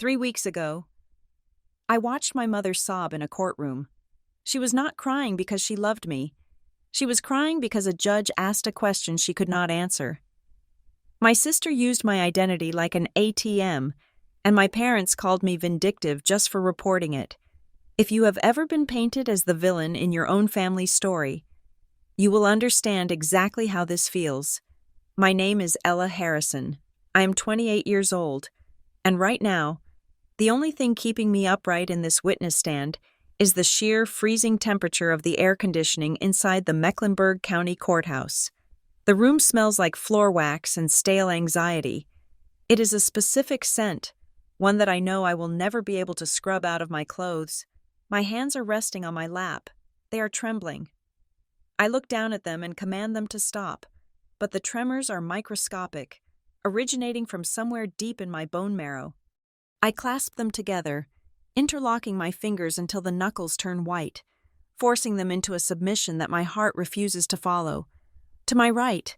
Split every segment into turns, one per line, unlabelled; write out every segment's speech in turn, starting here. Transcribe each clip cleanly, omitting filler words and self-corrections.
3 weeks ago, I watched my mother sob in a courtroom. She was not crying because she loved me. She was crying because a judge asked a question she could not answer. My sister used my identity like an ATM, and my parents called me Vindictive just for reporting it. If you have ever been painted as the villain in your own family's story, you will understand exactly how this feels. My name is Ella Harrison. I am 28 years old, and right now, the only thing keeping me upright in this witness stand is the sheer freezing temperature of the air conditioning inside the Mecklenburg County Courthouse. The room smells like floor wax and stale anxiety. It is a specific scent, one that I know I will never be able to scrub out of my clothes. My hands are resting on my lap. They are trembling. I look down at them and command them to stop, but the tremors are microscopic, originating from somewhere deep in my bone marrow. I clasp them together, interlocking my fingers until the knuckles turn white, forcing them into a submission that my heart refuses to follow. To my right,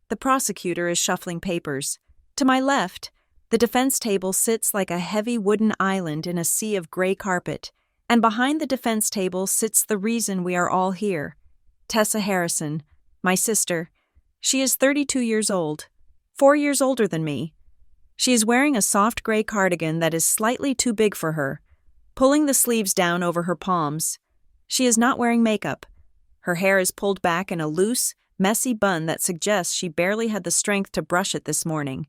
the prosecutor is shuffling papers. To my left, the defense table sits like a heavy wooden island in a sea of gray carpet, and behind the defense table sits the reason we are all here. Tessa Harrison, my sister. She is 32 years old, 4 years older than me. She is wearing a soft gray cardigan that is slightly too big for her, pulling the sleeves down over her palms. She is not wearing makeup. Her hair is pulled back in a loose, messy bun that suggests she barely had the strength to brush it this morning.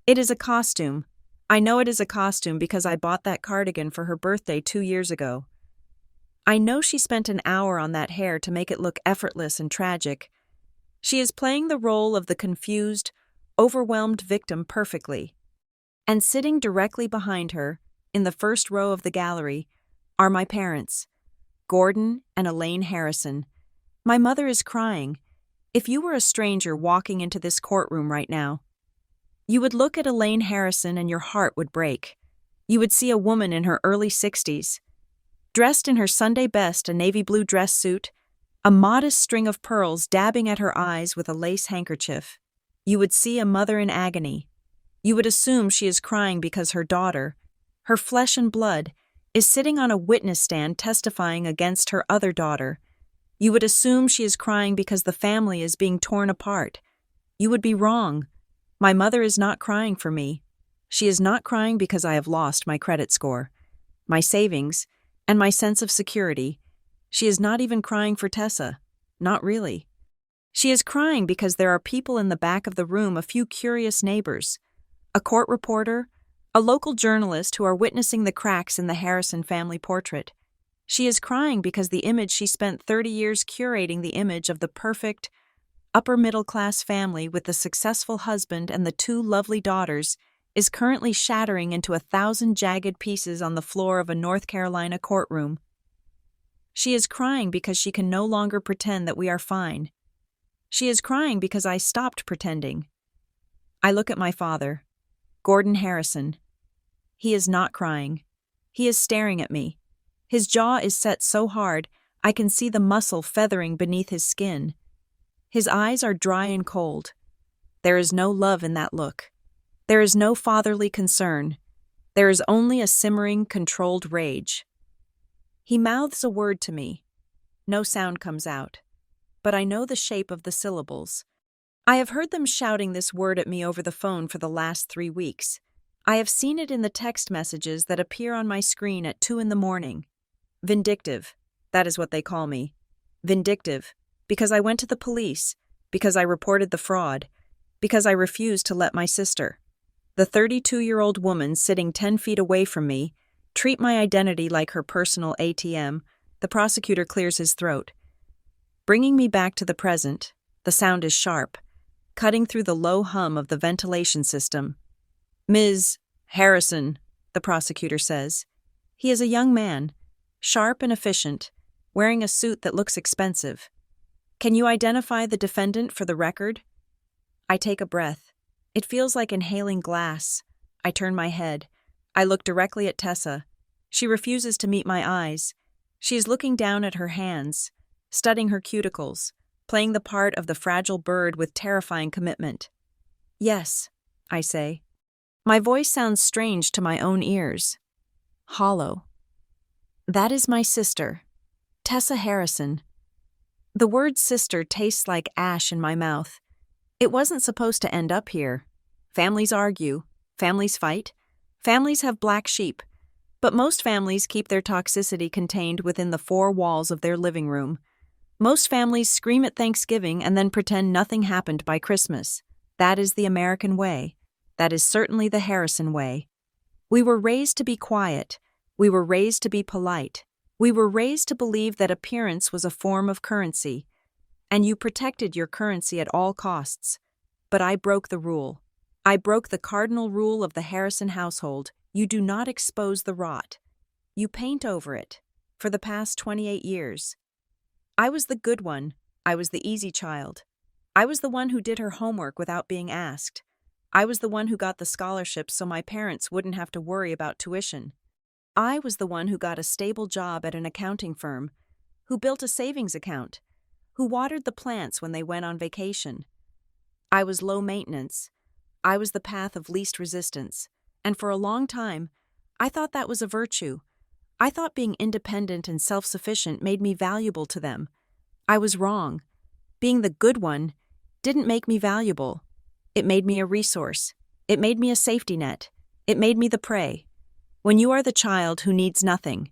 It is a costume. I know it is a costume because I bought that cardigan for her birthday 2 years ago. I know she spent an hour on that hair to make it look effortless and tragic. She is playing the role of the confused, overwhelmed victim perfectly. And sitting directly behind her, in the first row of the gallery, are my parents, Gordon and Elaine Harrison. My mother is crying. If you were a stranger walking into this courtroom right now, you would look at Elaine Harrison and your heart would break. You would see a woman in her early 60s, dressed in her Sunday best, a navy blue dress suit, a modest string of pearls dabbing at her eyes with a lace handkerchief. You would see a mother in agony. You would assume she is crying because her daughter, her flesh and blood, is sitting on a witness stand testifying against her other daughter. You would assume she is crying because the family is being torn apart. You would be wrong. My mother is not crying for me. She is not crying because I have lost my credit score, my savings, and my sense of security. She is not even crying for Tessa. Not really. She is crying because there are people in the back of the room, a few curious neighbors, a court reporter, a local journalist who are witnessing the cracks in the Harrison family portrait. She is crying because the image she spent 30 years curating, the image of the perfect, upper-middle-class family with the successful husband and the 2 lovely daughters, is currently shattering into 1,000 jagged pieces on the floor of a North Carolina courtroom. She is crying because she can no longer pretend that we are fine. She is crying because I stopped pretending. I look at my father, Gordon Harrison. He is not crying. He is staring at me. His jaw is set so hard, I can see the muscle feathering beneath his skin. His eyes are dry and cold. There is no love in that look. There is no fatherly concern. There is only a simmering, controlled rage. He mouths a word to me. No sound comes out, but I know the shape of the syllables. I have heard them shouting this word at me over the phone for the last 3 weeks. I have seen it in the text messages that appear on my screen at 2 a.m. Vindictive, that is what they call me. Vindictive, because I went to the police, because I reported the fraud, because I refused to let my sister, the 32-year-old woman sitting 10 feet away from me, treat my identity like her personal ATM. The prosecutor clears his throat. Bringing me back to the present, the sound is sharp, cutting through the low hum of the ventilation system. Ms. Harrison, the prosecutor says. He is a young man, sharp and efficient, wearing a suit that looks expensive. Can you identify the defendant for the record? I take a breath. It feels like inhaling glass. I turn my head. I look directly at Tessa. She refuses to meet my eyes. She is looking down at her hands, studying her cuticles, playing the part of the fragile bird with terrifying commitment. Yes, I say. My voice sounds strange to my own ears. hollow. That is my sister, Tessa Harrison. The word sister tastes like ash in my mouth. It wasn't supposed to end up here. Families argue. Families fight. Families have black sheep. But most families keep their toxicity contained within the four walls of their living room. Most families scream at Thanksgiving and then pretend nothing happened by Christmas. That is the American way. That is certainly the Harrison way. We were raised to be quiet. We were raised to be polite. We were raised to believe that appearance was a form of currency. And you protected your currency at all costs. But I broke the rule. I broke the cardinal rule of the Harrison household. You do not expose the rot. You paint over it. For the past 28 years. I was the good one. I was the easy child. I was the one who did her homework without being asked. I was the one who got the scholarships so my parents wouldn't have to worry about tuition. I was the one who got a stable job at an accounting firm, who built a savings account, who watered the plants when they went on vacation. I was low maintenance. I was the path of least resistance. And for a long time, I thought that was a virtue. I thought being independent and self-sufficient made me valuable to them. I was wrong. Being the good one didn't make me valuable. It made me a resource. It made me a safety net. It made me the prey. When you are the child who needs nothing,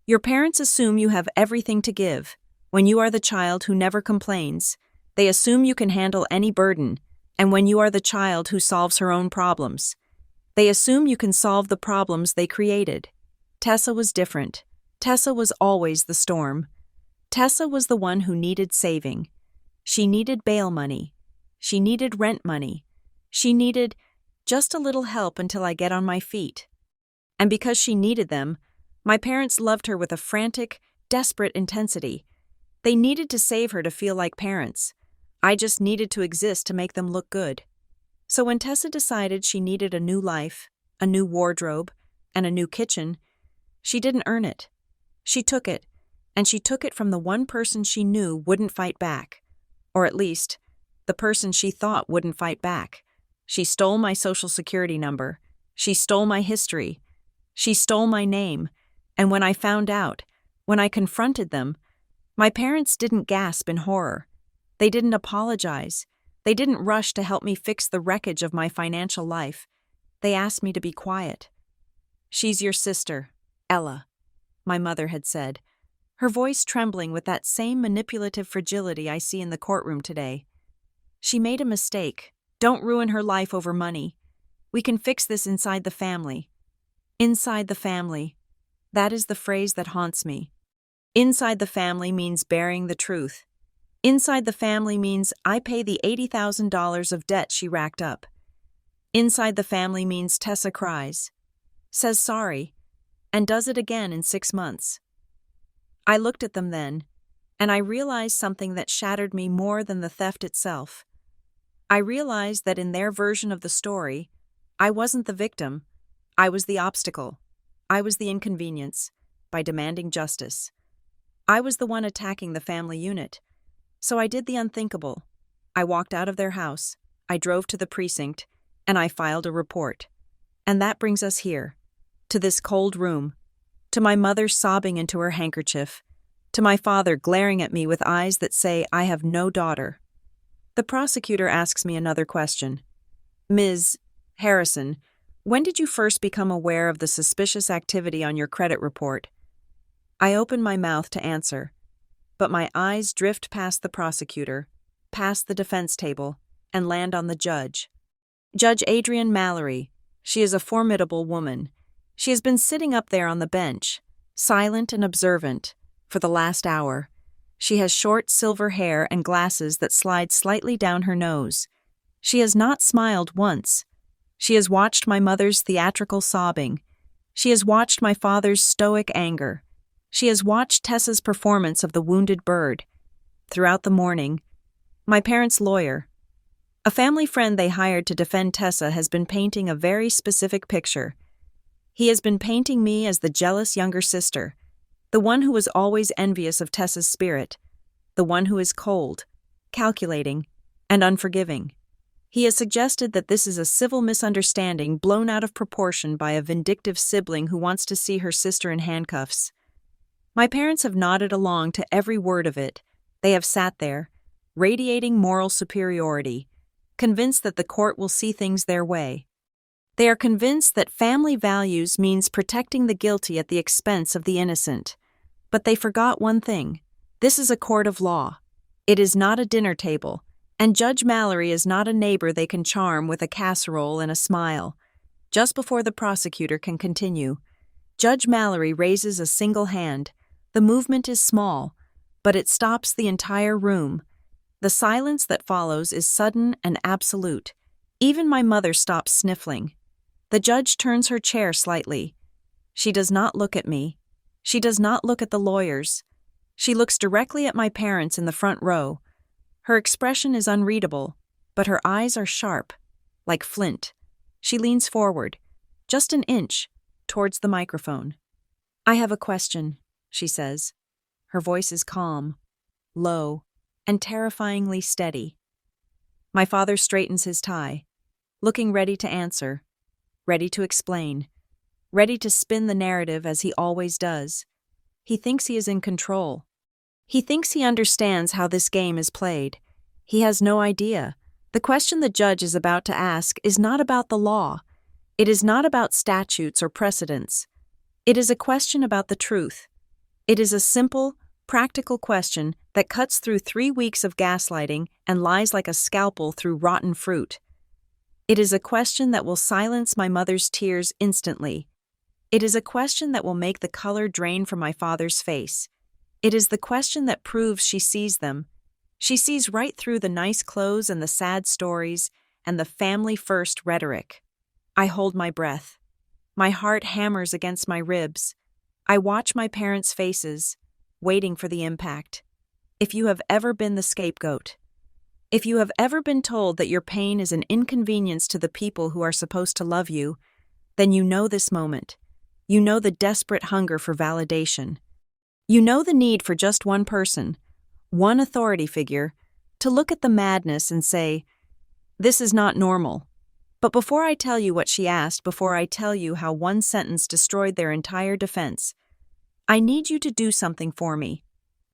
your parents assume you have everything to give. When you are the child who never complains, they assume you can handle any burden. And when you are the child who solves her own problems, they assume you can solve the problems they created. Tessa was different. Tessa was always the storm. Tessa was the one who needed saving. She needed bail money. She needed rent money. She needed just a little help until I get on my feet. And because she needed them, my parents loved her with a frantic, desperate intensity. They needed to save her to feel like parents. I just needed to exist to make them look good. So when Tessa decided she needed a new life, a new wardrobe, and a new kitchen, she didn't earn it. She took it, and she took it from the one person she knew wouldn't fight back. Or at least, the person she thought wouldn't fight back. She stole my social security number. She stole my history. She stole my name. And when I found out, when I confronted them, my parents didn't gasp in horror. They didn't apologize. They didn't rush to help me fix the wreckage of my financial life. They asked me to be quiet. "She's your sister, Ella," my mother had said, her voice trembling with that same manipulative fragility I see in the courtroom today. "She made a mistake. Don't ruin her life over money. We can fix this inside the family." Inside the family. That is the phrase that haunts me. Inside the family means bearing the truth. Inside the family means I pay the $80,000 of debt she racked up. Inside the family means Tessa cries, says sorry, and does it again in 6 months. I looked at them then, and I realized something that shattered me more than the theft itself. I realized that in their version of the story, I wasn't the victim, I was the obstacle. I was the inconvenience, by demanding justice. I was the one attacking the family unit. So I did the unthinkable. I walked out of their house, I drove to the precinct, and I filed a report. And that brings us here, to this cold room, to my mother sobbing into her handkerchief, to my father glaring at me with eyes that say I have no daughter. The prosecutor asks me another question. "Ms. Harrison, when did you first become aware of the suspicious activity on your credit report?" I open my mouth to answer, but my eyes drift past the prosecutor, past the defense table, and land on the judge. Judge Adrienne Mallory. She is a formidable woman. She has been sitting up there on the bench, silent and observant, for the last hour. She has short silver hair and glasses that slide slightly down her nose. She has not smiled once. She has watched my mother's theatrical sobbing. She has watched my father's stoic anger. She has watched Tessa's performance of the wounded bird. Throughout the morning, my parents' lawyer, a family friend they hired to defend Tessa, has been painting a very specific picture. He has been painting me as the jealous younger sister, the one who was always envious of Tessa's spirit, the one who is cold, calculating, and unforgiving. He has suggested that this is a civil misunderstanding blown out of proportion by a vindictive sibling who wants to see her sister in handcuffs. My parents have nodded along to every word of it. They have sat there, radiating moral superiority, convinced that the court will see things their way. They are convinced that family values means protecting the guilty at the expense of the innocent. But they forgot one thing. This is a court of law. It is not a dinner table, and Judge Mallory is not a neighbor they can charm with a casserole and a smile. Just before the prosecutor can continue, Judge Mallory raises a single hand. The movement is small, but it stops the entire room. The silence that follows is sudden and absolute. Even my mother stops sniffling. The judge turns her chair slightly. She does not look at me. She does not look at the lawyers. She looks directly at my parents in the front row. Her expression is unreadable, but her eyes are sharp, like flint. She leans forward, just an inch, towards the microphone. "I have a question," she says. Her voice is calm, low, and terrifyingly steady. My father straightens his tie, looking ready to answer, ready to explain, ready to spin the narrative as he always does. He thinks he is in control. He thinks he understands how this game is played. He has no idea. The question the judge is about to ask is not about the law. It is not about statutes or precedents. It is a question about the truth. It is a simple, practical question that cuts through 3 weeks of gaslighting and lies like a scalpel through rotten fruit. It is a question that will silence my mother's tears instantly. It is a question that will make the color drain from my father's face. It is the question that proves she sees them. She sees right through the nice clothes and the sad stories and the family-first rhetoric. I hold my breath. My heart hammers against my ribs. I watch my parents' faces, waiting for the impact. If you have ever been the scapegoat, if you have ever been told that your pain is an inconvenience to the people who are supposed to love you, then you know this moment. You know the desperate hunger for validation. You know the need for just one person, one authority figure, to look at the madness and say, "This is not normal." But before I tell you what she asked, before I tell you how one sentence destroyed their entire defense, I need you to do something for me.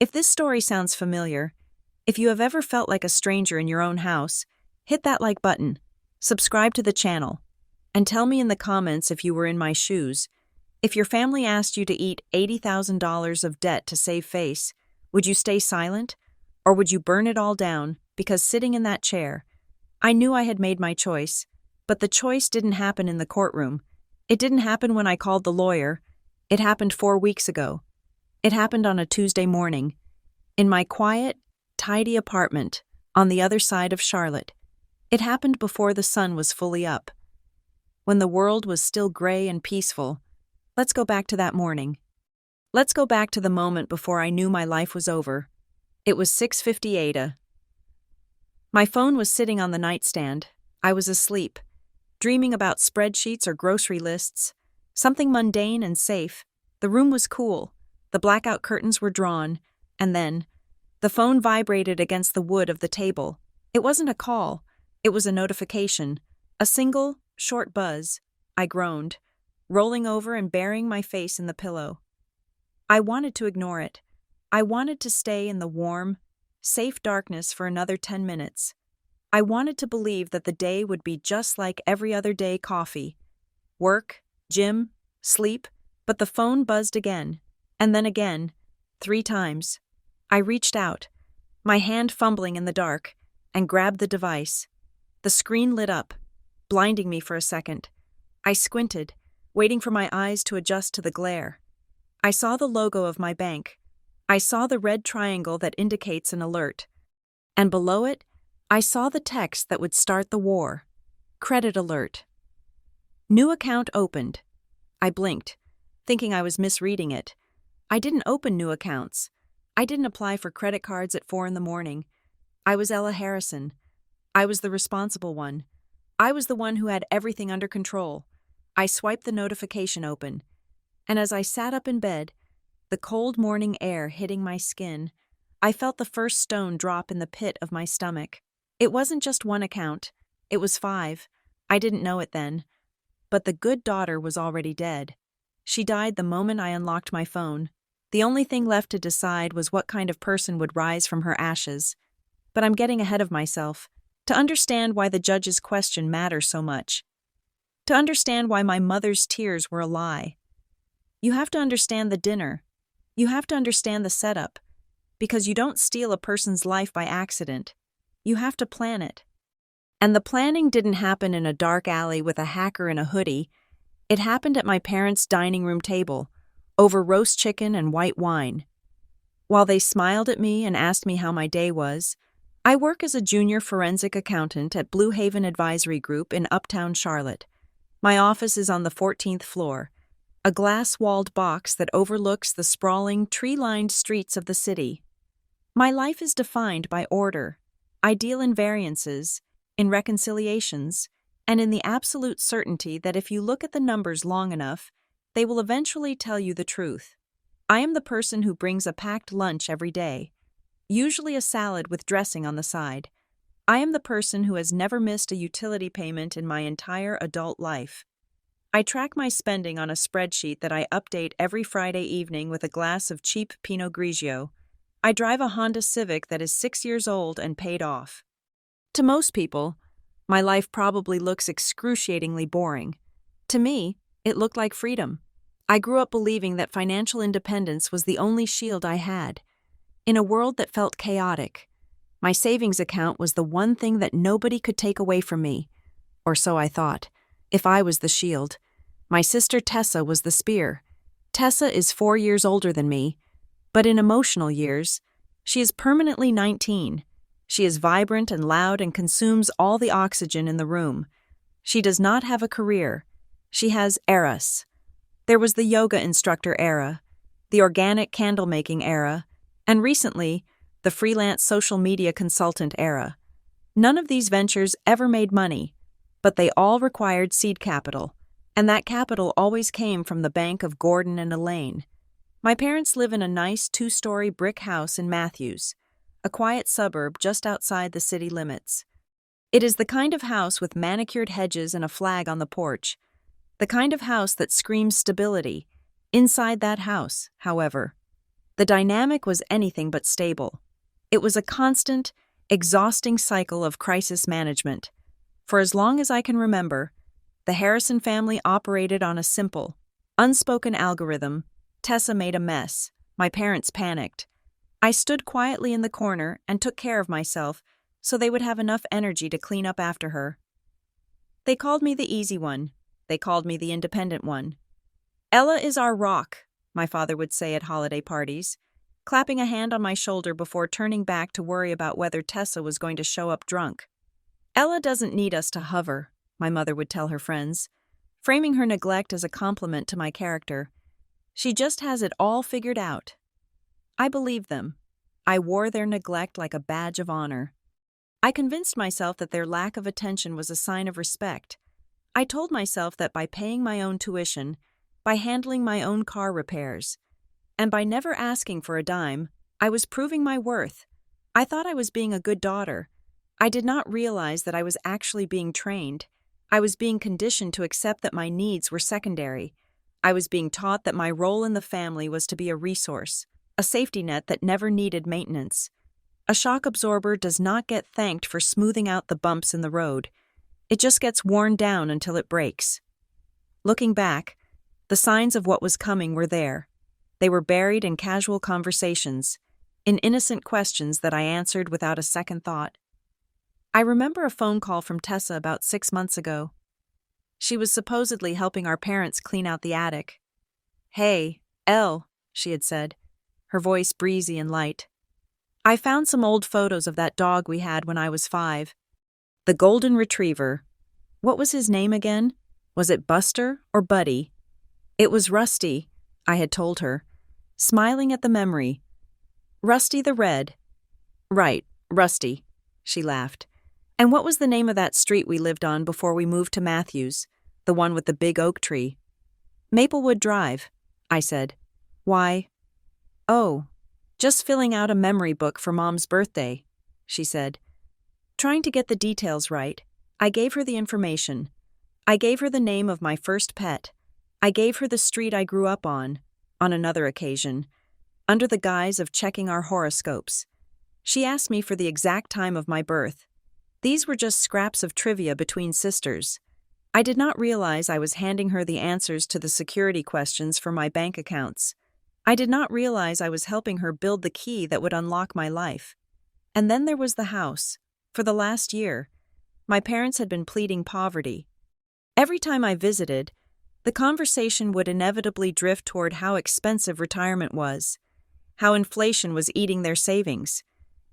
If this story sounds familiar, if you have ever felt like a stranger in your own house, hit that like button, subscribe to the channel, and tell me in the comments if you were in my shoes. If your family asked you to eat $80,000 of debt to save face, would you stay silent? Or would you burn it all down because sitting in that chair, I knew I had made my choice, but the choice didn't happen in the courtroom. It didn't happen when I called the lawyer. It happened 4 weeks ago. It happened on a Tuesday morning, in my quiet, tidy apartment on the other side of Charlotte. It happened before the sun was fully up, when the world was still gray and peaceful. Let's go back to that morning. Let's go back to the moment before I knew my life was over. It was 6:58 My phone was sitting on the nightstand. I was asleep, dreaming about spreadsheets or grocery lists, something mundane and safe. The room was cool. The blackout curtains were drawn, and then the phone vibrated against the wood of the table. It wasn't a call. It was a notification. A single, short buzz. I groaned, rolling over and burying my face in the pillow. I wanted to ignore it. I wanted to stay in the warm, safe darkness for another 10 minutes. I wanted to believe that the day would be just like every other day: coffee, work, gym, sleep, but the phone buzzed again, and then again, 3 times. I reached out, my hand fumbling in the dark, and grabbed the device. The screen lit up, blinding me for a second. I squinted, waiting for my eyes to adjust to the glare. I saw the logo of my bank. I saw the red triangle that indicates an alert. And below it, I saw the text that would start the war. Credit alert. New account opened. I blinked, thinking I was misreading it. I didn't open new accounts. I didn't apply for credit cards at 4 a.m. I was Ella Harrison. I was the responsible one. I was the one who had everything under control. I swiped the notification open, and as I sat up in bed, the cold morning air hitting my skin, I felt the first stone drop in the pit of my stomach. It wasn't just one account. It was 5. I didn't know it then. But the good daughter was already dead. She died the moment I unlocked my phone. The only thing left to decide was what kind of person would rise from her ashes. But I'm getting ahead of myself. To understand why the judge's question matters so much. To understand why my mother's tears were a lie. You have to understand the dinner. You have to understand the setup. Because you don't steal a person's life by accident. You have to plan it. And the planning didn't happen in a dark alley with a hacker in a hoodie. It happened at my parents' dining room table, over roast chicken and white wine. While they smiled at me and asked me how my day was, I work as a junior forensic accountant at Blue Haven Advisory Group in Uptown Charlotte. My office is on the 14th floor, a glass-walled box that overlooks the sprawling, tree-lined streets of the city. My life is defined by order. I deal in variances, in reconciliations, and in the absolute certainty that if you look at the numbers long enough, they will eventually tell you the truth. I am the person who brings a packed lunch every day, usually a salad with dressing on the side. I am the person who has never missed a utility payment in my entire adult life. I track my spending on a spreadsheet that I update every Friday evening with a glass of cheap Pinot Grigio. I drive a Honda Civic that is 6 years old and paid off. To most people, my life probably looks excruciatingly boring. To me, it looked like freedom. I grew up believing that financial independence was the only shield I had. In a world that felt chaotic, my savings account was the one thing that nobody could take away from me. Or so I thought, if I was the shield. My sister Tessa was the spear. Tessa is 4 years older than me, but in emotional years, she is permanently 19. She is vibrant and loud and consumes all the oxygen in the room. She does not have a career. She has eras. There was the yoga instructor era, the organic candle-making era, and recently, the freelance social media consultant era. None of these ventures ever made money, but they all required seed capital, and that capital always came from the bank of Gordon and Elaine. My parents live in a nice 2-story brick house in Matthews, a quiet suburb just outside the city limits. It is the kind of house with manicured hedges and a flag on the porch. The kind of house that screams stability. Inside that house, however, the dynamic was anything but stable. It was a constant, exhausting cycle of crisis management. For as long as I can remember, the Harrison family operated on a simple, unspoken algorithm. Tessa made a mess. My parents panicked. I stood quietly in the corner and took care of myself so they would have enough energy to clean up after her. They called me the easy one. They called me the independent one. Ella is our rock, my father would say at holiday parties, clapping a hand on my shoulder before turning back to worry about whether Tessa was going to show up drunk. Ella doesn't need us to hover, my mother would tell her friends, framing her neglect as a compliment to my character. She just has it all figured out. I believed them. I wore their neglect like a badge of honor. I convinced myself that their lack of attention was a sign of respect. I told myself that by paying my own tuition, by handling my own car repairs, and by never asking for a dime, I was proving my worth. I thought I was being a good daughter. I did not realize that I was actually being trained. I was being conditioned to accept that my needs were secondary. I was being taught that my role in the family was to be a resource, a safety net that never needed maintenance. A shock absorber does not get thanked for smoothing out the bumps in the road. It just gets worn down until it breaks. Looking back, the signs of what was coming were there. They were buried in casual conversations, in innocent questions that I answered without a second thought. I remember a phone call from Tessa about 6 months ago. She was supposedly helping our parents clean out the attic. "Hey, Elle," she had said, her voice breezy and light. "I found some old photos of that dog we had when I was 5. The golden retriever. What was his name again? Was it Buster or Buddy?" "It was Rusty," I had told her, smiling at the memory. "Rusty the Red." "Right, Rusty," she laughed. "And what was the name of that street we lived on before we moved to Matthews, the one with the big oak tree?" "Maplewood Drive," I said. "Why?" "Oh, just filling out a memory book for Mom's birthday," she said. Trying to get the details right, I gave her the information. I gave her the name of my first pet. I gave her the street I grew up on another occasion, under the guise of checking our horoscopes. She asked me for the exact time of my birth. These were just scraps of trivia between sisters. I did not realize I was handing her the answers to the security questions for my bank accounts. I did not realize I was helping her build the key that would unlock my life. And then there was the house. For the last year, my parents had been pleading poverty. Every time I visited, the conversation would inevitably drift toward how expensive retirement was, how inflation was eating their savings,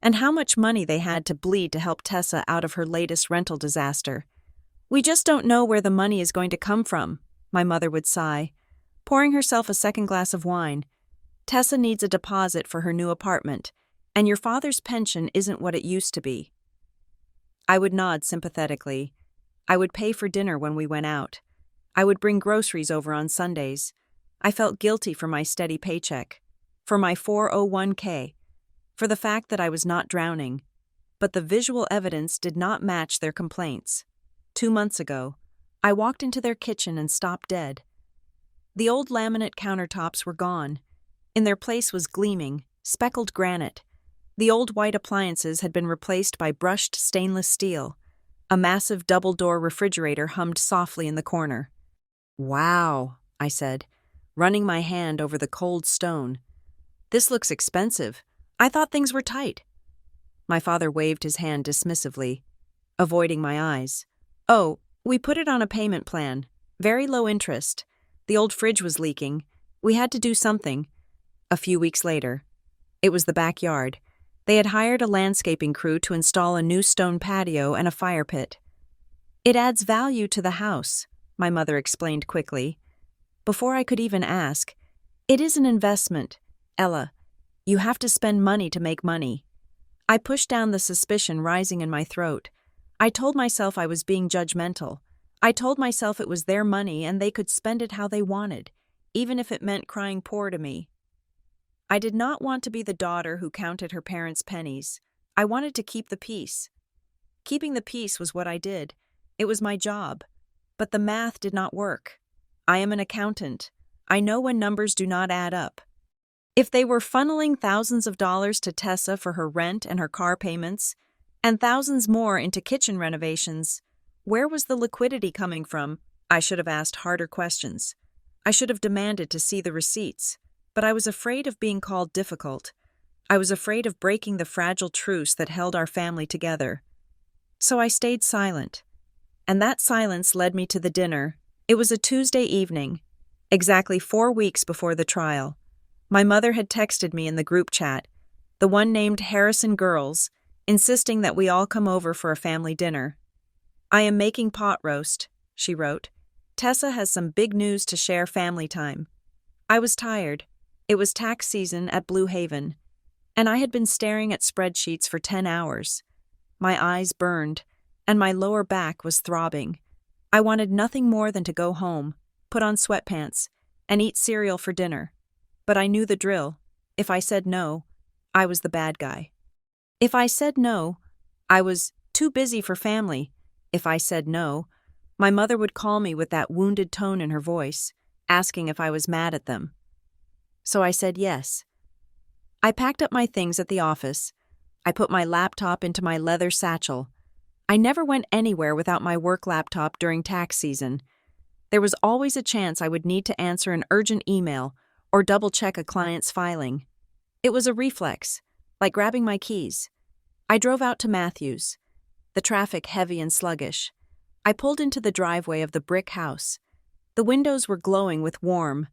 and how much money they had to bleed to help Tessa out of her latest rental disaster. "We just don't know where the money is going to come from," my mother would sigh, pouring herself a second glass of wine. "Tessa needs a deposit for her new apartment, and your father's pension isn't what it used to be." I would nod sympathetically. I would pay for dinner when we went out. I would bring groceries over on Sundays. I felt guilty for my steady paycheck, for my 401k, for the fact that I was not drowning. But the visual evidence did not match their complaints. 2 months ago, I walked into their kitchen and stopped dead. The old laminate countertops were gone. In their place was gleaming, speckled granite. The old white appliances had been replaced by brushed stainless steel. A massive double-door refrigerator hummed softly in the corner. "Wow," I said, running my hand over the cold stone. "This looks expensive. I thought things were tight." My father waved his hand dismissively, avoiding my eyes. "Oh, we put it on a payment plan. Very low interest. The old fridge was leaking. We had to do something." A few weeks later, it was the backyard. They had hired a landscaping crew to install a new stone patio and a fire pit. "It adds value to the house," my mother explained quickly. Before I could even ask, "It is an investment, Ella. You have to spend money to make money." I pushed down the suspicion rising in my throat. I told myself I was being judgmental. I told myself it was their money and they could spend it how they wanted, even if it meant crying poor to me. I did not want to be the daughter who counted her parents' pennies. I wanted to keep the peace. Keeping the peace was what I did. It was my job. But the math did not work. I am an accountant. I know when numbers do not add up. If they were funneling thousands of dollars to Tessa for her rent and her car payments, and thousands more into kitchen renovations, where was the liquidity coming from? I should have asked harder questions. I should have demanded to see the receipts. But I was afraid of being called difficult. I was afraid of breaking the fragile truce that held our family together. So I stayed silent. And that silence led me to the dinner. It was a Tuesday evening, exactly 4 weeks before the trial. My mother had texted me in the group chat, the one named Harrison Girls, insisting that we all come over for a family dinner. "I am making pot roast," she wrote. "Tessa has some big news to share family time." I was tired. It was tax season at Blue Haven, and I had been staring at spreadsheets for 10 hours. My eyes burned, and my lower back was throbbing. I wanted nothing more than to go home, put on sweatpants, and eat cereal for dinner. But I knew the drill. If I said no, I was the bad guy. If I said no, I was too busy for family. If I said no, my mother would call me with that wounded tone in her voice, asking if I was mad at them. So I said yes. I packed up my things at the office. I put my laptop into my leather satchel. I never went anywhere without my work laptop during tax season. There was always a chance I would need to answer an urgent email or double-check a client's filing. It was a reflex, like grabbing my keys. I drove out to Matthews, the traffic heavy and sluggish. I pulled into the driveway of the brick house. The windows were glowing with warm,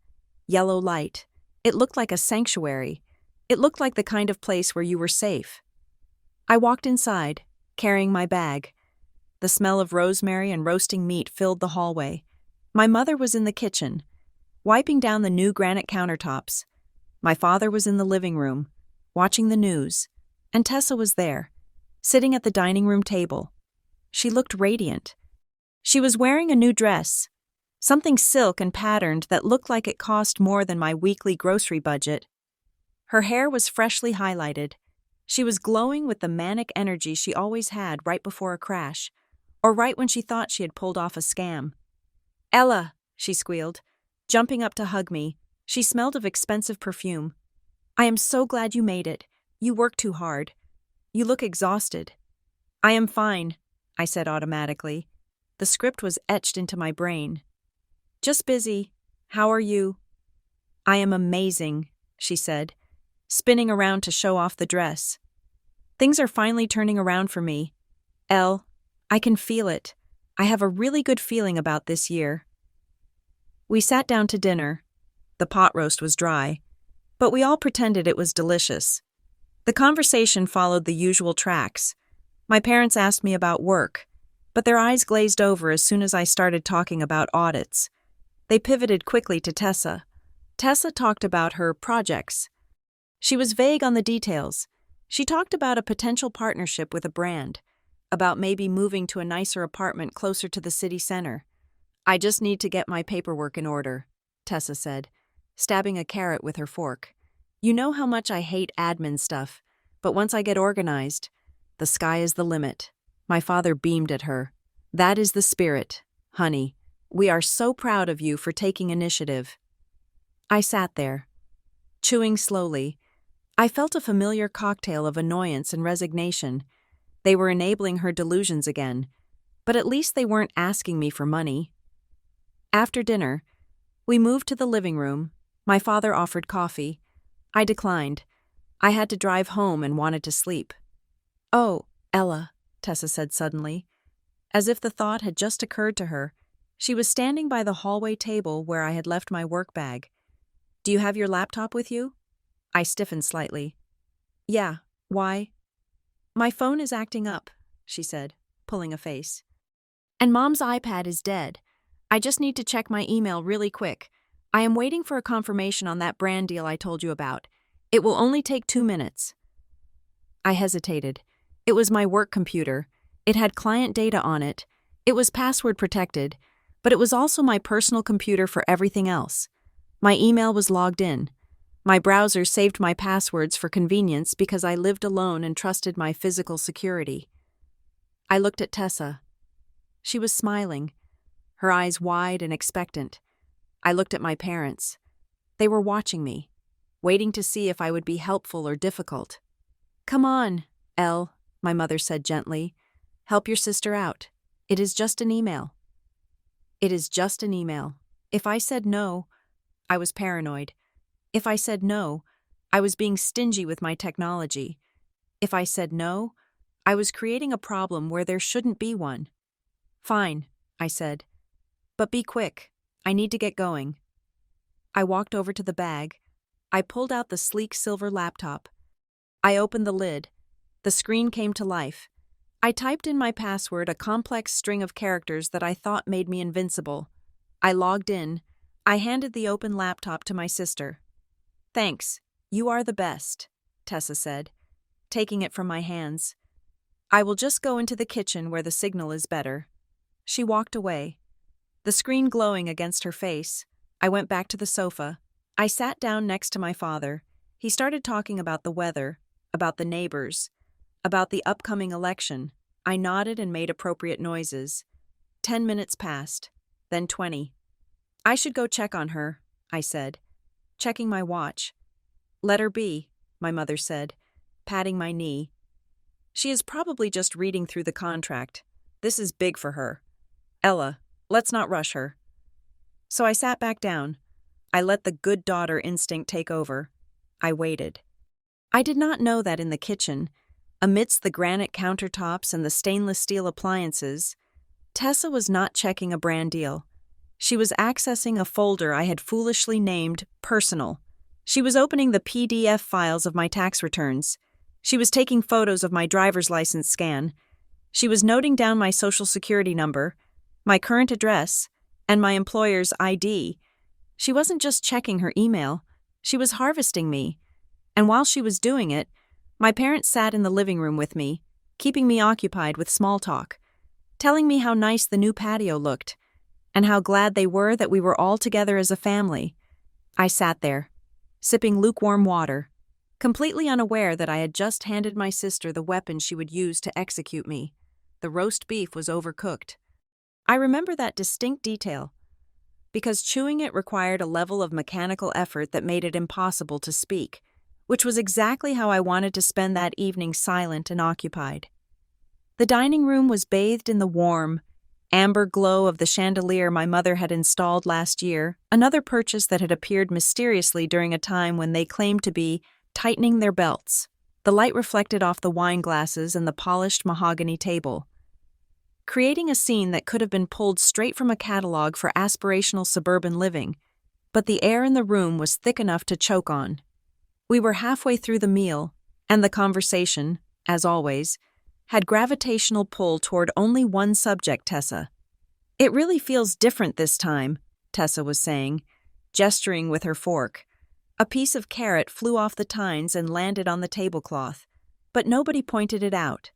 yellow light. It looked like a sanctuary. It looked like the kind of place where you were safe. I walked inside, carrying my bag. The smell of rosemary and roasting meat filled the hallway. My mother was in the kitchen, wiping down the new granite countertops. My father was in the living room, watching the news, and Tessa was there, sitting at the dining room table. She looked radiant. She was wearing a new dress, something silk and patterned that looked like it cost more than my weekly grocery budget. Her hair was freshly highlighted. She was glowing with the manic energy she always had right before a crash, or right when she thought she had pulled off a scam. "Ella," she squealed, jumping up to hug me. She smelled of expensive perfume. "I am so glad you made it. You worked too hard. You look exhausted." "I am fine," I said automatically. The script was etched into my brain. "Just busy. How are you?" "I am amazing," she said, spinning around to show off the dress. "Things are finally turning around for me. Elle, I can feel it. I have a really good feeling about this year." We sat down to dinner. The pot roast was dry, but we all pretended it was delicious. The conversation followed the usual tracks. My parents asked me about work, but their eyes glazed over as soon as I started talking about audits. They pivoted quickly to Tessa. Tessa talked about her projects. She was vague on the details. She talked about a potential partnership with a brand, about maybe moving to a nicer apartment closer to the city center. "I just need to get my paperwork in order," Tessa said, stabbing a carrot with her fork. "You know how much I hate admin stuff, but once I get organized, the sky is the limit." My father beamed at her. "That is the spirit, honey. We are so proud of you for taking initiative." I sat there, chewing slowly. I felt a familiar cocktail of annoyance and resignation. They were enabling her delusions again, but at least they weren't asking me for money. After dinner, we moved to the living room. My father offered coffee. I declined. I had to drive home and wanted to sleep. "Oh, Ella," Tessa said suddenly. As if the thought had just occurred to her, she was standing by the hallway table where I had left my work bag. "Do you have your laptop with you?" I stiffened slightly. "Yeah, why?" "My phone is acting up," she said, pulling a face. "And Mom's iPad is dead. I just need to check my email really quick. I am waiting for a confirmation on that brand deal I told you about. It will only take 2 minutes." I hesitated. It was my work computer. It had client data on it. It was password protected, but it was also my personal computer for everything else. My email was logged in. My browser saved my passwords for convenience because I lived alone and trusted my physical security. I looked at Tessa. She was smiling, her eyes wide and expectant. I looked at my parents. They were watching me, waiting to see if I would be helpful or difficult. "Come on, Elle," my mother said gently. "Help your sister out. It is just an email." It is just an email. If I said no, I was paranoid. If I said no, I was being stingy with my technology. If I said no, I was creating a problem where there shouldn't be one. "Fine," I said. "But be quick. I need to get going." I walked over to the bag. I pulled out the sleek silver laptop. I opened the lid. The screen came to life. I typed in my password, a complex string of characters that I thought made me invincible. I logged in. I handed the open laptop to my sister. "Thanks. You are the best," Tessa said, taking it from my hands. "I will just go into the kitchen where the signal is better." She walked away, the screen glowing against her face. I went back to the sofa. I sat down next to my father. He started talking about the weather, about the neighbors, about the upcoming election. I nodded and made appropriate noises. 10 minutes passed, then 20. "I should go check on her," I said, checking my watch. "Let her be," my mother said, patting my knee. "She is probably just reading through the contract. This is big for her. Ella, let's not rush her." So I sat back down. I let the good daughter instinct take over. I waited. I did not know that in the kitchen, amidst the granite countertops and the stainless steel appliances, Tessa was not checking a brand deal. She was accessing a folder I had foolishly named Personal. She was opening the PDF files of my tax returns. She was taking photos of my driver's license scan. She was noting down my social security number, my current address, and my employer's ID. She wasn't just checking her email, she was harvesting me. And while she was doing it, my parents sat in the living room with me, keeping me occupied with small talk, telling me how nice the new patio looked, and how glad they were that we were all together as a family. I sat there, sipping lukewarm water, completely unaware that I had just handed my sister the weapon she would use to execute me. The roast beef was overcooked. I remember that distinct detail, because chewing it required a level of mechanical effort that made it impossible to speak, which was exactly how I wanted to spend that evening, silent and occupied. The dining room was bathed in the warm, amber glow of the chandelier my mother had installed last year, another purchase that had appeared mysteriously during a time when they claimed to be tightening their belts. The light reflected off the wine glasses and the polished mahogany table, creating a scene that could have been pulled straight from a catalog for aspirational suburban living, but the air in the room was thick enough to choke on. We were halfway through the meal, and the conversation, as always, had gravitational pull toward only one subject, Tessa. "It really feels different this time," Tessa was saying, gesturing with her fork. A piece of carrot flew off the tines and landed on the tablecloth, but nobody pointed it out.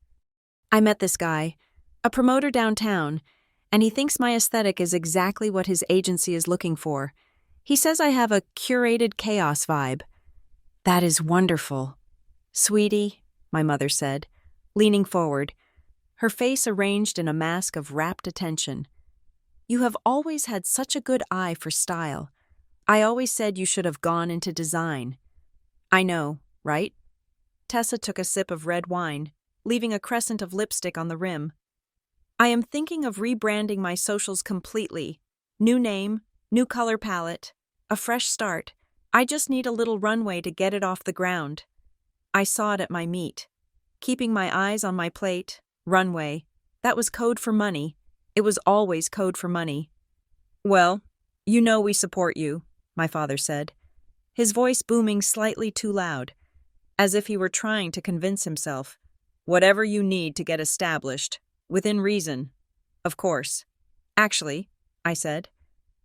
"I met this guy, a promoter downtown, and he thinks my aesthetic is exactly what his agency is looking for. He says I have a curated chaos vibe." "That is wonderful." "Sweetie," my mother said, leaning forward, her face arranged in a mask of rapt attention. "You have always had such a good eye for style. I always said you should have gone into design." "I know, right?" Tessa took a sip of red wine, leaving a crescent of lipstick on the rim. "I am thinking of rebranding my socials completely. New name, new color palette, a fresh start. I just need a little runway to get it off the ground." I saw it at my meet. Keeping my eyes on my plate, runway, that was code for money. It was always code for money. "Well, you know we support you," my father said, his voice booming slightly too loud, as if he were trying to convince himself. "Whatever you need to get established, within reason, of course." "Actually," I said,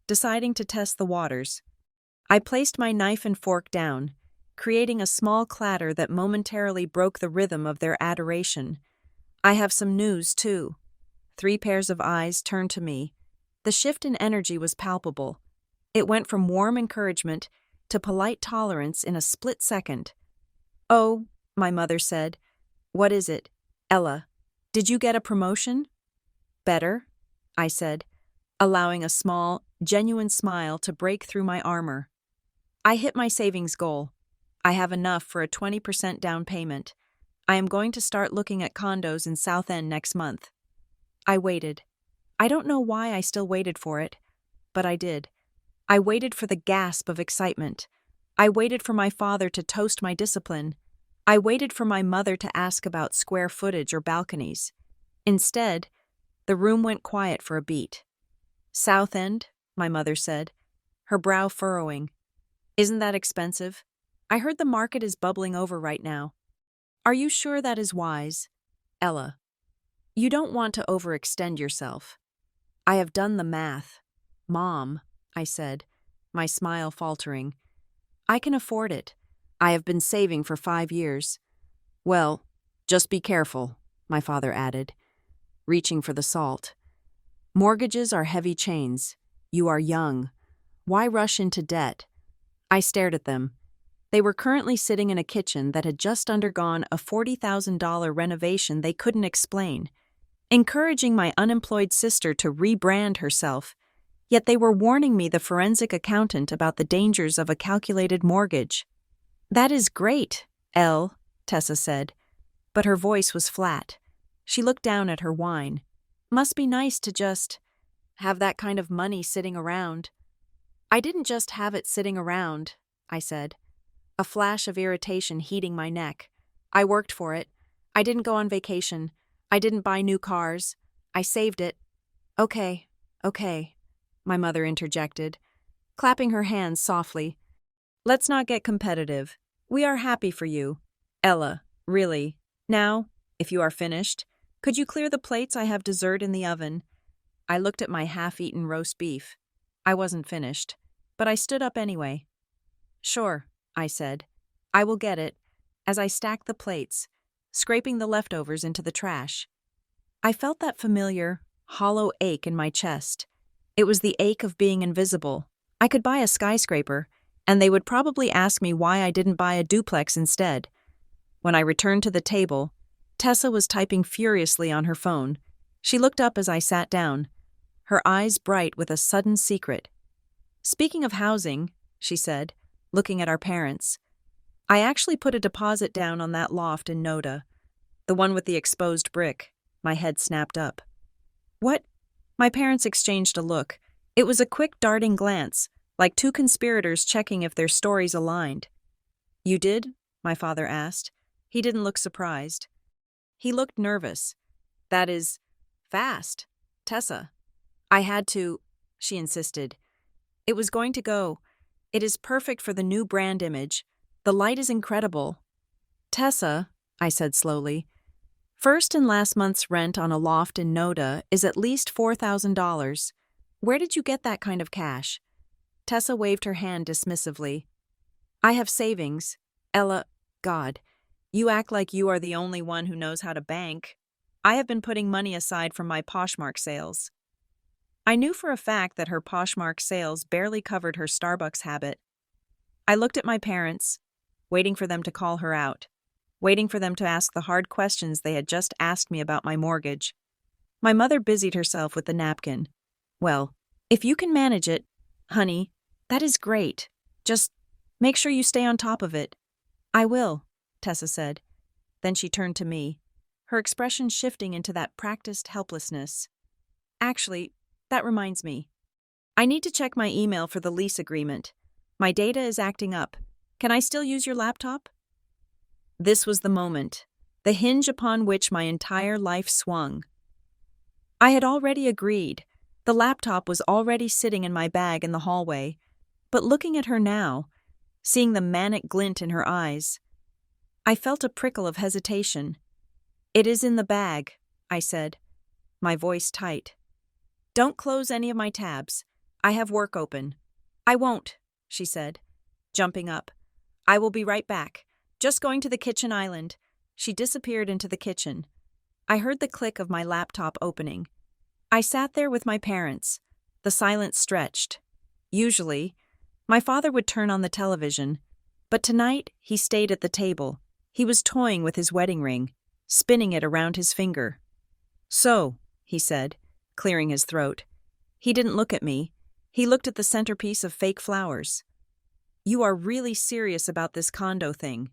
deciding to test the waters. I placed my knife and fork down, creating a small clatter that momentarily broke the rhythm of their adoration. "I have some news, too." 3 pairs of eyes turned to me. The shift in energy was palpable. It went from warm encouragement to polite tolerance in a split second. "Oh," my mother said. "What is it? Ella, did you get a promotion?" "Better," I said, allowing a small, genuine smile to break through my armor. "I hit my savings goal. I have enough for a 20% down payment. I am going to start looking at condos in South End next month." I waited. I don't know why I still waited for it, but I did. I waited for the gasp of excitement. I waited for my father to toast my discipline. I waited for my mother to ask about square footage or balconies. Instead, the room went quiet for a beat. "South End," my mother said, her brow furrowing. "Isn't that expensive? I heard the market is bubbling over right now." "Are you sure that is wise, Ella? You don't want to overextend yourself." "I have done the math." "Mom," I said, my smile faltering. "I can afford it. I have been saving for 5 years." "Well, just be careful," my father added, reaching for the salt. "Mortgages are heavy chains. You are young. Why rush into debt?" I stared at them. They were currently sitting in a kitchen that had just undergone a $40,000 renovation they couldn't explain, encouraging my unemployed sister to rebrand herself, yet they were warning me, the forensic accountant, about the dangers of a calculated mortgage. "That is great, Elle," Tessa said, but her voice was flat. She looked down at her wine. "Must be nice to just have that kind of money sitting around." "I didn't just have it sitting around," I said, a flash of irritation heating my neck. "I worked for it. I didn't go on vacation. I didn't buy new cars. I saved it." Okay, my mother interjected, clapping her hands softly. "Let's not get competitive. We are happy for you. Ella, really. Now, if you are finished, could you clear the plates? I have dessert in the oven." I looked at my half-eaten roast beef. I wasn't finished, but I stood up anyway. "Sure," I said. "I will get it," as I stacked the plates, scraping the leftovers into the trash. I felt that familiar, hollow ache in my chest. It was the ache of being invisible. I could buy a skyscraper, and they would probably ask me why I didn't buy a duplex instead. When I returned to the table, Tessa was typing furiously on her phone, She looked up as I sat down, her eyes bright with a sudden secret. "Speaking of housing," she said, looking at our parents, "I actually put a deposit down on that loft in Noda, the one with the exposed brick." My head snapped up. "What?" My parents exchanged a look. It was a quick darting glance, like two conspirators checking if their stories aligned. "You did?" my father asked. He didn't look surprised. He looked nervous. "That is fast, Tessa." "I had to," she insisted. "It was going to go. It is perfect for the new brand image. The light is incredible." "Tessa," I said slowly, "first and last month's rent on a loft in Noda is at least $4,000. Where did you get that kind of cash?" Tessa waved her hand dismissively. "I have savings. Ella, God, you act like you are the only one who knows how to bank. I have been putting money aside from my Poshmark sales." I knew for a fact that her Poshmark sales barely covered her Starbucks habit. I looked at my parents, waiting for them to call her out, waiting for them to ask the hard questions they had just asked me about my mortgage. My mother busied herself with the napkin. "Well, if you can manage it, honey, that is great. Just make sure you stay on top of it." "I will," Tessa said. Then she turned to me, her expression shifting into that practiced helplessness. "Actually, that reminds me. I need to check my email for the lease agreement. My data is acting up. Can I still use your laptop?" This was the moment, the hinge upon which my entire life swung. I had already agreed. The laptop was already sitting in my bag in the hallway. But looking at her now, seeing the manic glint in her eyes, I felt a prickle of hesitation. "It is in the bag," I said, my voice tight. "Don't close any of my tabs. I have work open." "I won't," she said, jumping up. "I will be right back. Just going to the kitchen island." She disappeared into the kitchen. I heard the click of my laptop opening. I sat there with my parents. The silence stretched. Usually, my father would turn on the television, but tonight he stayed at the table. He was toying with his wedding ring, spinning it around his finger. "So," he said, clearing his throat. He didn't look at me. He looked at the centerpiece of fake flowers. "You are really serious about this condo thing?"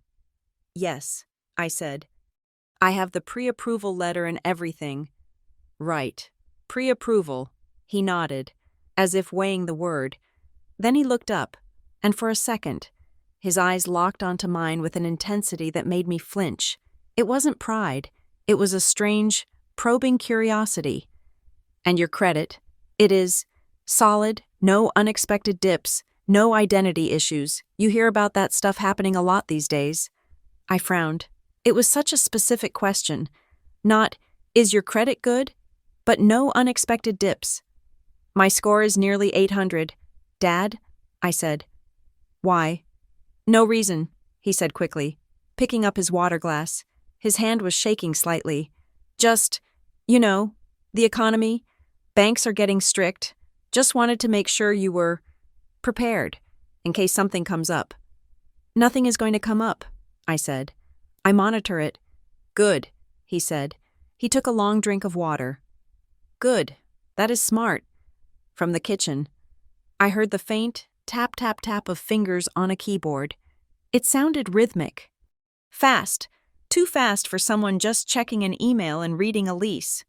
"Yes," I said. "I have the pre-approval letter and everything." "Right. Pre-approval." He nodded, as if weighing the word. Then he looked up, and for a second, his eyes locked onto mine with an intensity that made me flinch. It wasn't pride. It was a strange, probing curiosity. "And your credit? It is solid, no unexpected dips, no identity issues. You hear about that stuff happening a lot these days." I frowned. It was such a specific question. Not, "Is your credit good?" but "no unexpected dips." "My score is nearly 800. Dad?" I said. "Why?" "No reason," he said quickly, picking up his water glass. His hand was shaking slightly. "Just, the economy. Banks are getting strict. Just wanted to make sure you were prepared, in case something comes up." "Nothing is going to come up," I said. "I monitor it." "Good," he said. He took a long drink of water. "Good. That is smart." From the kitchen, I heard the faint tap, tap, tap of fingers on a keyboard. It sounded rhythmic. Fast. Too fast for someone just checking an email and reading a lease.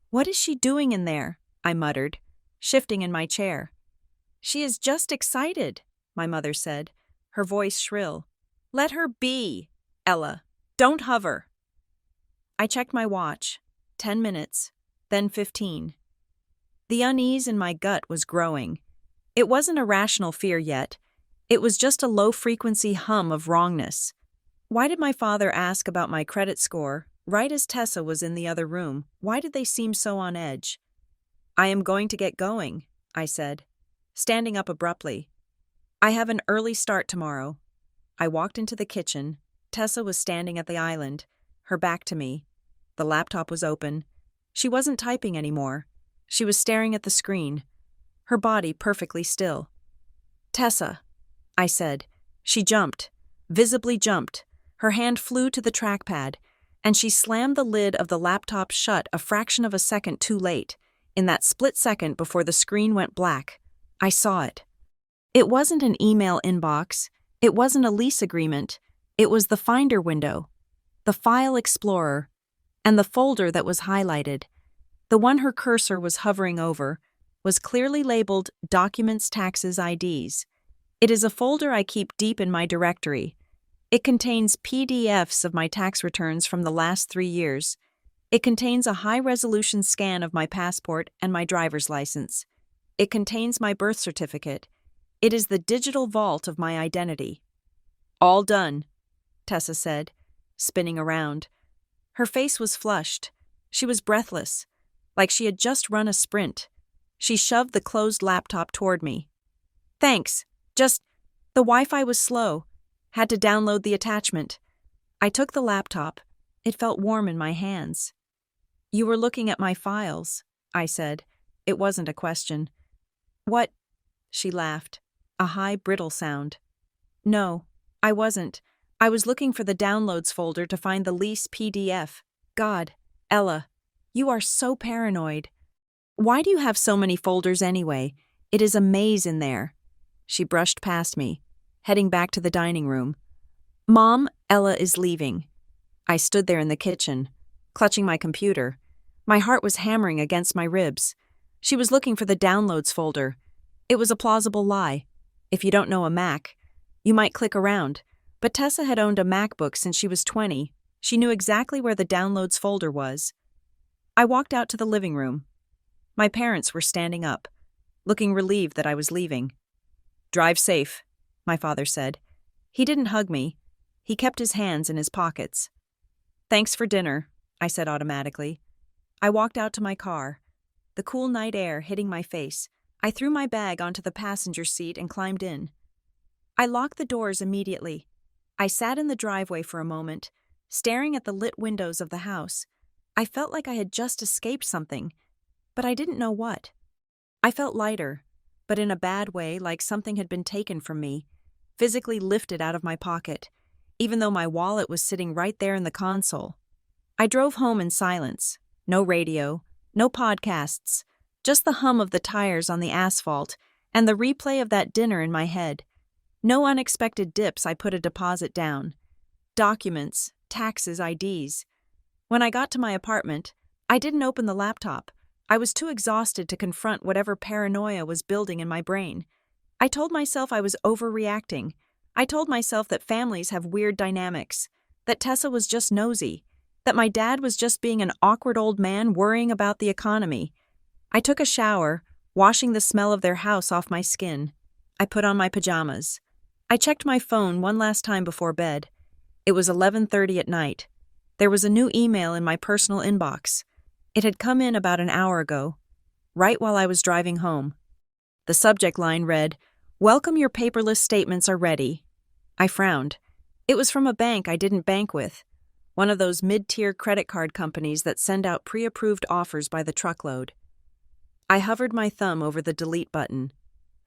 "What is she doing in there?" I muttered, shifting in my chair. "She is just excited," my mother said, her voice shrill. "Let her be, Ella. Don't hover." I checked my watch. 10 minutes, then 15. The unease in my gut was growing. It wasn't a rational fear yet. It was just a low-frequency hum of wrongness. Why did my father ask about my credit score right as Tessa was in the other room? Why did they seem so on edge? "I am going to get going," I said, standing up abruptly. "I have an early start tomorrow." I walked into the kitchen. Tessa was standing at the island, her back to me. The laptop was open. She wasn't typing anymore. She was staring at the screen, her body perfectly still. "Tessa," I said. She jumped, visibly jumped. Her hand flew to the trackpad, and she slammed the lid of the laptop shut a fraction of a second too late. In that split second before the screen went black, I saw it. It wasn't an email inbox. It wasn't a lease agreement. It was the Finder window, the File Explorer, and the folder that was highlighted. The one her cursor was hovering over was clearly labeled Documents, Taxes, IDs. It is a folder I keep deep in my directory. It contains PDFs of my tax returns from the last 3 years. It contains a high-resolution scan of my passport and my driver's license. It contains my birth certificate. It is the digital vault of my identity. "All done," Tessa said, spinning around. Her face was flushed. She was breathless, like she had just run a sprint. She shoved the closed laptop toward me. "Thanks. The Wi-Fi was slow. Had to download the attachment." I took the laptop. It felt warm in my hands. "You were looking at my files," I said. It wasn't a question. "What?" She laughed, a high, brittle sound. "No, I wasn't. I was looking for the downloads folder to find the lease PDF. God, Ella, you are so paranoid. Why do you have so many folders anyway? It is a maze in there." She brushed past me, heading back to the dining room. "Mom, Ella is leaving." I stood there in the kitchen, clutching my computer. My heart was hammering against my ribs. She was looking for the downloads folder. It was a plausible lie. If you don't know a Mac, you might click around. But Tessa had owned a MacBook since she was 20. She knew exactly where the downloads folder was. I walked out to the living room. My parents were standing up, looking relieved that I was leaving. "Drive safe," my father said. He didn't hug me. He kept his hands in his pockets. "Thanks for dinner," I said automatically. I walked out to my car, the cool night air hitting my face. I threw my bag onto the passenger seat and climbed in. I locked the doors immediately. I sat in the driveway for a moment, staring at the lit windows of the house. I felt like I had just escaped something, but I didn't know what. I felt lighter, but in a bad way, like something had been taken from me, physically lifted out of my pocket, even though my wallet was sitting right there in the console. I drove home in silence. No radio, no podcasts, just the hum of the tires on the asphalt and the replay of that dinner in my head. No unexpected dips. I put a deposit down. Documents, taxes, IDs. When I got to my apartment, I didn't open the laptop. I was too exhausted to confront whatever paranoia was building in my brain. I told myself I was overreacting. I told myself that families have weird dynamics, that Tessa was just nosy, that my dad was just being an awkward old man worrying about the economy. I took a shower, washing the smell of their house off my skin. I put on my pajamas. I checked my phone one last time before bed. It was 11:30 at night. There was a new email in my personal inbox. It had come in about an hour ago, right while I was driving home. The subject line read, "Welcome, your paperless statements are ready." I frowned. It was from a bank I didn't bank with, one of those mid-tier credit card companies that send out pre-approved offers by the truckload. I hovered my thumb over the delete button.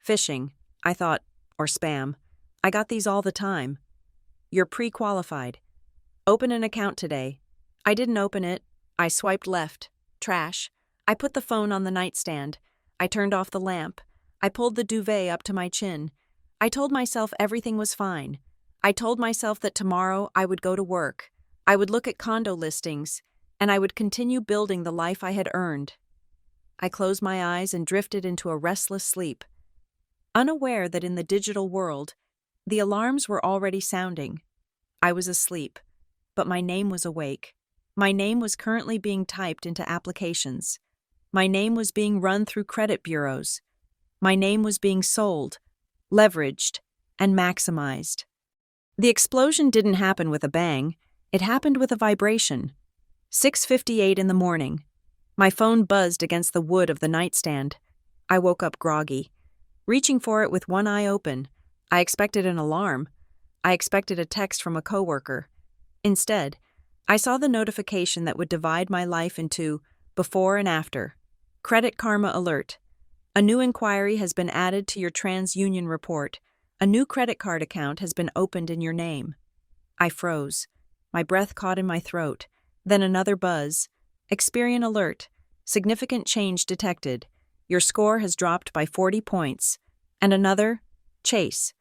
Phishing, I thought, or spam. I got these all the time. "You're pre-qualified. Open an account today." I didn't open it. I swiped left. Trash. I put the phone on the nightstand. I turned off the lamp. I pulled the duvet up to my chin. I told myself everything was fine. I told myself that tomorrow I would go to work. I would look at condo listings, and I would continue building the life I had earned. I closed my eyes and drifted into a restless sleep, unaware that in the digital world, the alarms were already sounding. I was asleep, but my name was awake. My name was currently being typed into applications. My name was being run through credit bureaus. My name was being sold, leveraged, and maximized. The explosion didn't happen with a bang. It happened with a vibration. 6:58 in the morning. My phone buzzed against the wood of the nightstand. I woke up groggy, reaching for it with one eye open. I expected an alarm. I expected a text from a coworker. Instead, I saw the notification that would divide my life into before and after. Credit Karma alert. A new inquiry has been added to your TransUnion report. A new credit card account has been opened in your name. I froze. My breath caught in my throat. Then another buzz. Experian alert. Significant change detected. Your score has dropped by 40 points. And another. Chase.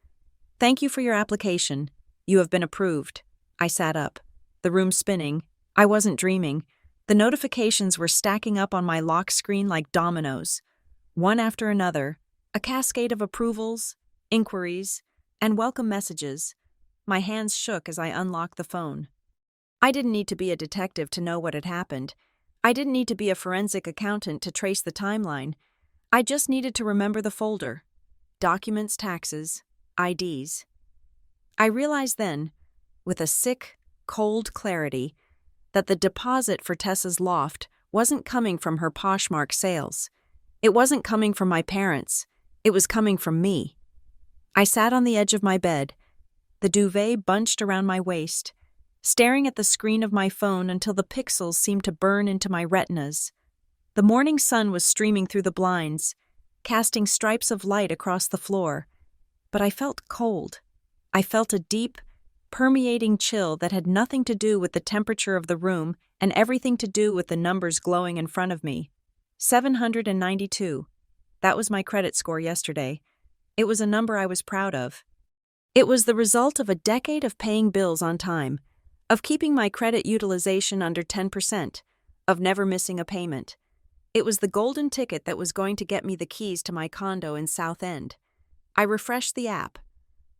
Thank you for your application. You have been approved. I sat up. The room spinning. I wasn't dreaming. The notifications were stacking up on my lock screen like dominoes. One after another. A cascade of approvals, inquiries, and welcome messages. My hands shook as I unlocked the phone. I didn't need to be a detective to know what had happened. I didn't need to be a forensic accountant to trace the timeline. I just needed to remember the folder. Documents, taxes, IDs. I realized then, with a sick, cold clarity, that the deposit for Tessa's loft wasn't coming from her Poshmark sales. It wasn't coming from my parents. It was coming from me. I sat on the edge of my bed, the duvet bunched around my waist, staring at the screen of my phone until the pixels seemed to burn into my retinas. The morning sun was streaming through the blinds, casting stripes of light across the floor, but I felt cold. I felt a deep, permeating chill that had nothing to do with the temperature of the room and everything to do with the numbers glowing in front of me. 792. That was my credit score yesterday. It was a number I was proud of. It was the result of a decade of paying bills on time, of keeping my credit utilization under 10%, of never missing a payment. It was the golden ticket that was going to get me the keys to my condo in South End. I refreshed the app.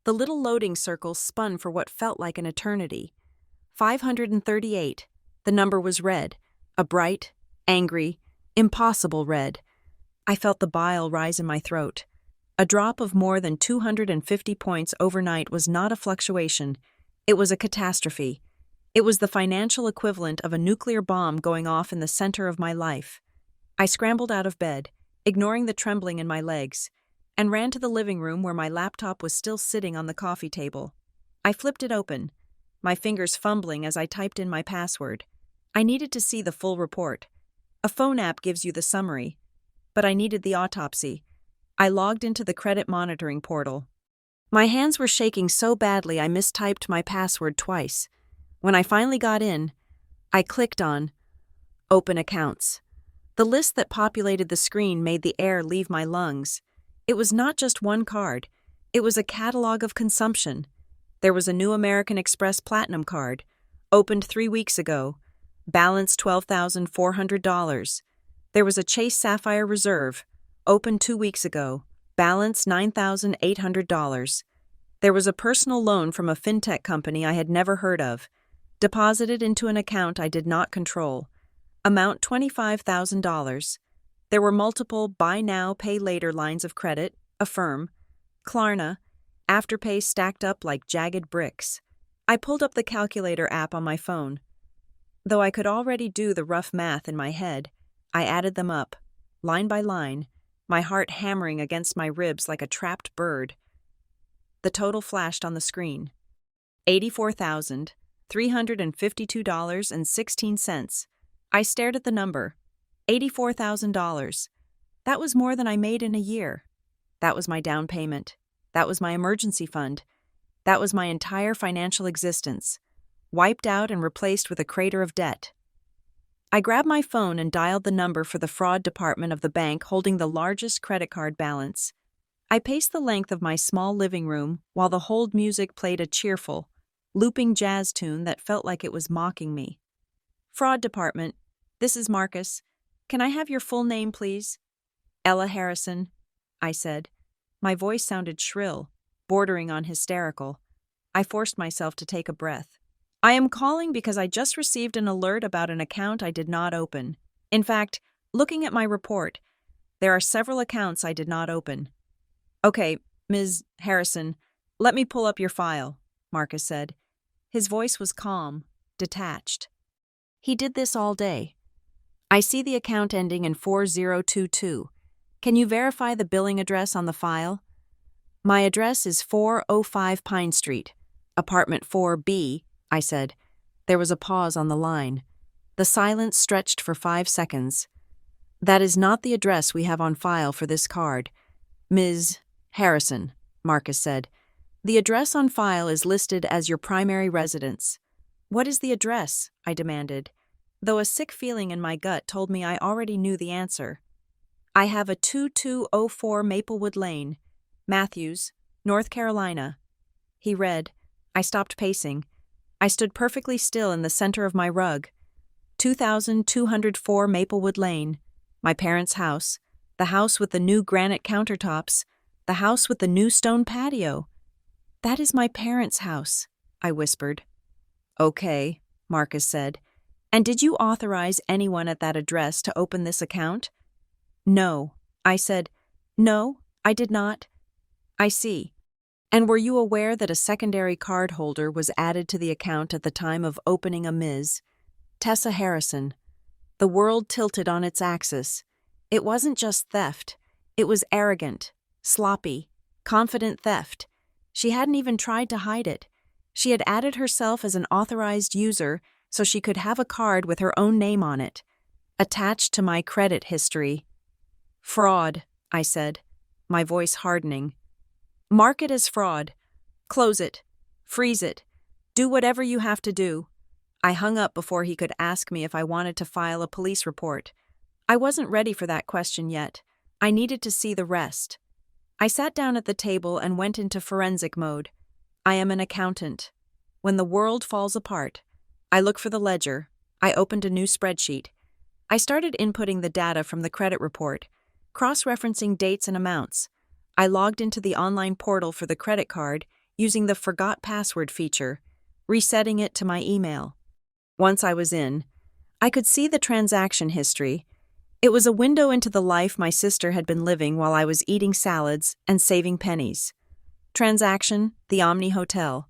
The little loading circle spun for what felt like an eternity. 538. The number was red, a bright, angry, impossible red. I felt the bile rise in my throat. A drop of more than 250 points overnight was not a fluctuation. It was a catastrophe. It was the financial equivalent of a nuclear bomb going off in the center of my life. I scrambled out of bed, ignoring the trembling in my legs, and ran to the living room where my laptop was still sitting on the coffee table. I flipped it open, my fingers fumbling as I typed in my password. I needed to see the full report. A phone app gives you the summary, but I needed the autopsy. I logged into the credit monitoring portal. My hands were shaking so badly I mistyped my password twice. When I finally got in, I clicked on Open Accounts. The list that populated the screen made the air leave my lungs. It was not just one card. It was a catalog of consumption. There was a new American Express Platinum card, opened 3 weeks ago, balance $12,400. There was a Chase Sapphire Reserve, opened 2 weeks ago, balance $9,800. There was a personal loan from a fintech company I had never heard of, deposited into an account I did not control, amount $25,000. There were multiple buy now, pay later lines of credit, Affirm, Klarna, Afterpay stacked up like jagged bricks. I pulled up the calculator app on my phone. Though I could already do the rough math in my head, I added them up, line by line, my heart hammering against my ribs like a trapped bird. The total flashed on the screen. $84,352.16. I stared at the number. $84,000. That was more than I made in a year. That was my down payment. That was my emergency fund. That was my entire financial existence, wiped out and replaced with a crater of debt. I grabbed my phone and dialed the number for the fraud department of the bank holding the largest credit card balance. I paced the length of my small living room while the hold music played a cheerful, looping jazz tune that felt like it was mocking me. Fraud department, this is Marcus. Can I have your full name, please? Ella Harrison, I said. My voice sounded shrill, bordering on hysterical. I forced myself to take a breath. I am calling because I just received an alert about an account I did not open. In fact, looking at my report, there are several accounts I did not open. Okay, Ms. Harrison, let me pull up your file, Marcus said. His voice was calm, detached. He did this all day. I see the account ending in 4022. Can you verify the billing address on the file? My address is 405 Pine Street, apartment 4B, I said. There was a pause on the line. The silence stretched for 5 seconds. That is not the address we have on file for this card. Ms. Harrison, Marcus said. The address on file is listed as your primary residence. What is the address? I demanded. though a sick feeling in my gut told me I already knew the answer. I have a 2204 Maplewood Lane, Matthews, North Carolina. He read. I stopped pacing. I stood perfectly still in the center of my rug. 2204 Maplewood Lane, my parents' house, the house with the new granite countertops, the house with the new stone patio. That is my parents' house, I whispered. Okay, Marcus said. And did you authorize anyone at that address to open this account? No, I said. No, I did not. I see. And were you aware that a secondary card holder was added to the account at the time of opening a Ms. Tessa Harrison? The world tilted on its axis. It wasn't just theft. It was arrogant, sloppy, confident theft. She hadn't even tried to hide it. She had added herself as an authorized user so she could have a card with her own name on it, attached to my credit history. Fraud, I said, my voice hardening. Mark it as fraud. Close it. Freeze it. Do whatever you have to do. I hung up before he could ask me if I wanted to file a police report. I wasn't ready for that question yet. I needed to see the rest. I sat down at the table and went into forensic mode. I am an accountant. When the world falls apart, I look for the ledger. I opened a new spreadsheet. I started inputting the data from the credit report, cross-referencing dates and amounts. I logged into the online portal for the credit card using the forgot password feature, resetting it to my email. Once I was in, I could see the transaction history. It was a window into the life my sister had been living while I was eating salads and saving pennies. Transaction, the Omni Hotel,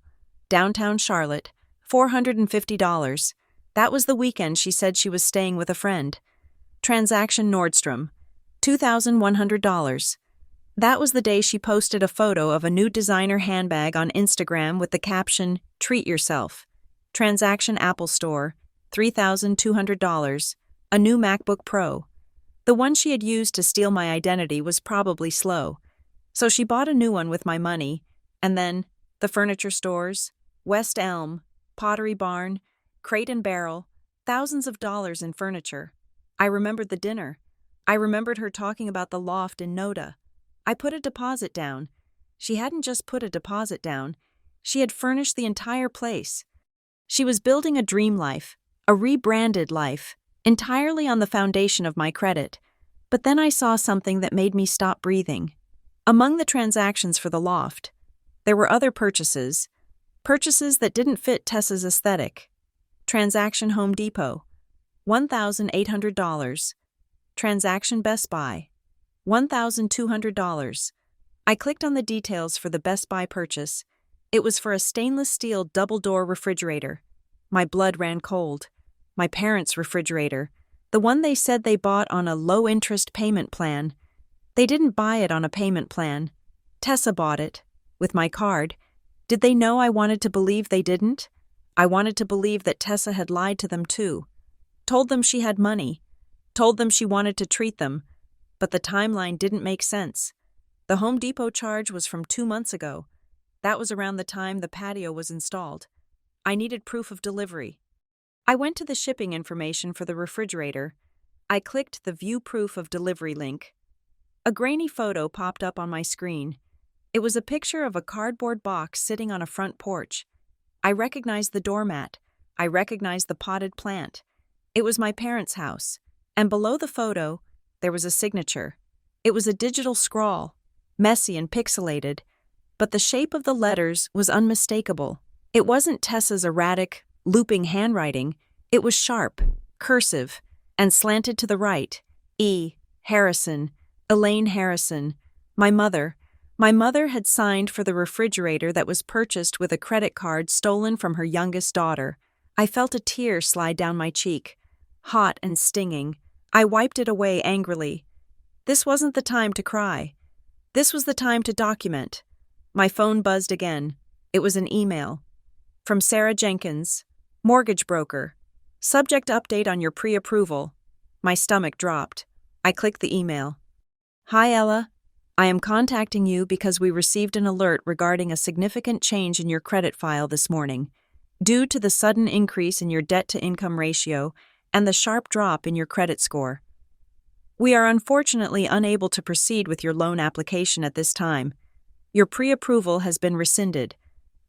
downtown Charlotte, $450. That was the weekend she said she was staying with a friend. Transaction Nordstrom, $2,100. That was the day she posted a photo of a new designer handbag on Instagram with the caption, Treat Yourself. Transaction Apple Store, $3,200. A new MacBook Pro. The one she had used to steal my identity was probably slow, so she bought a new one with my money, and then the furniture stores, West Elm, Pottery Barn, Crate and Barrel, thousands of dollars in furniture. I remembered the dinner. I remembered her talking about the loft in Noda. I put a deposit down. She hadn't just put a deposit down. She had furnished the entire place. She was building a dream life, a rebranded life, entirely on the foundation of my credit. But then I saw something that made me stop breathing. Among the transactions for the loft, there were other purchases that didn't fit Tessa's aesthetic. Transaction Home Depot, $1,800. Transaction Best Buy, $1,200. I clicked on the details for the Best Buy purchase. It was for a stainless steel double-door refrigerator. My blood ran cold. My parents' refrigerator, the one they said they bought on a low-interest payment plan. They didn't buy it on a payment plan. Tessa bought it, with my card. Did they know I wanted to believe they didn't? I wanted to believe that Tessa had lied to them too. Told them she had money. Told them she wanted to treat them. But the timeline didn't make sense. The Home Depot charge was from 2 months ago. That was around the time the patio was installed. I needed proof of delivery. I went to the shipping information for the refrigerator. I clicked the View Proof of Delivery link. A grainy photo popped up on my screen. It was a picture of a cardboard box sitting on a front porch. I recognized the doormat. I recognized the potted plant. It was my parents' house. And below the photo, there was a signature. It was a digital scrawl, messy and pixelated, but the shape of the letters was unmistakable. It wasn't Tessa's erratic, looping handwriting. It was sharp, cursive, and slanted to the right. E. Harrison, Elaine Harrison. My mother had signed for the refrigerator that was purchased with a credit card stolen from her youngest daughter. I felt a tear slide down my cheek, hot and stinging. I wiped it away angrily. This wasn't the time to cry. This was the time to document. My phone buzzed again. It was an email. From Sarah Jenkins, mortgage broker. Subject update on your pre-approval. My stomach dropped. I clicked the email. Hi, Ella. I am contacting you because we received an alert regarding a significant change in your credit file this morning. Due to the sudden increase in your debt-to-income ratio and the sharp drop in your credit score. We are unfortunately unable to proceed with your loan application at this time. Your pre-approval has been rescinded.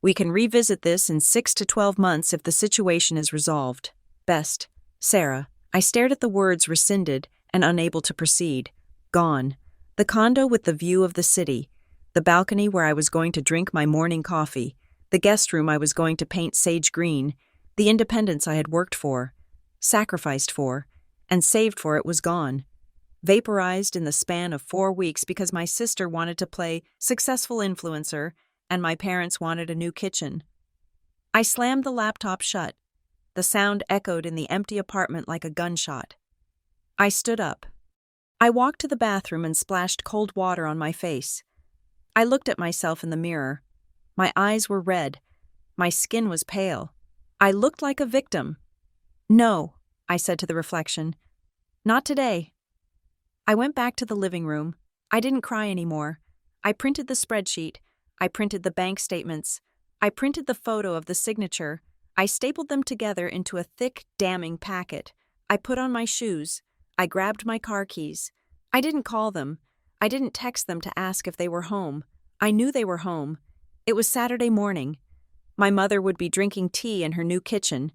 We can revisit this in 6 to 12 months if the situation is resolved. Best, Sarah. I stared at the words rescinded and unable to proceed. Gone. The condo with the view of the city. The balcony where I was going to drink my morning coffee. The guest room I was going to paint sage green. The independence I had worked for, sacrificed for, and saved for it was gone. Vaporized in the span of 4 weeks because my sister wanted to play successful influencer and my parents wanted a new kitchen. I slammed the laptop shut. The sound echoed in the empty apartment like a gunshot. I stood up. I walked to the bathroom and splashed cold water on my face. I looked at myself in the mirror. My eyes were red. My skin was pale. I looked like a victim. No, I said to the reflection. Not today. I went back to the living room. I didn't cry anymore. I printed the spreadsheet. I printed the bank statements. I printed the photo of the signature. I stapled them together into a thick, damning packet. I put on my shoes. I grabbed my car keys. I didn't call them. I didn't text them to ask if they were home. I knew they were home. It was Saturday morning. My mother would be drinking tea in her new kitchen.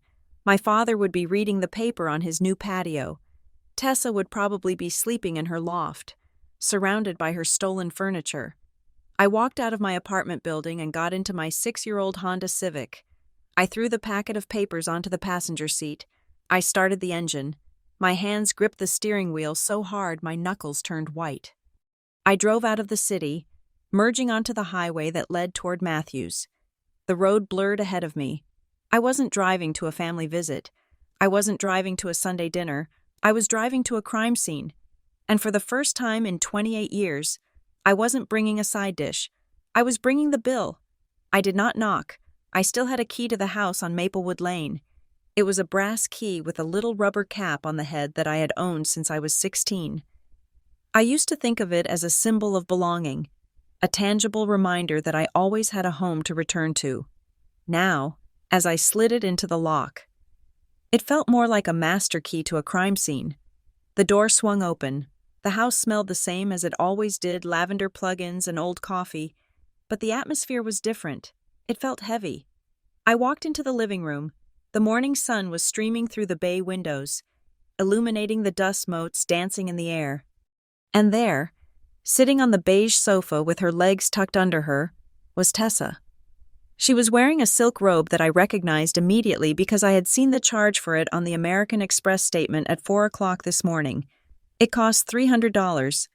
My father would be reading the paper on his new patio. Tessa would probably be sleeping in her loft, surrounded by her stolen furniture. I walked out of my apartment building and got into my 6-year-old Honda Civic. I threw the packet of papers onto the passenger seat. I started the engine. My hands gripped the steering wheel so hard my knuckles turned white. I drove out of the city, merging onto the highway that led toward Matthews. The road blurred ahead of me. I wasn't driving to a family visit. I wasn't driving to a Sunday dinner. I was driving to a crime scene. And for the first time in 28 years, I wasn't bringing a side dish. I was bringing the bill. I did not knock. I still had a key to the house on Maplewood Lane. It was a brass key with a little rubber cap on the head that I had owned since I was 16. I used to think of it as a symbol of belonging, a tangible reminder that I always had a home to return to. Now, as I slid it into the lock, it felt more like a master key to a crime scene. The door swung open. The house smelled the same as it always did, lavender plug-ins and old coffee, but the atmosphere was different. It felt heavy. I walked into the living room. The morning sun was streaming through the bay windows, illuminating the dust motes dancing in the air. And there, sitting on the beige sofa with her legs tucked under her, was Tessa. She was wearing a silk robe that I recognized immediately because I had seen the charge for it on the American Express statement at 4 o'clock this morning. It cost $300.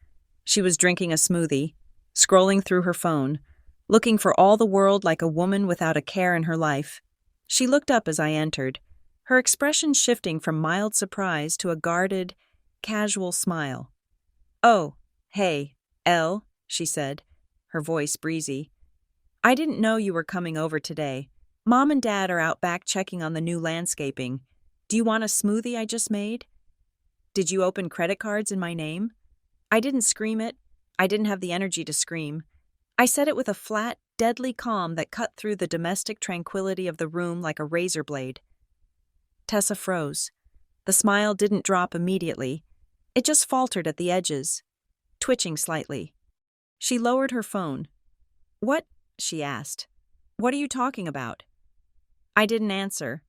She was drinking a smoothie, scrolling through her phone, looking for all the world like a woman without a care in her life. She looked up as I entered, her expression shifting from mild surprise to a guarded, casual smile. "Oh, hey, Elle," she said, her voice breezy. "I didn't know you were coming over today. Mom and Dad are out back checking on the new landscaping. Do you want a smoothie I just made? Did you open credit cards in my name?" I didn't scream it. I didn't have the energy to scream. I said it with a flat, deadly calm that cut through the domestic tranquility of the room like a razor blade. Tessa froze. The smile didn't drop immediately. It just faltered at the edges, twitching slightly. She lowered her phone. "What?" she asked. "What are you talking about?" I didn't answer.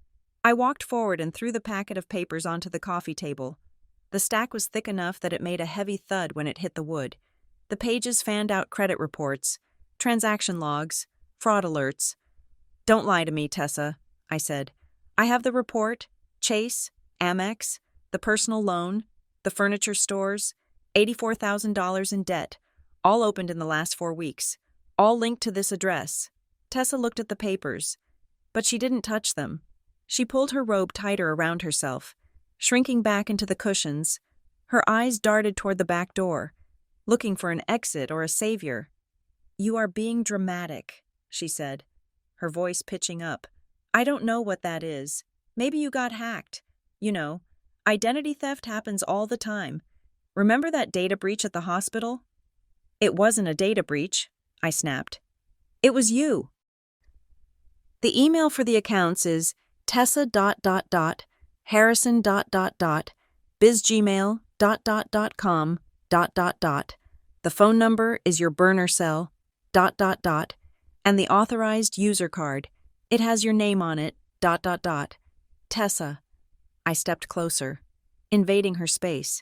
I walked forward and threw the packet of papers onto the coffee table. The stack was thick enough that it made a heavy thud when it hit the wood. The pages fanned out credit reports, transaction logs, fraud alerts. "Don't lie to me, Tessa," I said. "I have the report, Chase, Amex, the personal loan, the furniture stores, $84,000 in debt, all opened in the last 4 weeks, all linked to this address." Tessa looked at the papers, but she didn't touch them. She pulled her robe tighter around herself, shrinking back into the cushions. Her eyes darted toward the back door, looking for an exit or a savior. "You are being dramatic," she said, her voice pitching up. "I don't know what that is. Maybe you got hacked. You know, identity theft happens all the time. Remember that data breach at the hospital?" "It wasn't a data breach," I snapped. "It was you." The email for the accounts is Tessa ... Harrison bizgmail.com. The phone number is your burner cell, and the authorized user card. It has your name on it, Tessa. I stepped closer, invading her space.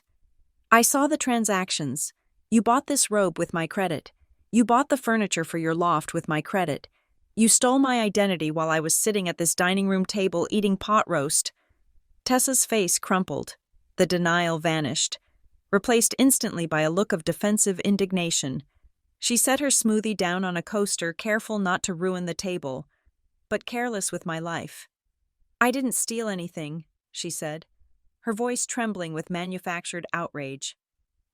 I saw the transactions. You bought this robe with my credit. You bought the furniture for your loft with my credit. You stole my identity while I was sitting at this dining room table eating pot roast. Tessa's face crumpled. The denial vanished, replaced instantly by a look of defensive indignation. She set her smoothie down on a coaster, careful not to ruin the table, but careless with my life. I didn't steal anything, she said, her voice trembling with manufactured outrage.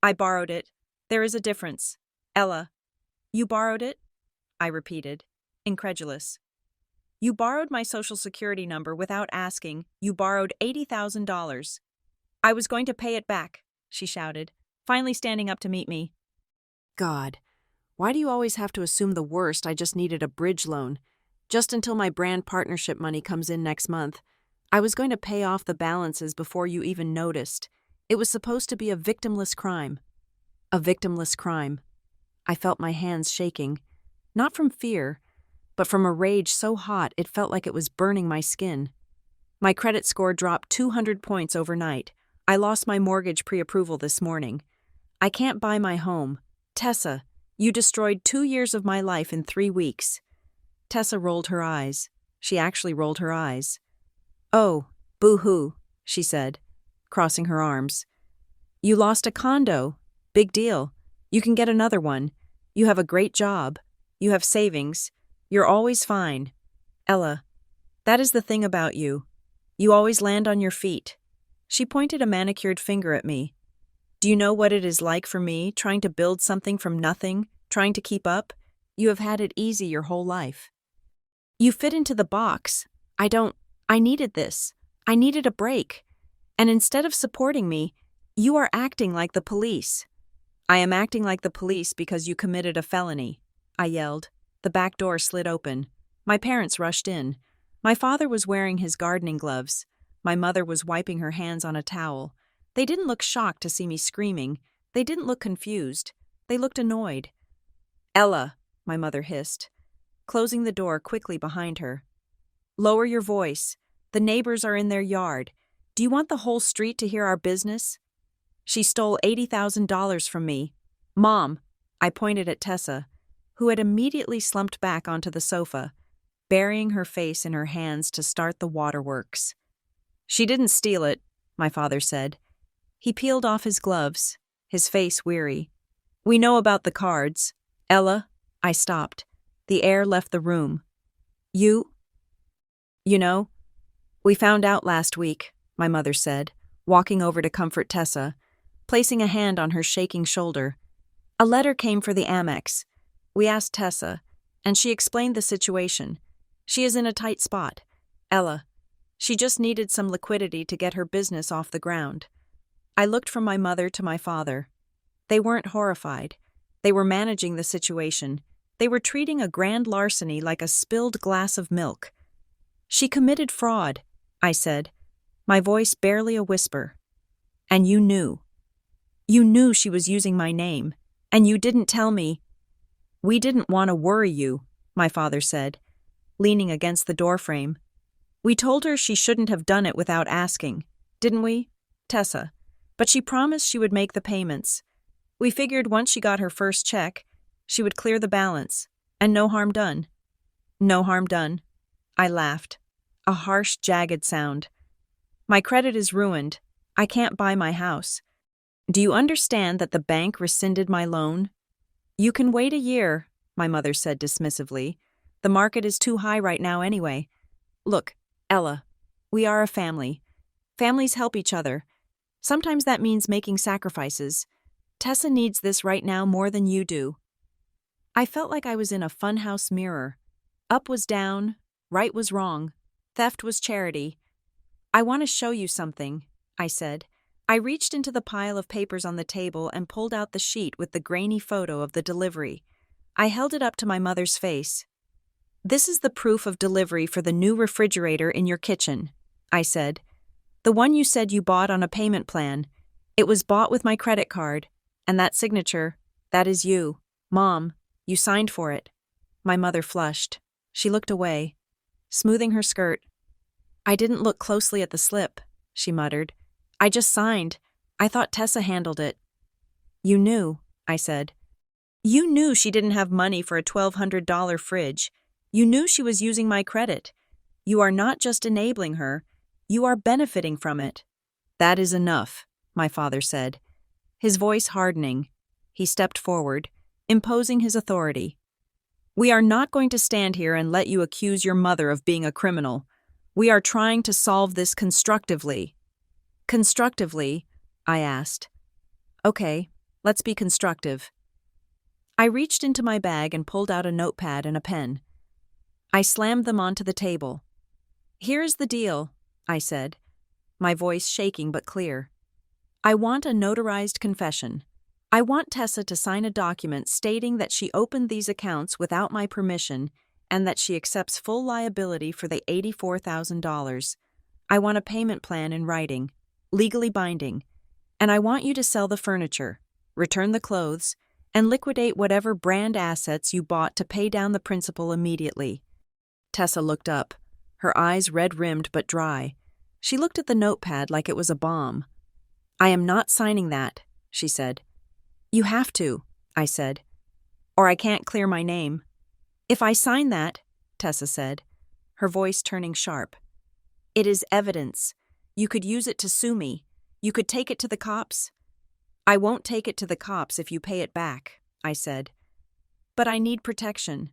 I borrowed it. There is a difference. Ella, you borrowed it? I repeated, incredulous. You borrowed my social security number without asking. You borrowed $80,000. I was going to pay it back, she shouted, finally standing up to meet me. God, why do you always have to assume the worst? I just needed a bridge loan. Just until my brand partnership money comes in next month. I was going to pay off the balances before you even noticed. It was supposed to be a victimless crime. A victimless crime. I felt my hands shaking, not from fear, but from a rage so hot it felt like it was burning my skin. My credit score dropped 200 points overnight. I lost my mortgage pre-approval this morning. I can't buy my home. Tessa, you destroyed 2 years of my life in 3 weeks. Tessa rolled her eyes. She actually rolled her eyes. Oh, boo-hoo, she said, crossing her arms. You lost a condo. Big deal. You can get another one. You have a great job. You have savings. You're always fine. Ella, that is the thing about you. You always land on your feet. She pointed a manicured finger at me. Do you know what it is like for me, trying to build something from nothing, trying to keep up? You have had it easy your whole life. You fit into the box. I needed this. I needed a break. And instead of supporting me, you are acting like the police. I am acting like the police because you committed a felony, I yelled. The back door slid open. My parents rushed in. My father was wearing his gardening gloves. My mother was wiping her hands on a towel. They didn't look shocked to see me screaming. They didn't look confused. They looked annoyed. Ella, my mother hissed, closing the door quickly behind her. Lower your voice. The neighbors are in their yard. Do you want the whole street to hear our business? She stole $80,000 from me. Mom, I pointed at Tessa, who had immediately slumped back onto the sofa, burying her face in her hands to start the waterworks. She didn't steal it, my father said. He peeled off his gloves, his face weary. We know about the cards. Ella, I stopped. The air left the room. You know, we found out last week, my mother said, walking over to comfort Tessa, placing a hand on her shaking shoulder. A letter came for the Amex. We asked Tessa, and she explained the situation. She is in a tight spot. Ella, she just needed some liquidity to get her business off the ground. I looked from my mother to my father. They weren't horrified. They were managing the situation. They were treating a grand larceny like a spilled glass of milk. She committed fraud, I said, my voice barely a whisper. And you knew. You knew she was using my name, and you didn't tell me. We didn't want to worry you, my father said, leaning against the doorframe. We told her she shouldn't have done it without asking, didn't we, Tessa? But she promised she would make the payments. We figured once she got her first check, she would clear the balance, and no harm done. No harm done. I laughed. A harsh, jagged sound. My credit is ruined. I can't buy my house. Do you understand that the bank rescinded my loan? You can wait a year, my mother said dismissively. The market is too high right now anyway. Look, Ella, we are a family. Families help each other. Sometimes that means making sacrifices. Tessa needs this right now more than you do. I felt like I was in a funhouse mirror. Up was down, right was wrong, theft was charity. I want to show you something, I said. I reached into the pile of papers on the table and pulled out the sheet with the grainy photo of the delivery. I held it up to my mother's face. This is the proof of delivery for the new refrigerator in your kitchen, I said. The one you said you bought on a payment plan. It was bought with my credit card. And that signature, that is you. Mom, you signed for it. My mother flushed. She looked away, smoothing her skirt. I didn't look closely at the slip, she muttered. I just signed. I thought Tessa handled it. You knew, I said. You knew she didn't have money for a $1,200 fridge. You knew she was using my credit. You are not just enabling her, you are benefiting from it. That is enough, my father said, his voice hardening. He stepped forward, imposing his authority. We are not going to stand here and let you accuse your mother of being a criminal. We are trying to solve this constructively. Constructively? I asked. Okay, let's be constructive. I reached into my bag and pulled out a notepad and a pen. I slammed them onto the table. Here is the deal, I said, my voice shaking but clear. I want a notarized confession. I want Tessa to sign a document stating that she opened these accounts without my permission and that she accepts full liability for the $84,000. I want a payment plan in writing, legally binding, and I want you to sell the furniture, return the clothes, and liquidate whatever brand assets you bought to pay down the principal immediately. Tessa looked up, her eyes red-rimmed but dry. She looked at the notepad like it was a bomb. I am not signing that, she said. You have to, I said, or I can't clear my name. If I sign that, Tessa said, her voice turning sharp, it is evidence. You could use it to sue me. You could take it to the cops. I won't take it to the cops if you pay it back, I said. But I need protection.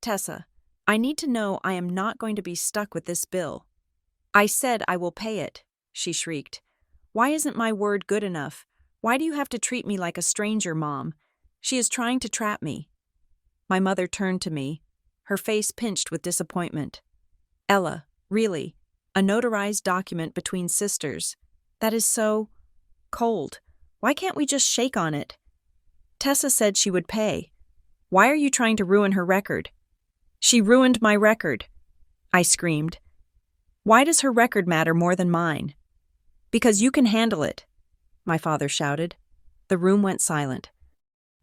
Tessa, I need to know I am not going to be stuck with this bill. I said I will pay it, she shrieked. Why isn't my word good enough? Why do you have to treat me like a stranger, Mom? She is trying to trap me. My mother turned to me, her face pinched with disappointment. Ella, really, a notarized document between sisters. That is so cold. Why can't we just shake on it? Tessa said she would pay. Why are you trying to ruin her record? She ruined my record, I screamed. Why does her record matter more than mine? Because you can handle it, my father shouted. The room went silent.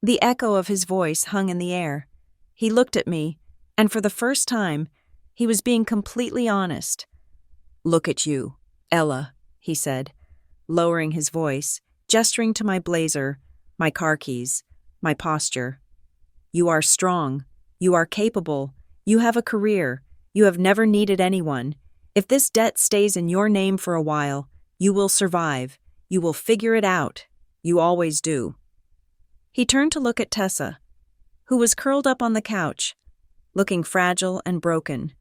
The echo of his voice hung in the air. He looked at me, and for the first time, he was being completely honest. Look at you, Ella, he said, lowering his voice, gesturing to my blazer, my car keys, my posture. You are strong. You are capable. You have a career. You have never needed anyone. If this debt stays in your name for a while, you will survive. You will figure it out. You always do. He turned to look at Tessa, who was curled up on the couch, looking fragile and broken.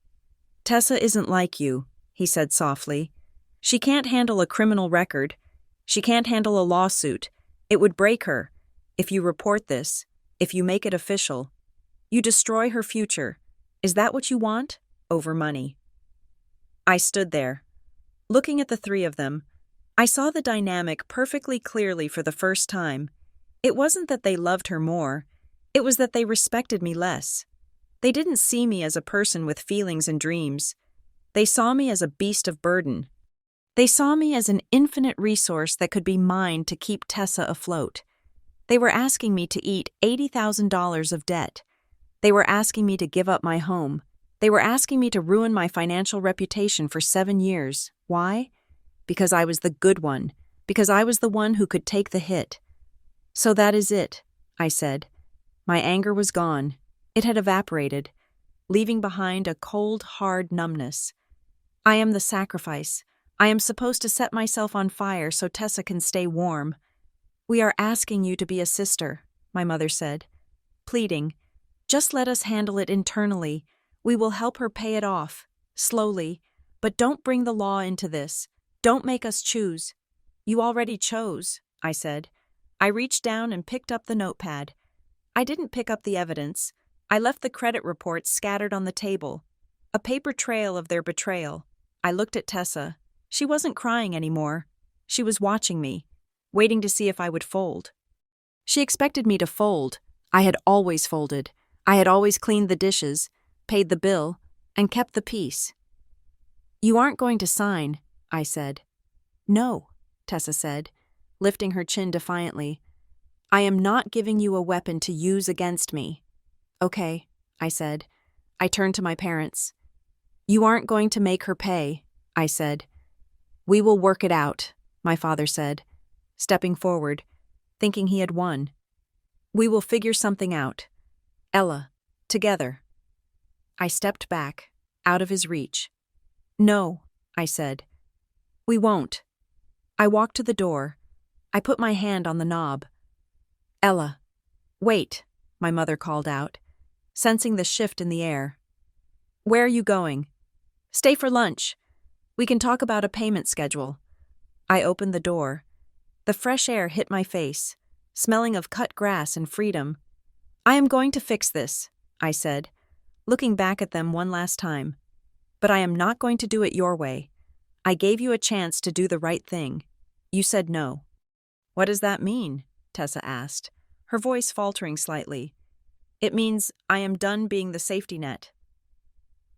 Tessa isn't like you, he said softly. She can't handle a criminal record. She can't handle a lawsuit. It would break her. If you report this, if you make it official, you destroy her future. Is that what you want? Over money. I stood there, looking at the three of them. I saw the dynamic perfectly clearly for the first time. It wasn't that they loved her more. It was that they respected me less. They didn't see me as a person with feelings and dreams. They saw me as a beast of burden. They saw me as an infinite resource that could be mine to keep Tessa afloat. They were asking me to eat $80,000 of debt. They were asking me to give up my home. They were asking me to ruin my financial reputation for 7 years. Why? Because I was the good one. Because I was the one who could take the hit. So that is it, I said. My anger was gone. It had evaporated, leaving behind a cold, hard numbness. I am the sacrifice. I am supposed to set myself on fire so Tessa can stay warm. We are asking you to be a sister, my mother said, pleading. Just let us handle it internally. We will help her pay it off, slowly, but don't bring the law into this. Don't make us choose. You already chose, I said. I reached down and picked up the notepad. I didn't pick up the evidence. I left the credit reports scattered on the table, a paper trail of their betrayal. I looked at Tessa. She wasn't crying anymore. She was watching me, waiting to see if I would fold. She expected me to fold. I had always folded. I had always cleaned the dishes, paid the bill, and kept the peace. You aren't going to sign, I said. No, Tessa said, lifting her chin defiantly. I am not giving you a weapon to use against me. Okay, I said. I turned to my parents. You aren't going to make her pay, I said. We will work it out, my father said, stepping forward, thinking he had won. We will figure something out. Ella, together. I stepped back, out of his reach. No, I said. We won't. I walked to the door. I put my hand on the knob. Ella, wait, my mother called out, sensing the shift in the air. Where are you going? Stay for lunch. We can talk about a payment schedule. I opened the door. The fresh air hit my face, smelling of cut grass and freedom. I am going to fix this, I said, looking back at them one last time. But I am not going to do it your way. I gave you a chance to do the right thing. You said no. What does that mean? Tessa asked, her voice faltering slightly. It means I am done being the safety net.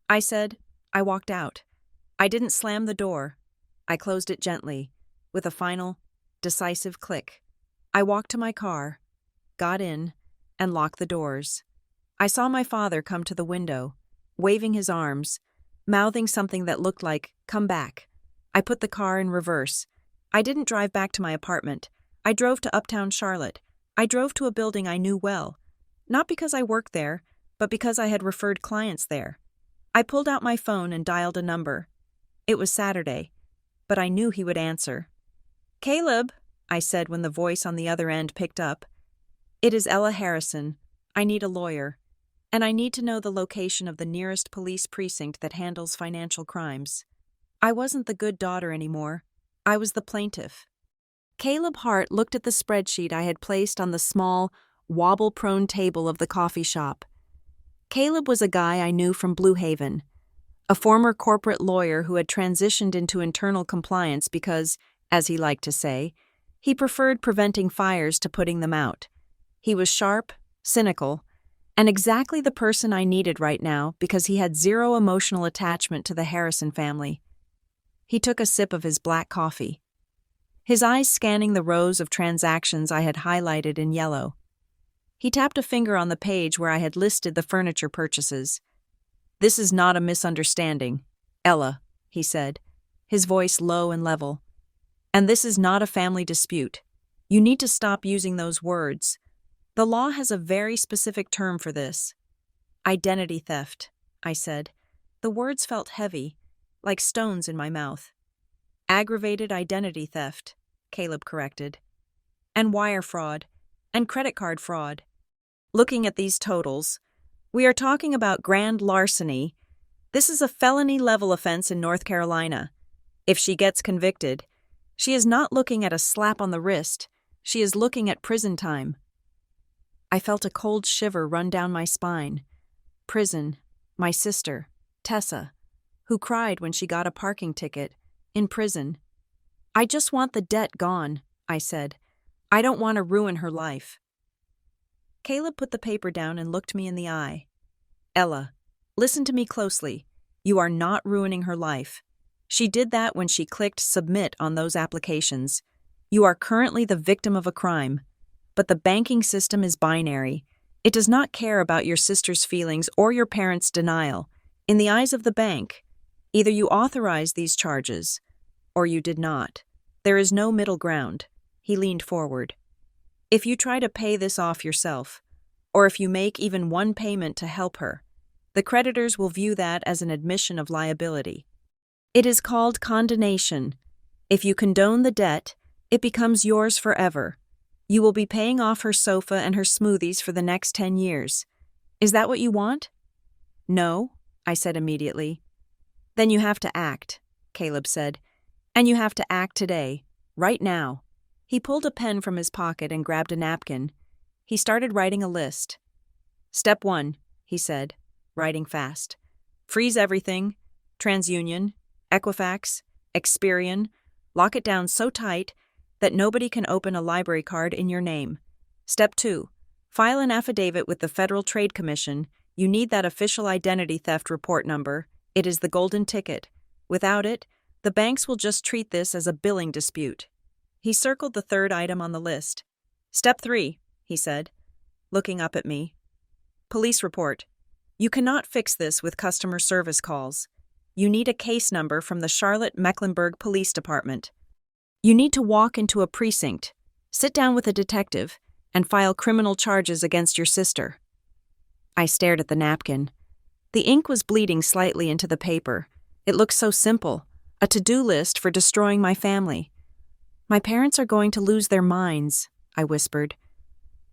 I said. I walked out. I didn't slam the door. I closed it gently, with a final, decisive click. I walked to my car, got in, and locked the doors. I saw my father come to the window, waving his arms, mouthing something that looked like, "Come back." I put the car in reverse. I didn't drive back to my apartment. I drove to uptown Charlotte. I drove to a building I knew well, not because I worked there, but because I had referred clients there. I pulled out my phone and dialed a number. It was Saturday, but I knew he would answer. Caleb, I said when the voice on the other end picked up. It is Ella Harrison. I need a lawyer, and I need to know the location of the nearest police precinct that handles financial crimes. I wasn't the good daughter anymore. I was the plaintiff. Caleb Hart looked at the spreadsheet I had placed on the small, wobble-prone table of the coffee shop. Caleb was a guy I knew from Blue Haven, a former corporate lawyer who had transitioned into internal compliance because, as he liked to say, he preferred preventing fires to putting them out. He was sharp, cynical, and exactly the person I needed right now because he had zero emotional attachment to the Harrison family. He took a sip of his black coffee, his eyes scanning the rows of transactions I had highlighted in yellow. He tapped a finger on the page where I had listed the furniture purchases. This is not a misunderstanding, Ella, he said, his voice low and level. And this is not a family dispute. You need to stop using those words. The law has a very specific term for this. Identity theft, I said. The words felt heavy, like stones in my mouth. Aggravated identity theft, Caleb corrected. And wire fraud, and credit card fraud. Looking at these totals, we are talking about grand larceny. This is a felony-level offense in North Carolina. If she gets convicted, she is not looking at a slap on the wrist. She is looking at prison time. I felt a cold shiver run down my spine. Prison, my sister, Tessa, who cried when she got a parking ticket, in prison. I just want the debt gone, I said. I don't want to ruin her life. Caleb put the paper down and looked me in the eye. Ella, listen to me closely. You are not ruining her life. She did that when she clicked submit on those applications. You are currently the victim of a crime. But the banking system is binary. It does not care about your sister's feelings or your parents' denial. In the eyes of the bank, either you authorized these charges, or you did not. There is no middle ground. He leaned forward. If you try to pay this off yourself, or if you make even one payment to help her, the creditors will view that as an admission of liability. It is called condonation. If you condone the debt, it becomes yours forever. You will be paying off her sofa and her smoothies for the next 10 years. Is that what you want? No, I said immediately. Then you have to act, Caleb said. And you have to act today, right now. He pulled a pen from his pocket and grabbed a napkin. He started writing a list. Step 1, he said, writing fast. Freeze everything. TransUnion, Equifax, Experian. Lock it down so tight that nobody can open a library card in your name. Step 2, file an affidavit with the Federal Trade Commission. You need that official identity theft report number. It is the golden ticket. Without it, The banks will just treat this as a billing dispute. He circled the third item on the list. Step 3, he said, looking up at me. Police report. You cannot fix this with customer service calls. You need a case number from the Charlotte-Mecklenburg Police Department. You need to walk into a precinct, sit down with a detective, and file criminal charges against your sister. I stared at the napkin. The ink was bleeding slightly into the paper. It looked so simple, a to-do list for destroying my family. My parents are going to lose their minds, I whispered.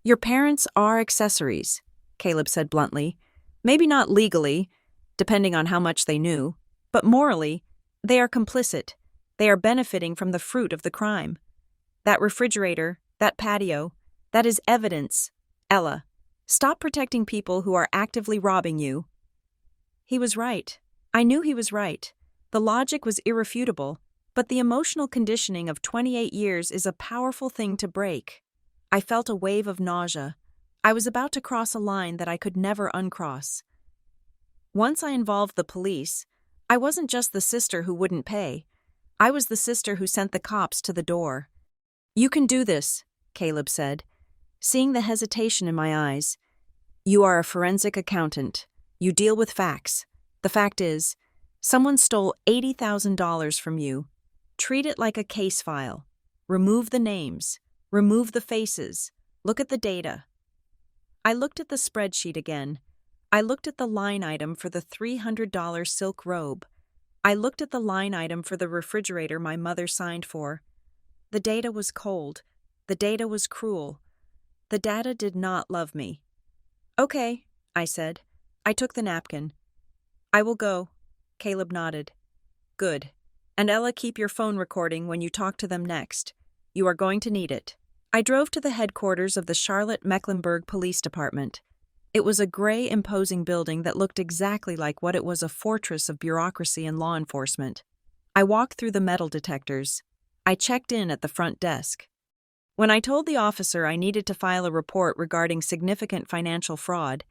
Your parents are accessories, Caleb said bluntly. Maybe not legally, depending on how much they knew, but morally, they are complicit. They are benefiting from the fruit of the crime. That refrigerator, that patio, that is evidence. Ella, stop protecting people who are actively robbing you. He was right. I knew he was right. The logic was irrefutable, but the emotional conditioning of 28 years is a powerful thing to break. I felt a wave of nausea. I was about to cross a line that I could never uncross. Once I involved the police, I wasn't just the sister who wouldn't pay. I was the sister who sent the cops to the door. You can do this, Caleb said, seeing the hesitation in my eyes. You are a forensic accountant. You deal with facts. The fact is, someone stole $80,000 from you. Treat it like a case file. Remove the names. Remove the faces. Look at the data. I looked at the spreadsheet again. I looked at the line item for the $300 silk robe. I looked at the line item for the refrigerator my mother signed for. The data was cold. The data was cruel. The data did not love me. Okay, I said. I took the napkin. I will go. Caleb nodded. Good. And Ella, keep your phone recording when you talk to them next. You are going to need it. I drove to the headquarters of the Charlotte-Mecklenburg Police Department. It was a gray, imposing building that looked exactly like what it was, a fortress of bureaucracy and law enforcement. I walked through the metal detectors. I checked in at the front desk. When I told the officer I needed to file a report regarding significant financial fraud,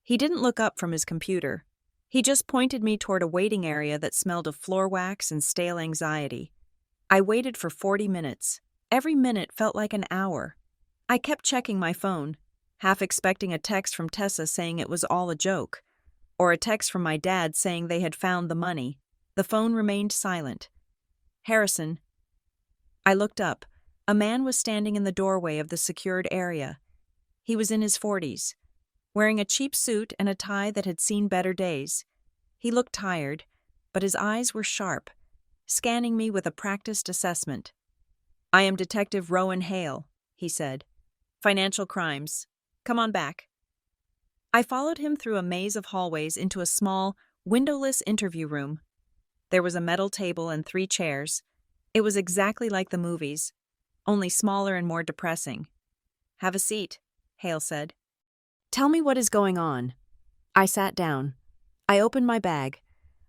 he didn't look up from his computer. He just pointed me toward a waiting area that smelled of floor wax and stale anxiety. I waited for 40 minutes. Every minute felt like an hour. I kept checking my phone, half expecting a text from Tessa saying it was all a joke, or a text from my dad saying they had found the money. The phone remained silent. Harrison. I looked up. A man was standing in the doorway of the secured area. He was in his 40s, wearing a cheap suit and a tie that had seen better days. He looked tired, but his eyes were sharp, scanning me with a practiced assessment. I am Detective Rowan Hale, he said. Financial crimes. Come on back. I followed him through a maze of hallways into a small, windowless interview room. There was a metal table and 3 chairs. It was exactly like the movies, only smaller and more depressing. Have a seat, Hale said. Tell me what is going on. I sat down. I opened my bag.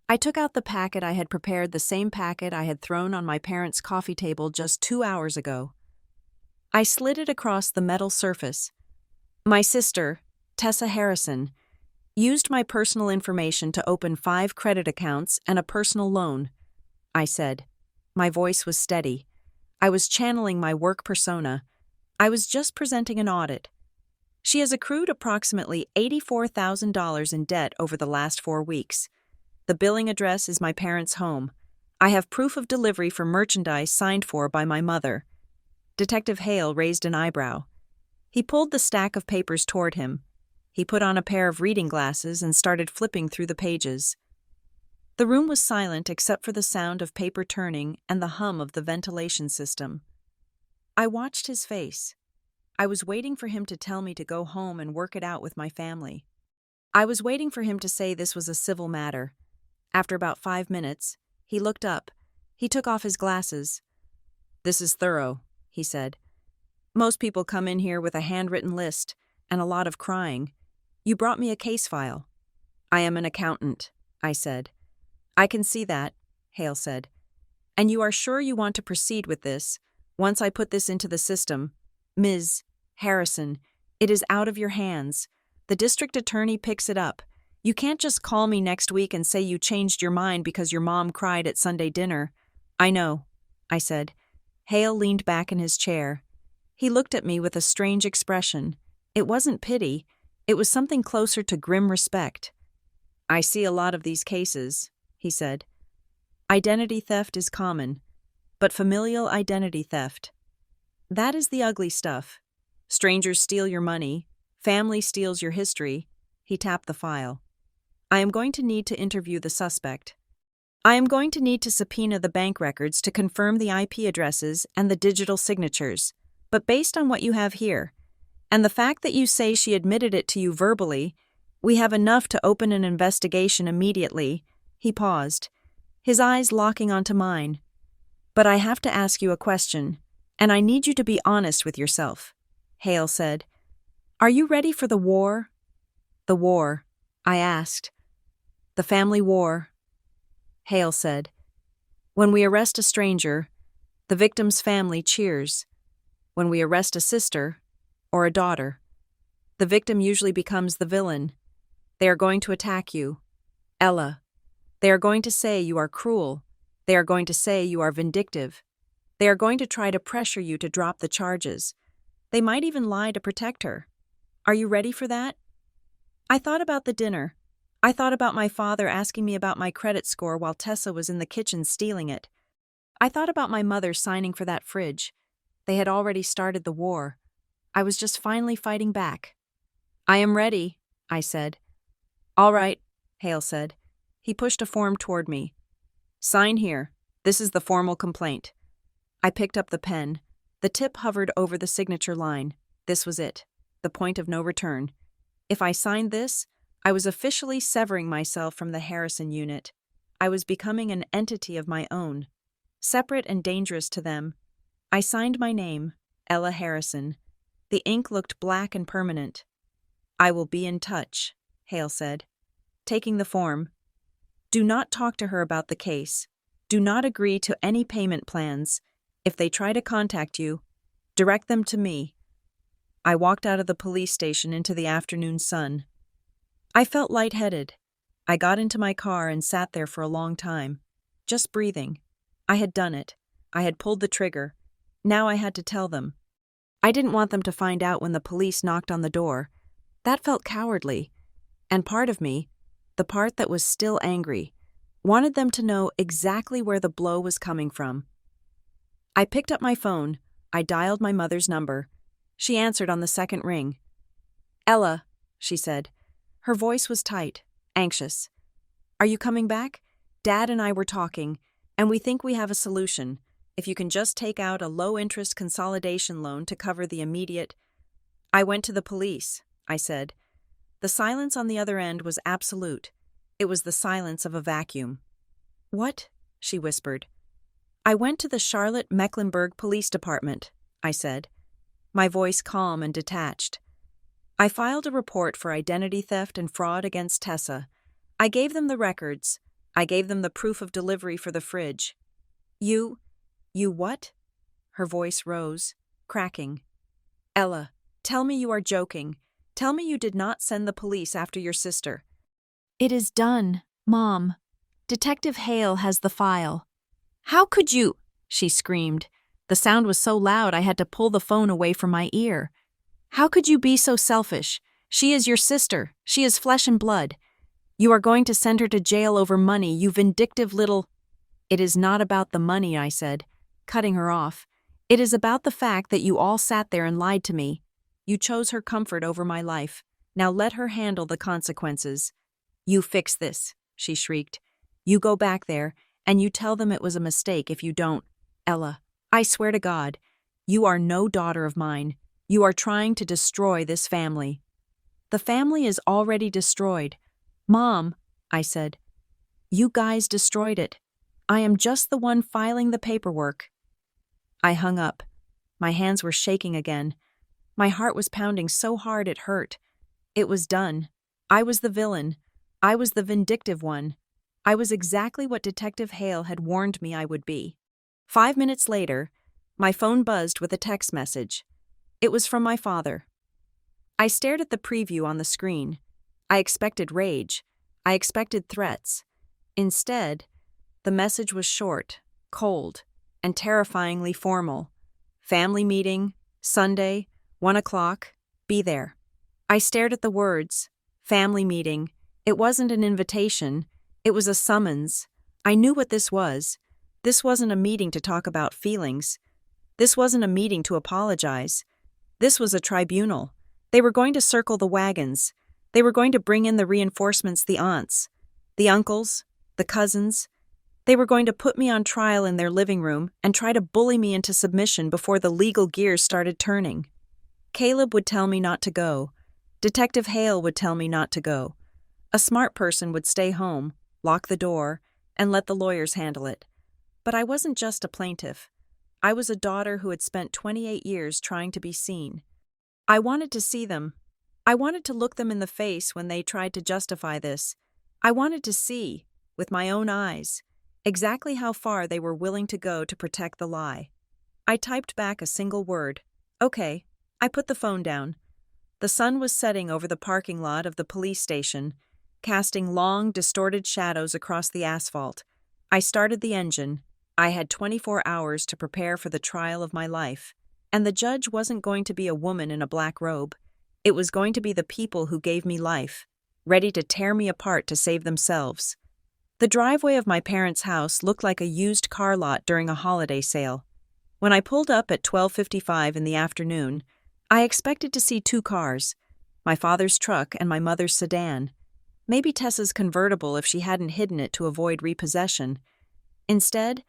I took out the packet I had prepared, the same packet I had thrown on my parents' coffee table just 2 hours ago. I slid it across the metal surface. My sister, Tessa Harrison, used my personal information to open 5 credit accounts and a personal loan, I said. My voice was steady. I was channeling my work persona. I was just presenting an audit. She has accrued approximately $84,000 in debt over the last 4 weeks. The billing address is my parents' home. I have proof of delivery for merchandise signed for by my mother. Detective Hale raised an eyebrow. He pulled the stack of papers toward him. He put on a pair of reading glasses and started flipping through the pages. The room was silent except for the sound of paper turning and the hum of the ventilation system. I watched his face. I was waiting for him to tell me to go home and work it out with my family. I was waiting for him to say this was a civil matter. After about 5 minutes, he looked up. He took off his glasses. This is thorough, he said. Most people come in here with a handwritten list and a lot of crying. You brought me a case file. I am an accountant, I said. I can see that, Hale said. And you are sure you want to proceed with this? Once I put this into the system, Ms. Harrison, it is out of your hands. The district attorney picks it up. You can't just call me next week and say you changed your mind because your mom cried at Sunday dinner. I know, I said. Hale leaned back in his chair. He looked at me with a strange expression. It wasn't pity. It was something closer to grim respect. I see a lot of these cases, he said. Identity theft is common, but familial identity theft, that is the ugly stuff. Strangers steal your money, family steals your history. He tapped the file. I am going to need to interview the suspect. I am going to need to subpoena the bank records to confirm the IP addresses and the digital signatures. But based on what you have here, and the fact that you say she admitted it to you verbally, we have enough to open an investigation immediately. He paused, his eyes locking onto mine. But I have to ask you a question, and I need you to be honest with yourself. Hale said. Are you ready for the war? The war, I asked. The family war. Hale said. When we arrest a stranger, the victim's family cheers. When we arrest a sister, or a daughter, the victim usually becomes the villain. They are going to attack you. Ella. They are going to say you are cruel. They are going to say you are vindictive. They are going to try to pressure you to drop the charges. They might even lie to protect her. Are you ready for that? I thought about the dinner. I thought about my father asking me about my credit score while Tessa was in the kitchen stealing it. I thought about my mother signing for that fridge. They had already started the war. I was just finally fighting back. I am ready, I said. All right, Hale said. He pushed a form toward me. Sign here. This is the formal complaint. I picked up the pen. The tip hovered over the signature line. This was it, the point of no return. If I signed this, I was officially severing myself from the Harrison unit. I was becoming an entity of my own, separate and dangerous to them. I signed my name, Ella Harrison. The ink looked black and permanent. I will be in touch, Hale said. Taking the form. Do not talk to her about the case. Do not agree to any payment plans. If they try to contact you, direct them to me. I walked out of the police station into the afternoon sun. I felt lightheaded. I got into my car and sat there for a long time, just breathing. I had done it. I had pulled the trigger. Now I had to tell them. I didn't want them to find out when the police knocked on the door. That felt cowardly. And part of me, the part that was still angry, wanted them to know exactly where the blow was coming from. I picked up my phone. I dialed my mother's number. She answered on the second ring. Ella, she said. Her voice was tight, anxious. Are you coming back? Dad and I were talking, and we think we have a solution. If you can just take out a low-interest consolidation loan to cover the immediate... I went to the police, I said. The silence on the other end was absolute. It was the silence of a vacuum. What? She whispered. I went to the Charlotte Mecklenburg Police Department, I said, my voice calm and detached. I filed a report for identity theft and fraud against Tessa. I gave them the records. I gave them the proof of delivery for the fridge. You what? Her voice rose, cracking. Ella, tell me you are joking. Tell me you did not send the police after your sister. It is done, Mom. Detective Hale has the file. How could you? She screamed. The sound was so loud I had to pull the phone away from my ear. How could you be so selfish? She is your sister. She is flesh and blood. You are going to send her to jail over money, you vindictive little... It is not about the money, I said, cutting her off. It is about the fact that you all sat there and lied to me. You chose her comfort over my life. Now let her handle the consequences. You fix this, she shrieked. You go back there, and you tell them it was a mistake if you don't. Ella, I swear to God, you are no daughter of mine. You are trying to destroy this family. The family is already destroyed. Mom, I said, you guys destroyed it. I am just the one filing the paperwork. I hung up. My hands were shaking again. My heart was pounding so hard it hurt. It was done. I was the villain. I was the vindictive one. I was exactly what Detective Hale had warned me I would be. 5 minutes later, my phone buzzed with a text message. It was from my father. I stared at the preview on the screen. I expected rage. I expected threats. Instead, the message was short, cold, and terrifyingly formal. Family meeting, Sunday, 1 o'clock, be there. I stared at the words. Family meeting. It wasn't an invitation. It was a summons. I knew what this was. This wasn't a meeting to talk about feelings. This wasn't a meeting to apologize. This was a tribunal. They were going to circle the wagons. They were going to bring in the reinforcements, the aunts, the uncles, the cousins. They were going to put me on trial in their living room and try to bully me into submission before the legal gears started turning. Caleb would tell me not to go. Detective Hale would tell me not to go. A smart person would stay home, lock the door, and let the lawyers handle it. But I wasn't just a plaintiff. I was a daughter who had spent 28 years trying to be seen. I wanted to see them. I wanted to look them in the face when they tried to justify this. I wanted to see, with my own eyes, exactly how far they were willing to go to protect the lie. I typed back a single word. Okay. I put the phone down. The sun was setting over the parking lot of the police station, casting long, distorted shadows across the asphalt. I started the engine. I had 24 hours to prepare for the trial of my life. And the judge wasn't going to be a woman in a black robe. It was going to be the people who gave me life, ready to tear me apart to save themselves. The driveway of my parents' house looked like a used car lot during a holiday sale. When I pulled up at 12:55 in the afternoon, I expected to see 2 cars, my father's truck and my mother's sedan. Maybe Tessa's convertible if she hadn't hidden it to avoid repossession. Instead,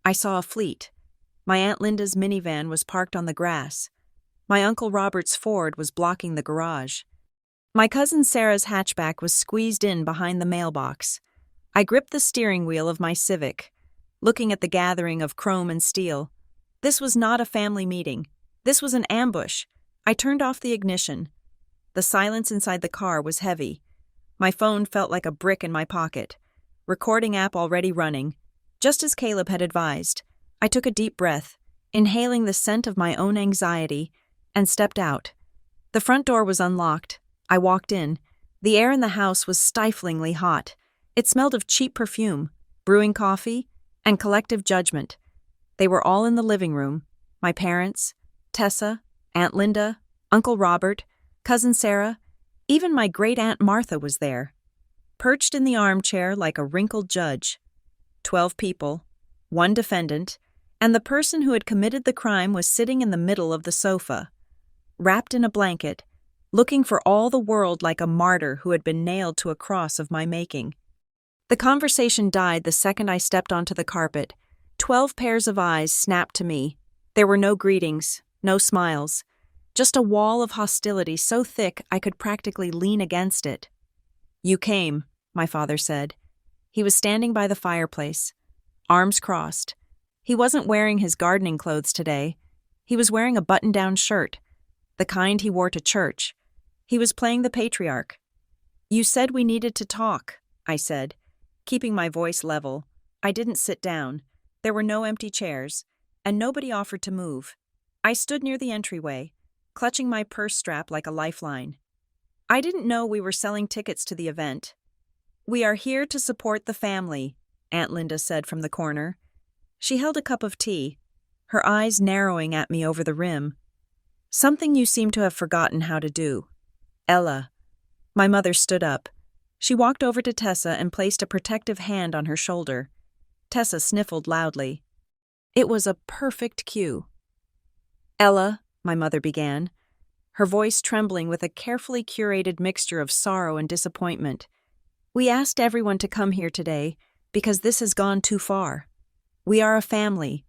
I saw a fleet. My Aunt Linda's minivan was parked on the grass. My Uncle Robert's Ford was blocking the garage. My cousin Sarah's hatchback was squeezed in behind the mailbox. I gripped the steering wheel of my Civic, looking at the gathering of chrome and steel. This was not a family meeting. This was an ambush. I turned off the ignition. The silence inside the car was heavy. My phone felt like a brick in my pocket. Recording app already running. Just as Caleb had advised, I took a deep breath, inhaling the scent of my own anxiety, and stepped out. The front door was unlocked. I walked in. The air in the house was stiflingly hot. It smelled of cheap perfume, brewing coffee, and collective judgment. They were all in the living room. My parents, Tessa, Aunt Linda, Uncle Robert, Cousin Sarah, even my great-aunt Martha was there. Perched in the armchair like a wrinkled judge. 12 people, 1 defendant, and the person who had committed the crime was sitting in the middle of the sofa, wrapped in a blanket, looking for all the world like a martyr who had been nailed to a cross of my making. The conversation died the second I stepped onto the carpet. 12 pairs of eyes snapped to me. There were no greetings, no smiles, just a wall of hostility so thick I could practically lean against it. "You came," my father said. He was standing by the fireplace, arms crossed. He wasn't wearing his gardening clothes today. He was wearing a button-down shirt, the kind he wore to church. He was playing the patriarch. "You said we needed to talk," I said, keeping my voice level. I didn't sit down. There were no empty chairs, and nobody offered to move. I stood near the entryway, clutching my purse strap like a lifeline. "I didn't know we were selling tickets to the event." "We are here to support the family," Aunt Linda said from the corner. She held a cup of tea, her eyes narrowing at me over the rim. "Something you seem to have forgotten how to do. Ella." My mother stood up. She walked over to Tessa and placed a protective hand on her shoulder. Tessa sniffled loudly. It was a perfect cue. "Ella," my mother began, her voice trembling with a carefully curated mixture of sorrow and disappointment. "We asked everyone to come here today because this has gone too far. We are a family.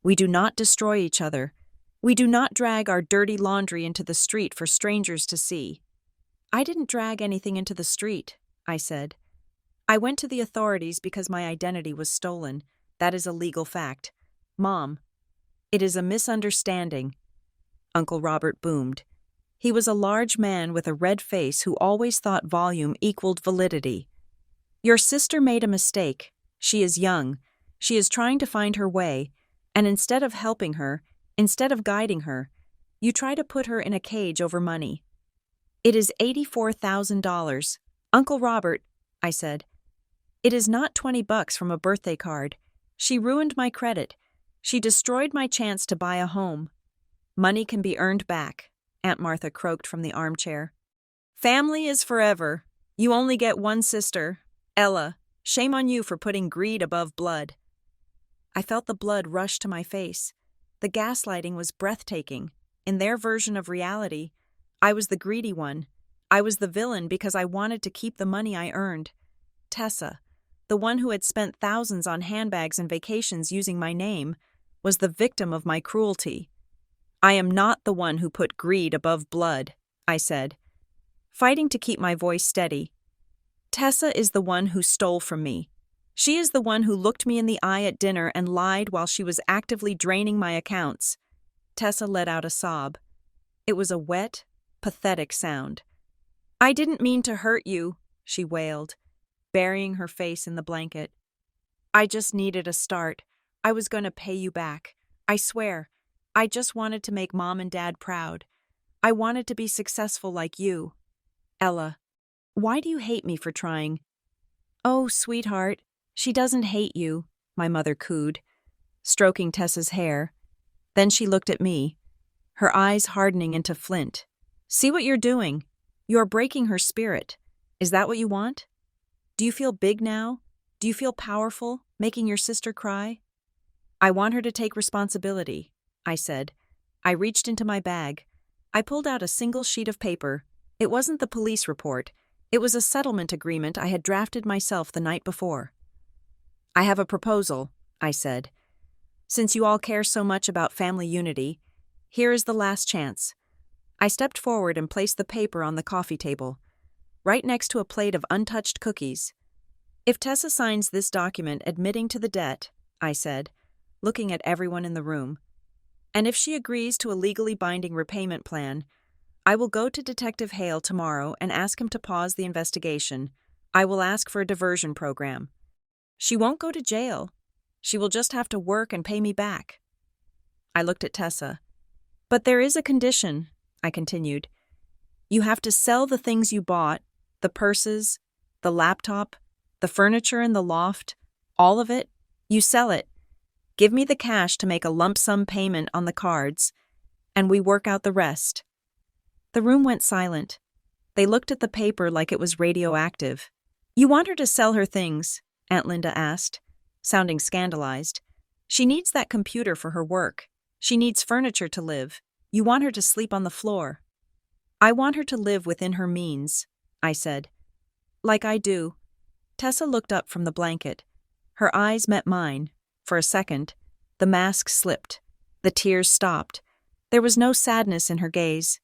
We do not destroy each other. We do not drag our dirty laundry into the street for strangers to see." "I didn't drag anything into the street," I said. "I went to the authorities because my identity was stolen. That is a legal fact. Mom, it is a misunderstanding." Uncle Robert boomed. He was a large man with a red face who always thought volume equaled validity. "Your sister made a mistake. She is young. She is trying to find her way, and instead of helping her, instead of guiding her, you try to put her in a cage over money. It is $84,000. Uncle Robert, I said. It is not $20 from a birthday card. She ruined my credit. She destroyed my chance to buy a home. Money can be earned back, Aunt Martha croaked from the armchair. Family is forever. You only get one sister. Ella, shame on you for putting greed above blood. I felt the blood rush to my face. The gaslighting was breathtaking. In their version of reality, I was the greedy one. I was the villain because I wanted to keep the money I earned. Tessa, the one who had spent thousands on handbags and vacations using my name, was the victim of my cruelty. I am not the one who put greed above blood, I said, fighting to keep my voice steady. Tessa is the one who stole from me. She is the one who looked me in the eye at dinner and lied while she was actively draining my accounts. Tessa let out a sob. It was a wet, pathetic sound. I didn't mean to hurt you, she wailed, burying her face in the blanket. I just needed a start. I was going to pay you back. I swear. I just wanted to make Mom and Dad proud. I wanted to be successful like you. Ella, why do you hate me for trying? Oh, sweetheart, she doesn't hate you, my mother cooed, stroking Tessa's hair. Then she looked at me, her eyes hardening into flint. See what you're doing. You are breaking her spirit. Is that what you want? Do you feel big now? Do you feel powerful, making your sister cry? I want her to take responsibility, I said. I reached into my bag. I pulled out a single sheet of paper. It wasn't the police report. It was a settlement agreement I had drafted myself the night before. I have a proposal, I said. Since you all care so much about family unity, here is the last chance. I stepped forward and placed the paper on the coffee table, right next to a plate of untouched cookies. If Tessa signs this document admitting to the debt, I said, looking at everyone in the room, and if she agrees to a legally binding repayment plan, I will go to Detective Hale tomorrow and ask him to pause the investigation. I will ask for a diversion program. She won't go to jail. She will just have to work and pay me back. I looked at Tessa. But there is a condition, I continued. You have to sell the things you bought, the purses, the laptop, the furniture in the loft, all of it. You sell it. Give me the cash to make a lump sum payment on the cards, and we work out the rest. The room went silent. They looked at the paper like it was radioactive. You want her to sell her things? Aunt Linda asked, sounding scandalized. She needs that computer for her work. She needs furniture to live. You want her to sleep on the floor. I want her to live within her means, I said. Like I do. Tessa looked up from the blanket. Her eyes met mine. For a second, the mask slipped. The tears stopped. There was no sadness in her gaze.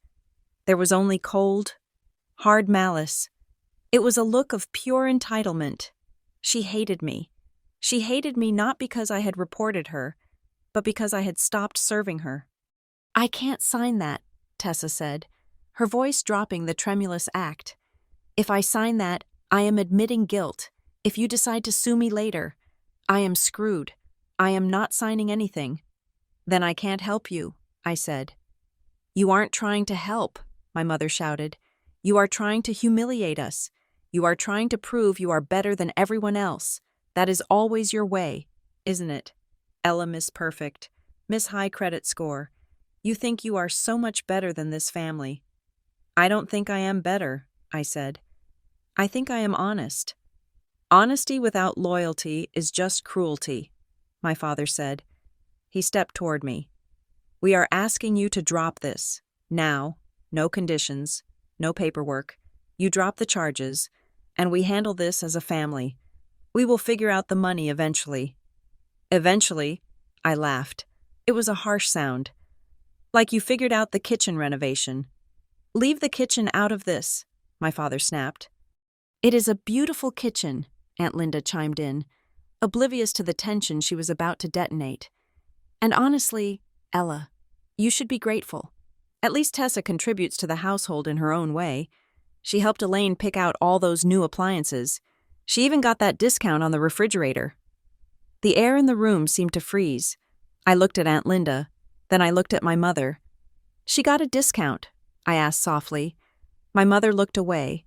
There was only cold, hard malice. It was a look of pure entitlement. She hated me. She hated me not because I had reported her, but because I had stopped serving her. I can't sign that, Tessa said, her voice dropping the tremulous act. If I sign that, I am admitting guilt. If you decide to sue me later, I am screwed. I am not signing anything. Then I can't help you, I said. You aren't trying to help, my mother shouted. You are trying to humiliate us. You are trying to prove you are better than everyone else. That is always your way, isn't it? Ella, Miss Perfect, Miss High Credit Score. You think you are so much better than this family. I don't think I am better, I said. I think I am honest. Honesty without loyalty is just cruelty, my father said. He stepped toward me. We are asking you to drop this. Now, no conditions, no paperwork. You drop the charges, and we handle this as a family. We will figure out the money eventually. Eventually, I laughed. It was a harsh sound. Like you figured out the kitchen renovation. Leave the kitchen out of this, my father snapped. It is a beautiful kitchen, Aunt Linda chimed in, oblivious to the tension she was about to detonate. And honestly, Ella, you should be grateful. At least Tessa contributes to the household in her own way. She helped Elaine pick out all those new appliances. She even got that discount on the refrigerator. The air in the room seemed to freeze. I looked at Aunt Linda, then I looked at my mother. She got a discount, I asked softly. My mother looked away.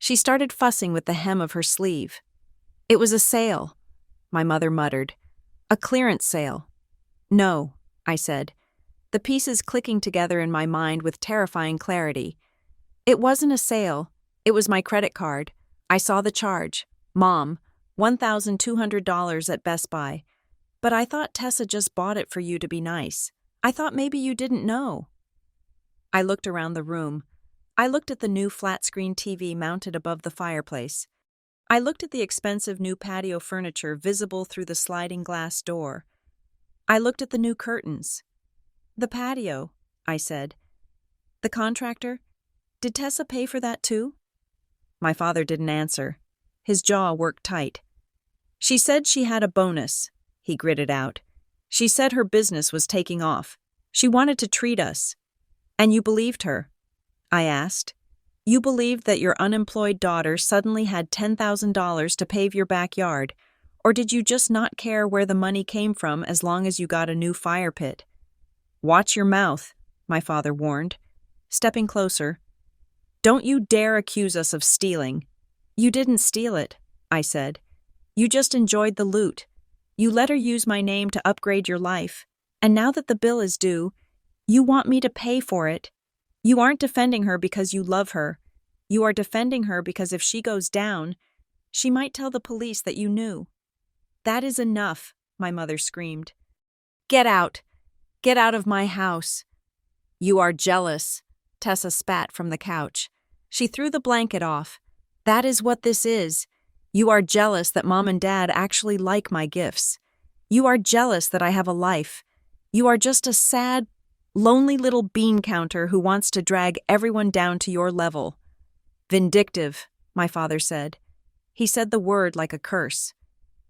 She started fussing with the hem of her sleeve. It was a sale, my mother muttered. A clearance sale. No, I said, the pieces clicking together in my mind with terrifying clarity. It wasn't a sale. It was my credit card. I saw the charge. Mom, $1,200 at Best Buy. But I thought Tessa just bought it for you to be nice. I thought maybe you didn't know. I looked around the room. I looked at the new flat-screen TV mounted above the fireplace. I looked at the expensive new patio furniture visible through the sliding glass door. I looked at the new curtains. The patio, I said. The contractor? Did Tessa pay for that too? My father didn't answer. His jaw worked tight. She said she had a bonus, he gritted out. She said her business was taking off. She wanted to treat us. And you believed her? I asked. You believed that your unemployed daughter suddenly had $10,000 to pave your backyard, or did you just not care where the money came from as long as you got a new fire pit? Watch your mouth, my father warned, stepping closer. Don't you dare accuse us of stealing. You didn't steal it, I said. You just enjoyed the loot. You let her use my name to upgrade your life, and now that the bill is due, you want me to pay for it. You aren't defending her because you love her. You are defending her because if she goes down, she might tell the police that you knew. That is enough, my mother screamed. Get out. Get out of my house. You are jealous, Tessa spat from the couch. She threw the blanket off. That is what this is. You are jealous that Mom and Dad actually like my gifts. You are jealous that I have a life. You are just a sad, lonely little bean counter who wants to drag everyone down to your level. Vindictive, my father said. He said the word like a curse.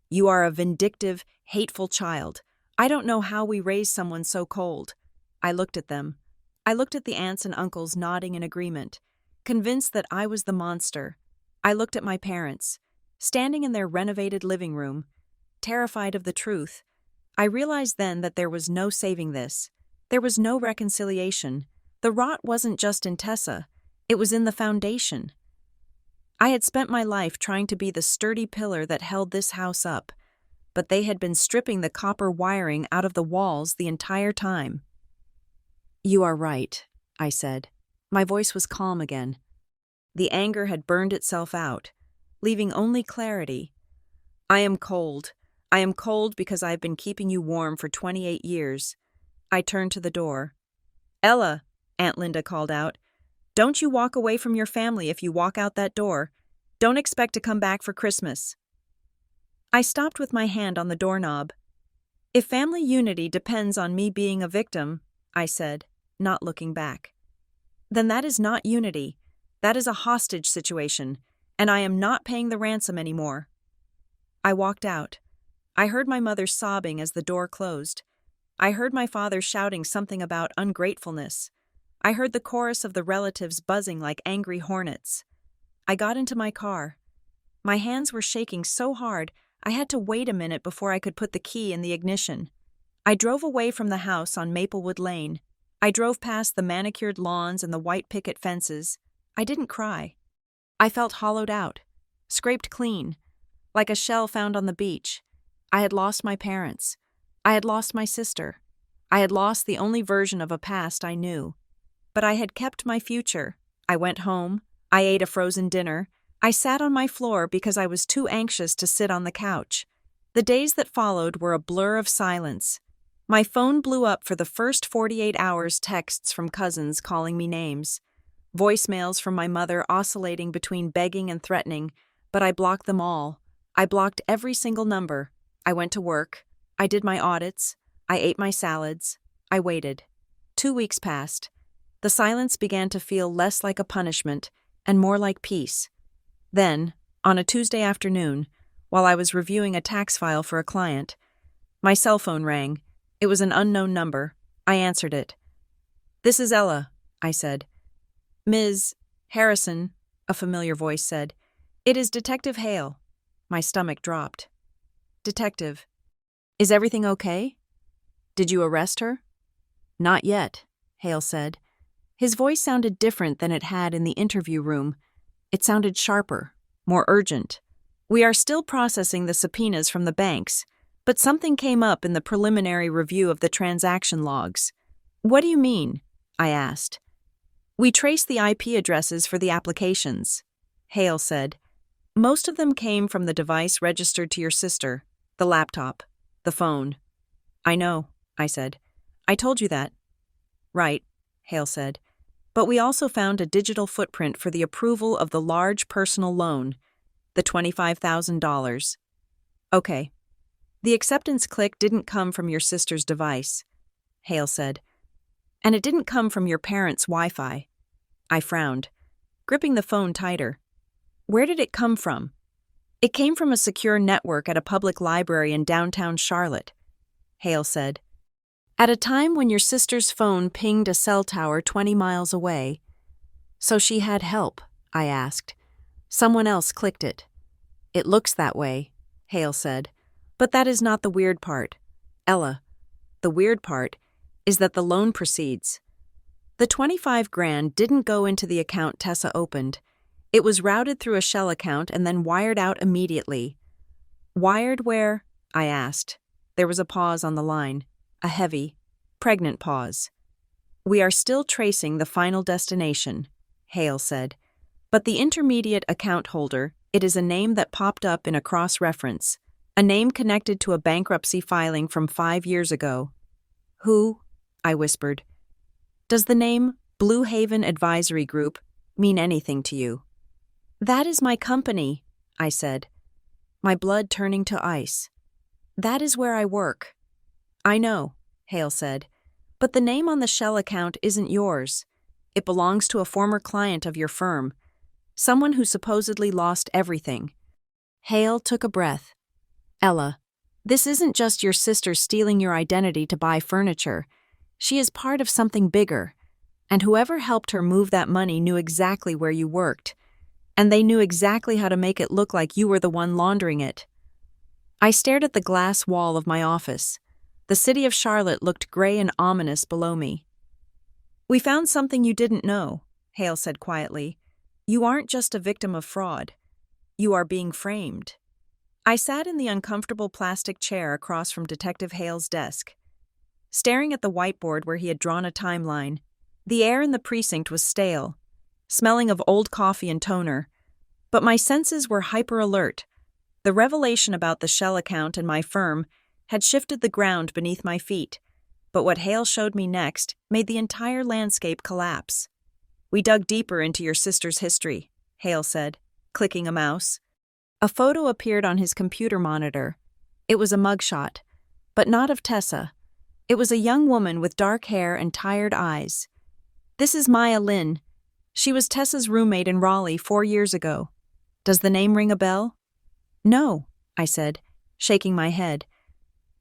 You are a vindictive, hateful child. I don't know how we raise someone so cold. I looked at them. I looked at the aunts and uncles nodding in agreement, convinced that I was the monster. I looked at my parents, standing in their renovated living room, terrified of the truth. I realized then that there was no saving this. There was no reconciliation. The rot wasn't just in Tessa. It was in the foundation. I had spent my life trying to be the sturdy pillar that held this house up, but they had been stripping the copper wiring out of the walls the entire time. You are right, I said. My voice was calm again. The anger had burned itself out, leaving only clarity. I am cold. I am cold because I have been keeping you warm for 28 years. I turned to the door. Ella, Aunt Linda called out, don't you walk away from your family if you walk out that door. Don't expect to come back for Christmas. I stopped with my hand on the doorknob. If family unity depends on me being a victim, I said, not looking back, then that is not unity. That is a hostage situation, and I am not paying the ransom anymore. I walked out. I heard my mother sobbing as the door closed. I heard my father shouting something about ungratefulness. I heard the chorus of the relatives buzzing like angry hornets. I got into my car. My hands were shaking so hard, I had to wait a minute before I could put the key in the ignition. I drove away from the house on Maplewood Lane. I drove past the manicured lawns and the white picket fences. I didn't cry. I felt hollowed out, scraped clean, like a shell found on the beach. I had lost my parents. I had lost my sister. I had lost the only version of a past I knew. But I had kept my future. I went home. I ate a frozen dinner. I sat on my floor because I was too anxious to sit on the couch. The days that followed were a blur of silence. My phone blew up for the first 48 hours, texts from cousins calling me names. Voicemails from my mother oscillating between begging and threatening, but I blocked them all. I blocked every single number. I went to work. I did my audits. I ate my salads. I waited. 2 weeks passed. The silence began to feel less like a punishment and more like peace. Then, on a Tuesday afternoon, while I was reviewing a tax file for a client, my cell phone rang. It was an unknown number. I answered it. This is Ella, I said. Ms. Harrison, a familiar voice said. It is Detective Hale. My stomach dropped. Detective, is everything okay? Did you arrest her? Not yet, Hale said. His voice sounded different than it had in the interview room. It sounded sharper, more urgent. We are still processing the subpoenas from the banks, but something came up in the preliminary review of the transaction logs. What do you mean? I asked. We traced the IP addresses for the applications, Hale said. Most of them came from the device registered to your sister, the laptop, the phone. I know, I said. I told you that. Right, Hale said. But we also found a digital footprint for the approval of the large personal loan, the $25,000. Okay. The acceptance click didn't come from your sister's device, Hale said. And it didn't come from your parents' Wi-Fi. I frowned, gripping the phone tighter. Where did it come from? It came from a secure network at a public library in downtown Charlotte, Hale said. At a time when your sister's phone pinged a cell tower 20 miles away. So she had help, I asked. Someone else clicked it. It looks that way, Hale said. But that is not the weird part. Ella, the weird part is that the loan proceeds. The $25,000 didn't go into the account Tessa opened. It was routed through a shell account and then wired out immediately. Wired where? I asked. There was a pause on the line, a heavy, pregnant pause. We are still tracing the final destination, Hale said. But the intermediate account holder, it is a name that popped up in a cross-reference, a name connected to a bankruptcy filing from 5 years ago. Who? I whispered. Does the name Blue Haven Advisory Group mean anything to you? That is my company, I said, my blood turning to ice. That is where I work. I know, Hale said, but the name on the shell account isn't yours. It belongs to a former client of your firm, someone who supposedly lost everything. Hale took a breath. Ella, this isn't just your sister stealing your identity to buy furniture. She is part of something bigger, and whoever helped her move that money knew exactly where you worked, and they knew exactly how to make it look like you were the one laundering it. I stared at the glass wall of my office. The city of Charlotte looked gray and ominous below me. We found something you didn't know, Hale said quietly. You aren't just a victim of fraud. You are being framed. I sat in the uncomfortable plastic chair across from Detective Hale's desk, staring at the whiteboard where he had drawn a timeline. The air in the precinct was stale, smelling of old coffee and toner, but my senses were hyper-alert. The revelation about the shell account and my firm had shifted the ground beneath my feet, but what Hale showed me next made the entire landscape collapse. We dug deeper into your sister's history, Hale said, clicking a mouse. A photo appeared on his computer monitor. It was a mugshot, but not of Tessa. It was a young woman with dark hair and tired eyes. This is Maya Lynn. She was Tessa's roommate in Raleigh 4 years ago. Does the name ring a bell? No, I said, shaking my head.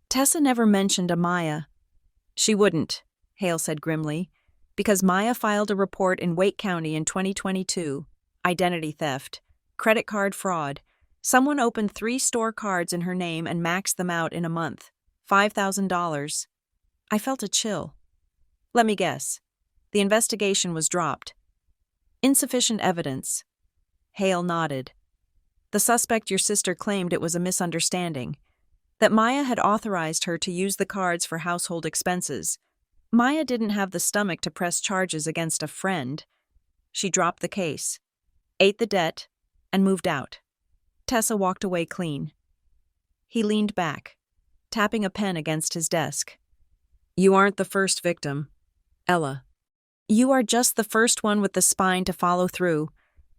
Tessa never mentioned a Maya. She wouldn't, Hale said grimly, because Maya filed a report in Wake County in 2022. Identity theft, credit card fraud. Someone opened 3 store cards in her name and maxed them out in a month. $5,000. I felt a chill. Let me guess. The investigation was dropped. Insufficient evidence. Hale nodded. The suspect your sister claimed it was a misunderstanding, that Maya had authorized her to use the cards for household expenses. Maya didn't have the stomach to press charges against a friend. She dropped the case, ate the debt, and moved out. Tessa walked away clean. He leaned back, tapping a pen against his desk. You aren't the first victim, Ella. You are just the first one with the spine to follow through.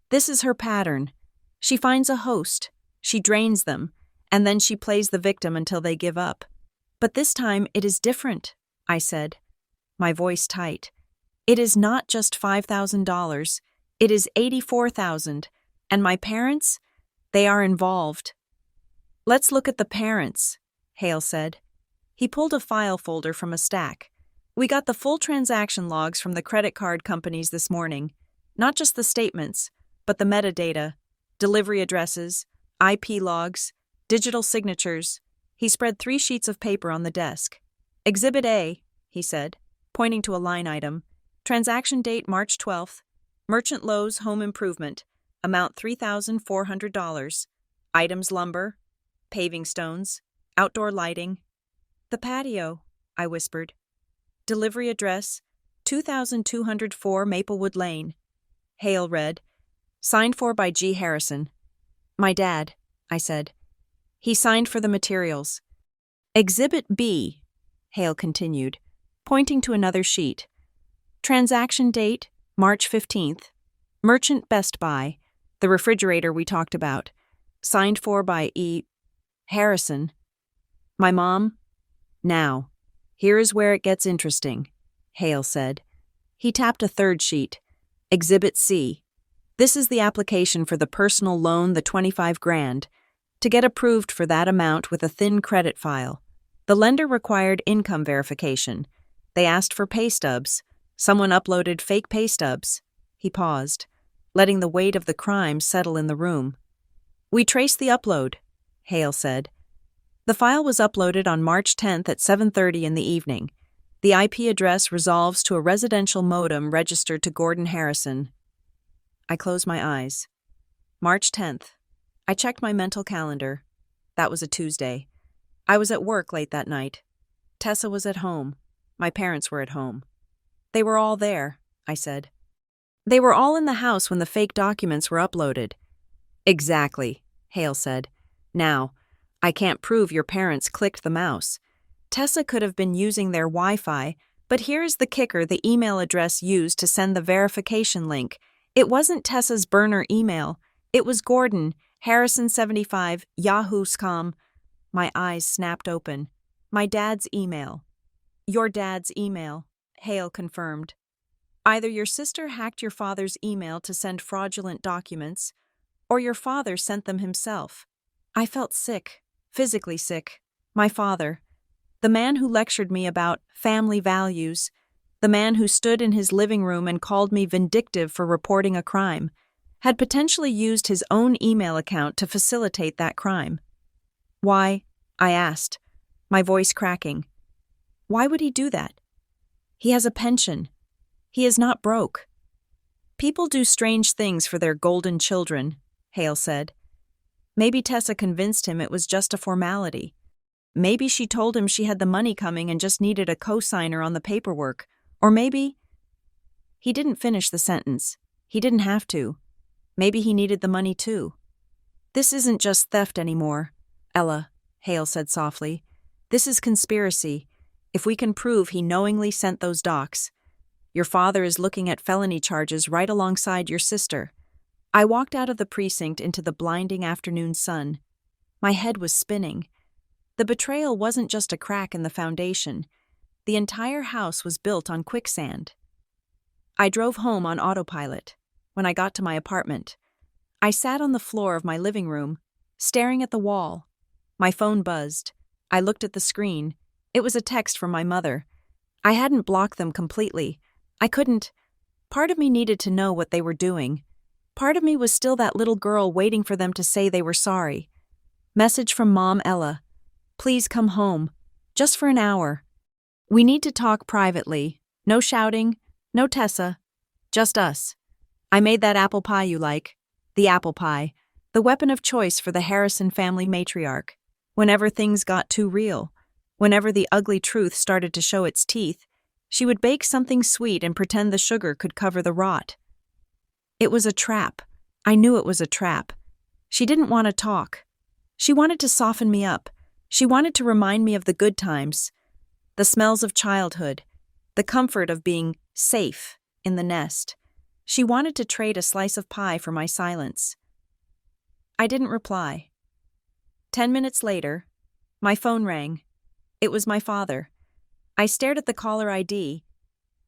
This is her pattern. She finds a host, she drains them, and then she plays the victim until they give up. But this time it is different, I said, my voice tight. It is not just $5,000. It is $84,000. And my parents? They are involved. Let's look at the parents, Hale said. He pulled a file folder from a stack. We got the full transaction logs from the credit card companies this morning. Not just the statements, but the metadata, delivery addresses, IP logs, digital signatures. He spread 3 sheets of paper on the desk. Exhibit A, he said, pointing to a line item. Transaction date March 12th. Merchant Lowe's Home Improvement. Amount $3,400. Items lumber, paving stones, outdoor lighting. The patio, I whispered. Delivery address, 2204 Maplewood Lane. Hale read. Signed for by G. Harrison. My dad, I said. He signed for the materials. Exhibit B, Hale continued, pointing to another sheet. Transaction date, March 15th. Merchant Best Buy, the refrigerator we talked about. Signed for by E. Harrison. My mom? Now, here is where it gets interesting, Hale said. He tapped a third sheet. Exhibit C. This is the application for the personal loan, the $25,000. To get approved for that amount with a thin credit file. The lender required income verification. They asked for pay stubs. Someone uploaded fake pay stubs. He paused, letting the weight of the crime settle in the room. We traced the upload, Hale said. The file was uploaded on March 10th at 7:30 in the evening. The IP address resolves to a residential modem registered to Gordon Harrison. I closed my eyes. March 10th. I checked my mental calendar. That was a Tuesday. I was at work late that night. Tessa was at home. My parents were at home. They were all there, I said. They were all in the house when the fake documents were uploaded. Exactly, Hale said. Now, I can't prove your parents clicked the mouse. Tessa could have been using their Wi-Fi, but here's the kicker: the email address used to send the verification link. It wasn't Tessa's burner email. It was Gordon, Harrison75, Yahoo.com. My eyes snapped open. My dad's email. Your dad's email, Hale confirmed. Either your sister hacked your father's email to send fraudulent documents, or your father sent them himself. I felt sick, physically sick. My father, the man who lectured me about family values, the man who stood in his living room and called me vindictive for reporting a crime, had potentially used his own email account to facilitate that crime. Why? I asked, my voice cracking. Why would he do that? He has a pension. He is not broke. People do strange things for their golden children, Hale said. Maybe Tessa convinced him it was just a formality. Maybe she told him she had the money coming and just needed a co-signer on the paperwork. Or maybe... He didn't finish the sentence. He didn't have to. Maybe he needed the money too. This isn't just theft anymore, Ella, Hale said softly. This is conspiracy. If we can prove he knowingly sent those docs. Your father is looking at felony charges right alongside your sister. I walked out of the precinct into the blinding afternoon sun. My head was spinning. The betrayal wasn't just a crack in the foundation. The entire house was built on quicksand. I drove home on autopilot. When I got to my apartment, I sat on the floor of my living room, staring at the wall. My phone buzzed. I looked at the screen. It was a text from my mother. I hadn't blocked them completely. I couldn't. Part of me needed to know what they were doing. Part of me was still that little girl waiting for them to say they were sorry. Message from Mom Ella. Please come home. Just for an hour. We need to talk privately. No shouting. No Tessa. Just us. I made that apple pie you like. The apple pie. The weapon of choice for the Harrison family matriarch. Whenever things got too real. Whenever the ugly truth started to show its teeth. She would bake something sweet and pretend the sugar could cover the rot. It was a trap. I knew it was a trap. She didn't want to talk. She wanted to soften me up. She wanted to remind me of the good times, the smells of childhood, the comfort of being safe in the nest. She wanted to trade a slice of pie for my silence. I didn't reply. 10 minutes later, my phone rang. It was my father. I stared at the caller ID.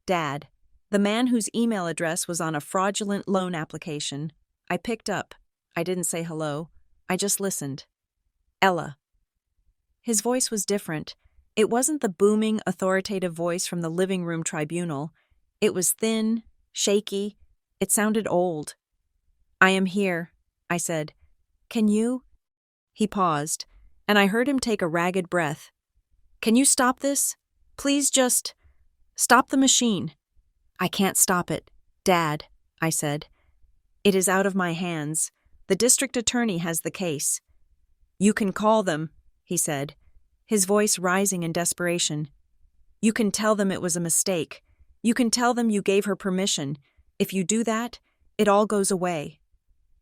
Dad, the man whose email address was on a fraudulent loan application. I picked up. I didn't say hello. I just listened. Ella. His voice was different. It wasn't the booming, authoritative voice from the living room tribunal. It was thin, shaky. It sounded old. I am here, I said. Can you? He paused, and I heard him take a ragged breath. Can you stop this? Please just stop the machine. I can't stop it, Dad, I said. It is out of my hands. The district attorney has the case. You can call them, he said, his voice rising in desperation. You can tell them it was a mistake. You can tell them you gave her permission. If you do that, it all goes away.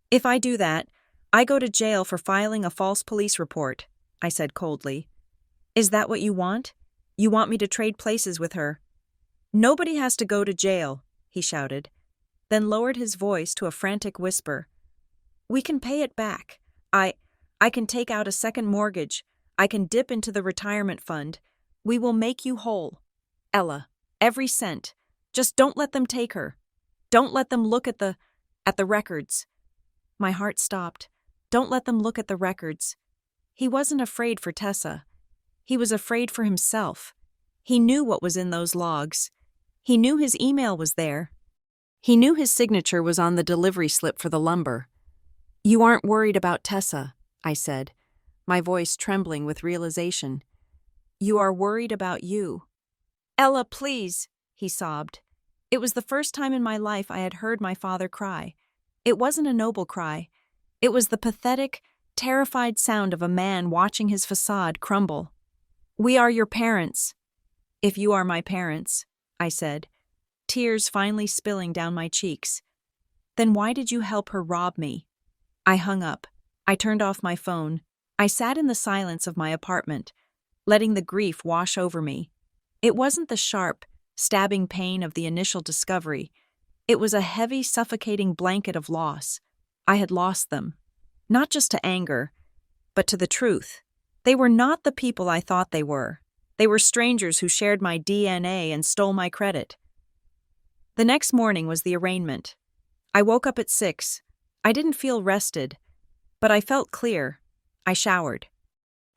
If I do that, I go to jail for filing a false police report, I said coldly. Is that what you want? You want me to trade places with her? Nobody has to go to jail, he shouted, then lowered his voice to a frantic whisper. We can pay it back. I can take out a second mortgage. I can dip into the retirement fund. We will make you whole. Ella, every cent. Just don't let them take her. Don't let them look at the records. My heart stopped. Don't let them look at the records. He wasn't afraid for Tessa. He was afraid for himself. He knew what was in those logs. He knew his email was there. He knew his signature was on the delivery slip for the lumber. You aren't worried about Tessa, I said, my voice trembling with realization. You are worried about you. Ella, please, he sobbed. It was the first time in my life I had heard my father cry. It wasn't a noble cry. It was the pathetic, terrified sound of a man watching his facade crumble. We are your parents. If you are my parents, I said, tears finally spilling down my cheeks. Then why did you help her rob me? I hung up. I turned off my phone. I sat in the silence of my apartment, letting the grief wash over me. It wasn't the sharp, stabbing pain of the initial discovery. It was a heavy, suffocating blanket of loss. I had lost them. Not just to anger, but to the truth. They were not the people I thought they were. They were strangers who shared my DNA and stole my credit. The next morning was the arraignment. I woke up at 6. I didn't feel rested, but I felt clear. I showered.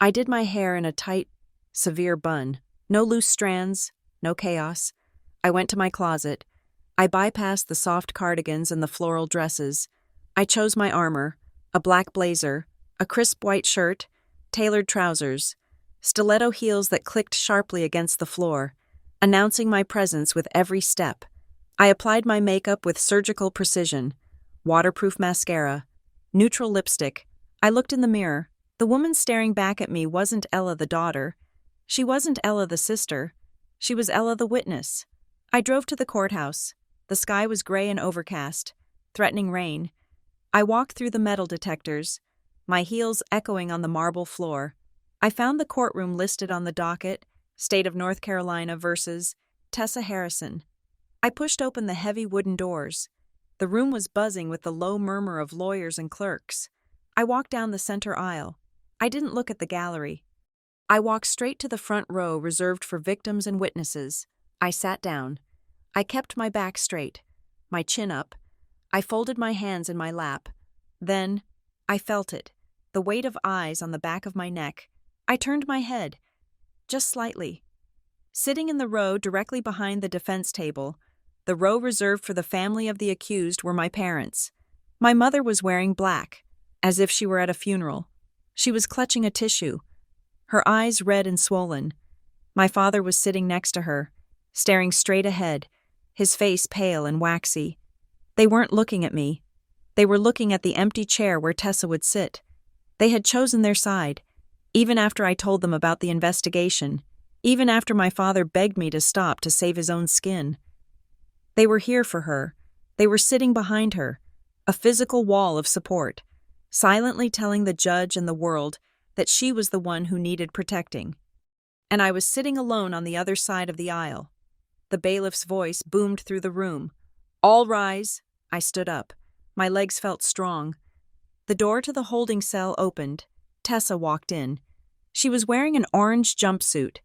I did my hair in a tight, severe bun. No loose strands, no chaos. I went to my closet. I bypassed the soft cardigans and the floral dresses. I chose my armor, a black blazer, a crisp white shirt, tailored trousers, stiletto heels that clicked sharply against the floor, announcing my presence with every step. I applied my makeup with surgical precision, waterproof mascara, neutral lipstick. I looked in the mirror. The woman staring back at me wasn't Ella the daughter. She wasn't Ella the sister. She was Ella the witness. I drove to the courthouse. The sky was gray and overcast, threatening rain. I walked through the metal detectors, my heels echoing on the marble floor. I found the courtroom listed on the docket, State of North Carolina versus Tessa Harrison. I pushed open the heavy wooden doors. The room was buzzing with the low murmur of lawyers and clerks. I walked down the center aisle. I didn't look at the gallery. I walked straight to the front row reserved for victims and witnesses. I sat down. I kept my back straight, my chin up. I folded my hands in my lap. Then, I felt it, the weight of eyes on the back of my neck. I turned my head, just slightly. Sitting in the row directly behind the defense table, the row reserved for the family of the accused, were my parents. My mother was wearing black, as if she were at a funeral. She was clutching a tissue, her eyes red and swollen. My father was sitting next to her, staring straight ahead, his face pale and waxy. They weren't looking at me. They were looking at the empty chair where Tessa would sit. They had chosen their side, even after I told them about the investigation, even after my father begged me to stop to save his own skin. They were here for her. They were sitting behind her, a physical wall of support, silently telling the judge and the world that she was the one who needed protecting. And I was sitting alone on the other side of the aisle. The bailiff's voice boomed through the room. All rise. I stood up. My legs felt strong. The door to the holding cell opened. Tessa walked in. She was wearing an orange jumpsuit.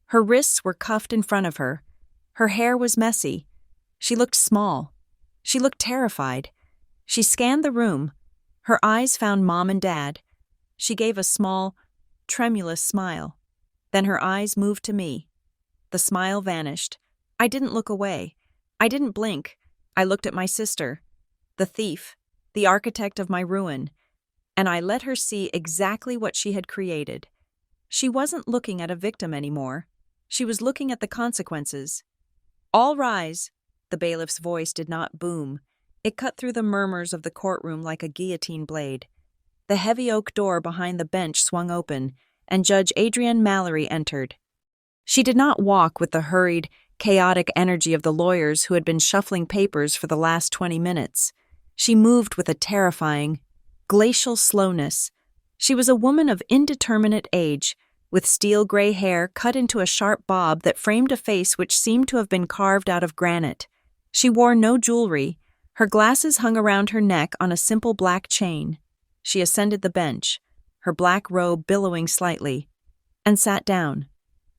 Her wrists were cuffed in front of her. Her hair was messy. She looked small. She looked terrified. She scanned the room. Her eyes found Mom and Dad. She gave a small, tremulous smile. Then her eyes moved to me. The smile vanished. I didn't look away. I didn't blink. I looked at my sister, the thief, the architect of my ruin, and I let her see exactly what she had created. She wasn't looking at a victim anymore. She was looking at the consequences. All rise. The bailiff's voice did not boom. It cut through the murmurs of the courtroom like a guillotine blade. The heavy oak door behind the bench swung open, and Judge Adrienne Mallory entered. She did not walk with the hurried, chaotic energy of the lawyers who had been shuffling papers for the last 20 minutes. She moved with a terrifying, glacial slowness. She was a woman of indeterminate age, with steel gray hair cut into a sharp bob that framed a face which seemed to have been carved out of granite. She wore no jewelry. Her glasses hung around her neck on a simple black chain. She ascended the bench, her black robe billowing slightly, and sat down.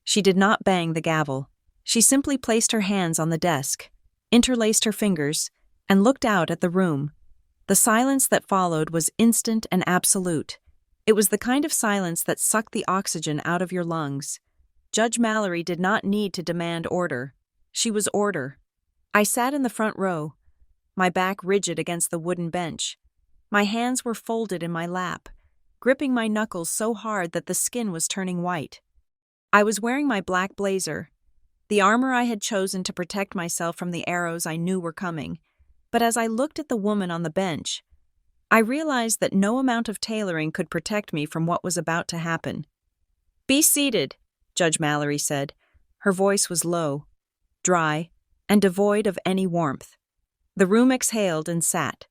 She did not bang the gavel. She simply placed her hands on the desk, interlaced her fingers, and looked out at the room. The silence that followed was instant and absolute. It was the kind of silence that sucked the oxygen out of your lungs. Judge Mallory did not need to demand order. She was order. I sat in the front row, my back rigid against the wooden bench. My hands were folded in my lap, gripping my knuckles so hard that the skin was turning white. I was wearing my black blazer, the armor I had chosen to protect myself from the arrows I knew were coming. But as I looked at the woman on the bench, I realized that no amount of tailoring could protect me from what was about to happen. "Be seated," Judge Mallory said. Her voice was low, dry, and devoid of any warmth. The room exhaled and sat.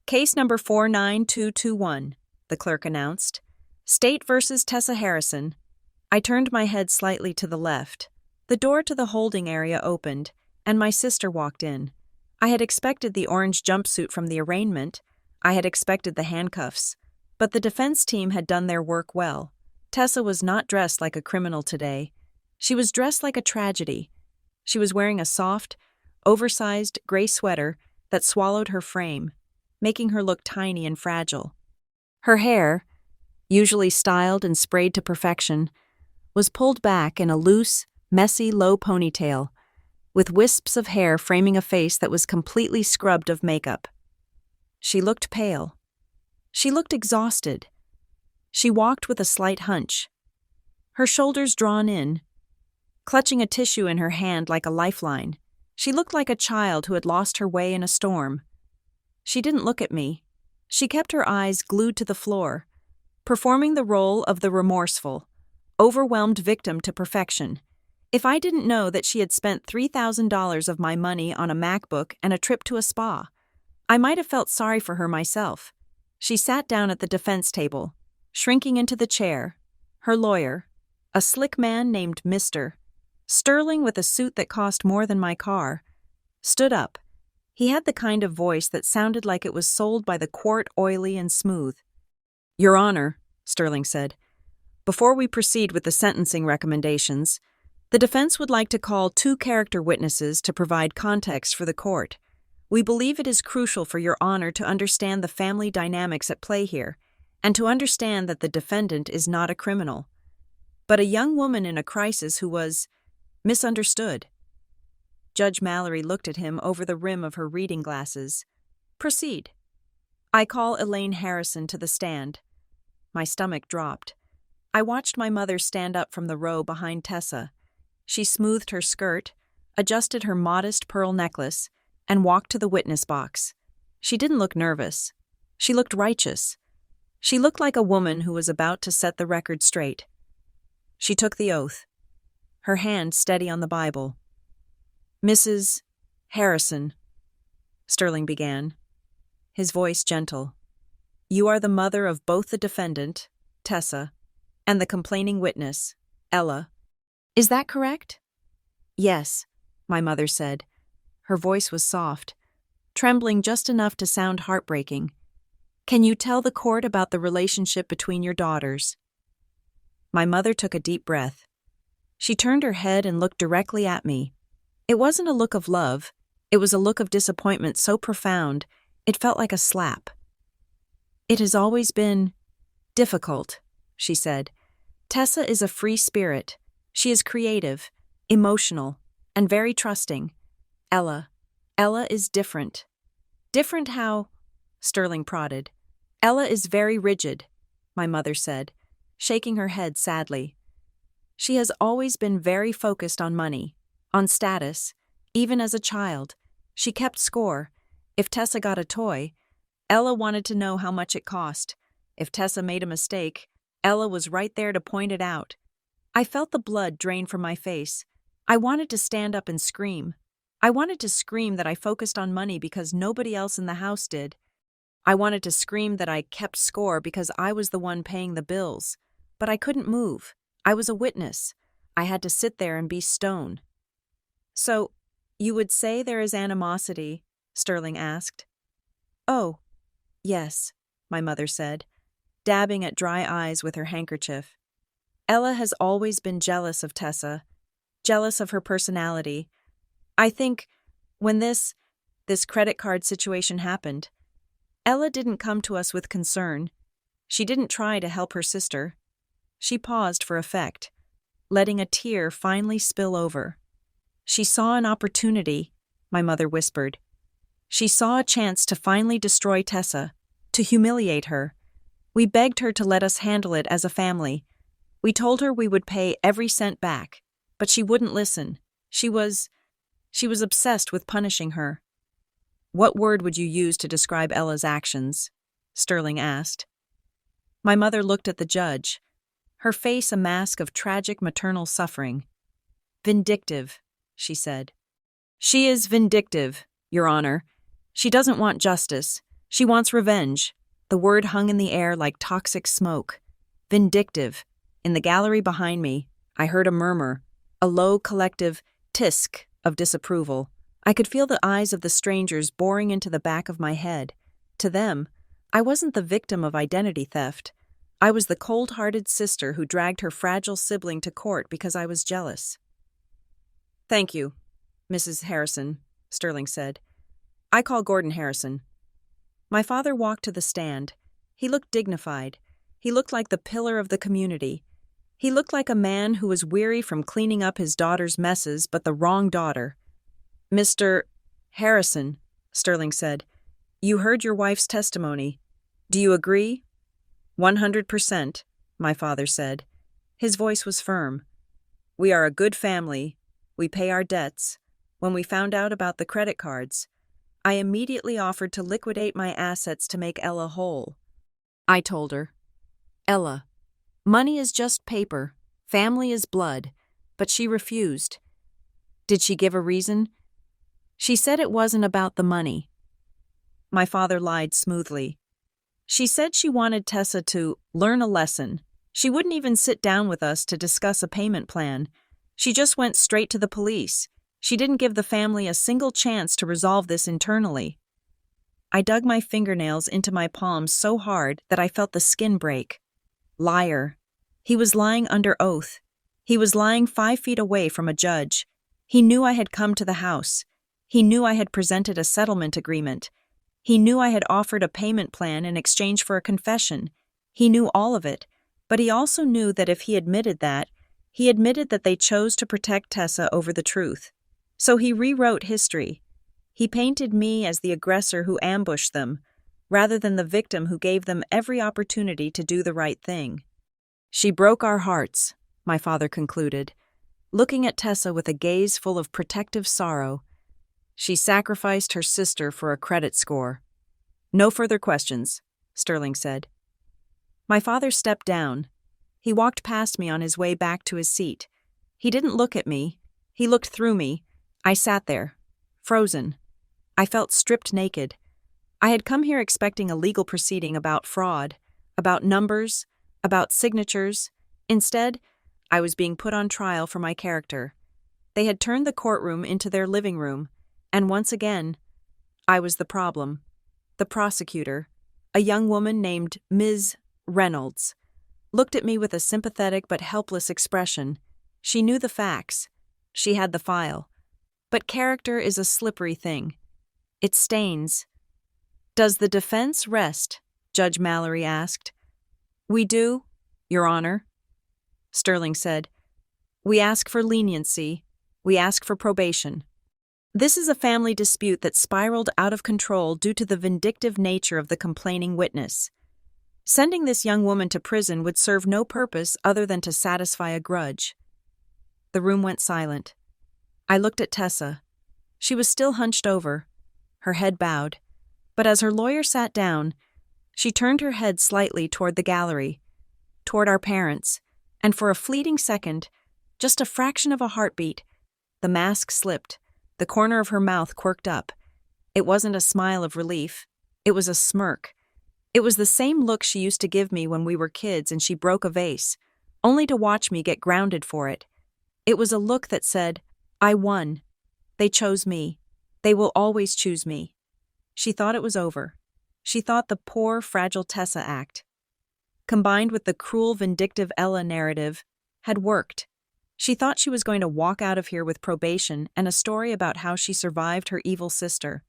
"Case number 49221, the clerk announced. State versus Tessa Harrison." I turned my head slightly to the left. The door to the holding area opened, and my sister walked in. I had expected the orange jumpsuit from the arraignment. I had expected the handcuffs. But the defense team had done their work well. Tessa was not dressed like a criminal today. She was dressed like a tragedy. She was wearing a soft, oversized gray sweater that swallowed her frame, making her look tiny and fragile. Her hair, usually styled and sprayed to perfection, was pulled back in a loose, messy, low ponytail, with wisps of hair framing a face that was completely scrubbed of makeup. She looked pale. She looked exhausted. She walked with a slight hunch, her shoulders drawn in, clutching a tissue in her hand like a lifeline. She looked like a child who had lost her way in a storm. She didn't look at me. She kept her eyes glued to the floor, performing the role of the remorseful, overwhelmed victim to perfection. If I didn't know that she had spent $3,000 of my money on a MacBook and a trip to a spa, I might have felt sorry for her myself. She sat down at the defense table, shrinking into the chair. Her lawyer, a slick man named Mr. Sterling with a suit that cost more than my car, stood up. He had the kind of voice that sounded like it was sold by the quart, oily and smooth. "Your Honor," Sterling said, "before we proceed with the sentencing recommendations, the defense would like to call 2 character witnesses to provide context for the court. We believe it is crucial for Your Honor to understand the family dynamics at play here, and to understand that the defendant is not a criminal, but a young woman in a crisis who was misunderstood." Judge Mallory looked at him over the rim of her reading glasses. "Proceed." "I call Elaine Harrison to the stand." My stomach dropped. I watched my mother stand up from the row behind Tessa. She smoothed her skirt, adjusted her modest pearl necklace, and walked to the witness box. She didn't look nervous. She looked righteous. She looked like a woman who was about to set the record straight. She took the oath, her hand steady on the Bible. "Mrs. Harrison," Sterling began, his voice gentle, "you are the mother of both the defendant, Tessa, and the complaining witness, Ella. Is that correct?" "Yes," my mother said. Her voice was soft, trembling just enough to sound heartbreaking. "Can you tell the court about the relationship between your daughters?" My mother took a deep breath. She turned her head and looked directly at me. It wasn't a look of love. It was a look of disappointment so profound, it felt like a slap. "It has always been difficult," she said. "Tessa is a free spirit. She is creative, emotional, and very trusting. Ella is different." "Different how?" Sterling prodded. "Ella is very rigid," my mother said, shaking her head sadly. "She has always been very focused on money, on status, even as a child. She kept score, If Tessa got a toy, Ella wanted to know how much it cost. If Tessa made a mistake, Ella was right there to point it out. I felt the blood drain from my face. I wanted to stand up and scream. I wanted to scream that I focused on money because nobody else in the house did. I wanted to scream that I kept score because I was the one paying the bills. But I couldn't move. I was a witness. I had to sit there and be stone. "So, you would say there is animosity?" Sterling asked. "Oh, yes," my mother said, dabbing at dry eyes with her handkerchief. "Ella has always been jealous of Tessa, jealous of her personality. I think when this credit card situation happened, Ella didn't come to us with concern. She didn't try to help her sister." She paused for effect, letting a tear finally spill over. "She saw an opportunity," my mother whispered. "She saw a chance to finally destroy Tessa, to humiliate her. We begged her to let us handle it as a family. We told her we would pay every cent back, but she wouldn't listen. She was obsessed with punishing her." "What word would you use to describe Ella's actions?" Sterling asked. My mother looked at the judge, her face a mask of tragic maternal suffering. "Vindictive," she said. "She is vindictive, Your Honor. She doesn't want justice. She wants revenge." The word hung in the air like toxic smoke. Vindictive. In the gallery behind me, I heard a murmur, a low collective tisk of disapproval. I could feel the eyes of the strangers boring into the back of my head. To them, I wasn't the victim of identity theft. I was the cold-hearted sister who dragged her fragile sibling to court because I was jealous. "Thank you, Mrs. Harrison," Sterling said. "I call Gordon Harrison." My father walked to the stand. He looked dignified. He looked like the pillar of the community. He looked like a man who was weary from cleaning up his daughter's messes, but the wrong daughter. "Mr. Harrison," Sterling said, "you heard your wife's testimony. Do you agree?" 100%, my father said. His voice was firm. "We are a good family. We pay our debts. When we found out about the credit cards, I immediately offered to liquidate my assets to make Ella whole." I told her, "Ella, money is just paper, family is blood," but she refused. "Did she give a reason?" "She said it wasn't about the money." My father lied smoothly. "She said she wanted Tessa to learn a lesson. She wouldn't even sit down with us to discuss a payment plan. She just went straight to the police. She didn't give the family a single chance to resolve this internally." I dug my fingernails into my palms so hard that I felt the skin break. Liar. He was lying under oath. He was lying 5 feet away from a judge. He knew I had come to the house. He knew I had presented a settlement agreement. He knew I had offered a payment plan in exchange for a confession. He knew all of it, but he also knew that if he admitted that they chose to protect Tessa over the truth. So he rewrote history. He painted me as the aggressor who ambushed them, rather than the victim who gave them every opportunity to do the right thing. "She broke our hearts," my father concluded, looking at Tessa with a gaze full of protective sorrow. "She sacrificed her sister for a credit score." "No further questions," Sterling said. My father stepped down. He walked past me on his way back to his seat. He didn't look at me. He looked through me. I sat there, frozen. I felt stripped naked. I had come here expecting a legal proceeding about fraud, about numbers, about signatures. Instead, I was being put on trial for my character. They had turned the courtroom into their living room, and once again, I was the problem. The prosecutor, a young woman named Ms. Reynolds, looked at me with a sympathetic but helpless expression. She knew the facts. She had the file. But character is a slippery thing. It stains. "Does the defense rest?" Judge Mallory asked. "We do, Your Honor," Sterling said. "We ask for leniency. We ask for probation. This is a family dispute that spiraled out of control due to the vindictive nature of the complaining witness. Sending this young woman to prison would serve no purpose other than to satisfy a grudge." The room went silent. I looked at Tessa. She was still hunched over, her head bowed. But as her lawyer sat down, she turned her head slightly toward the gallery, toward our parents, and for a fleeting second, just a fraction of a heartbeat, the mask slipped, the corner of her mouth quirked up. It wasn't a smile of relief, it was a smirk. It was the same look she used to give me when we were kids and she broke a vase, only to watch me get grounded for it. It was a look that said, I won. They chose me. They will always choose me. She thought it was over. She thought the poor, fragile Tessa act, combined with the cruel, vindictive Ella narrative, had worked. She thought she was going to walk out of here with probation and a story about how she survived her evil sister.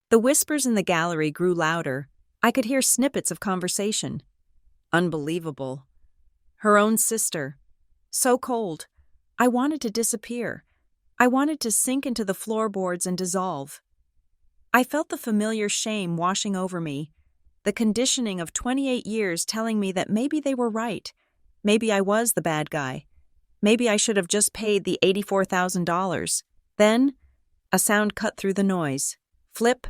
The whispers in the gallery grew louder. I could hear snippets of conversation. Unbelievable. Her own sister. So cold. I wanted to disappear. I wanted to sink into the floorboards and dissolve. I felt the familiar shame washing over me, the conditioning of 28 years telling me that maybe they were right. Maybe I was the bad guy. Maybe I should have just paid the $84,000. Then, a sound cut through the noise. Flip.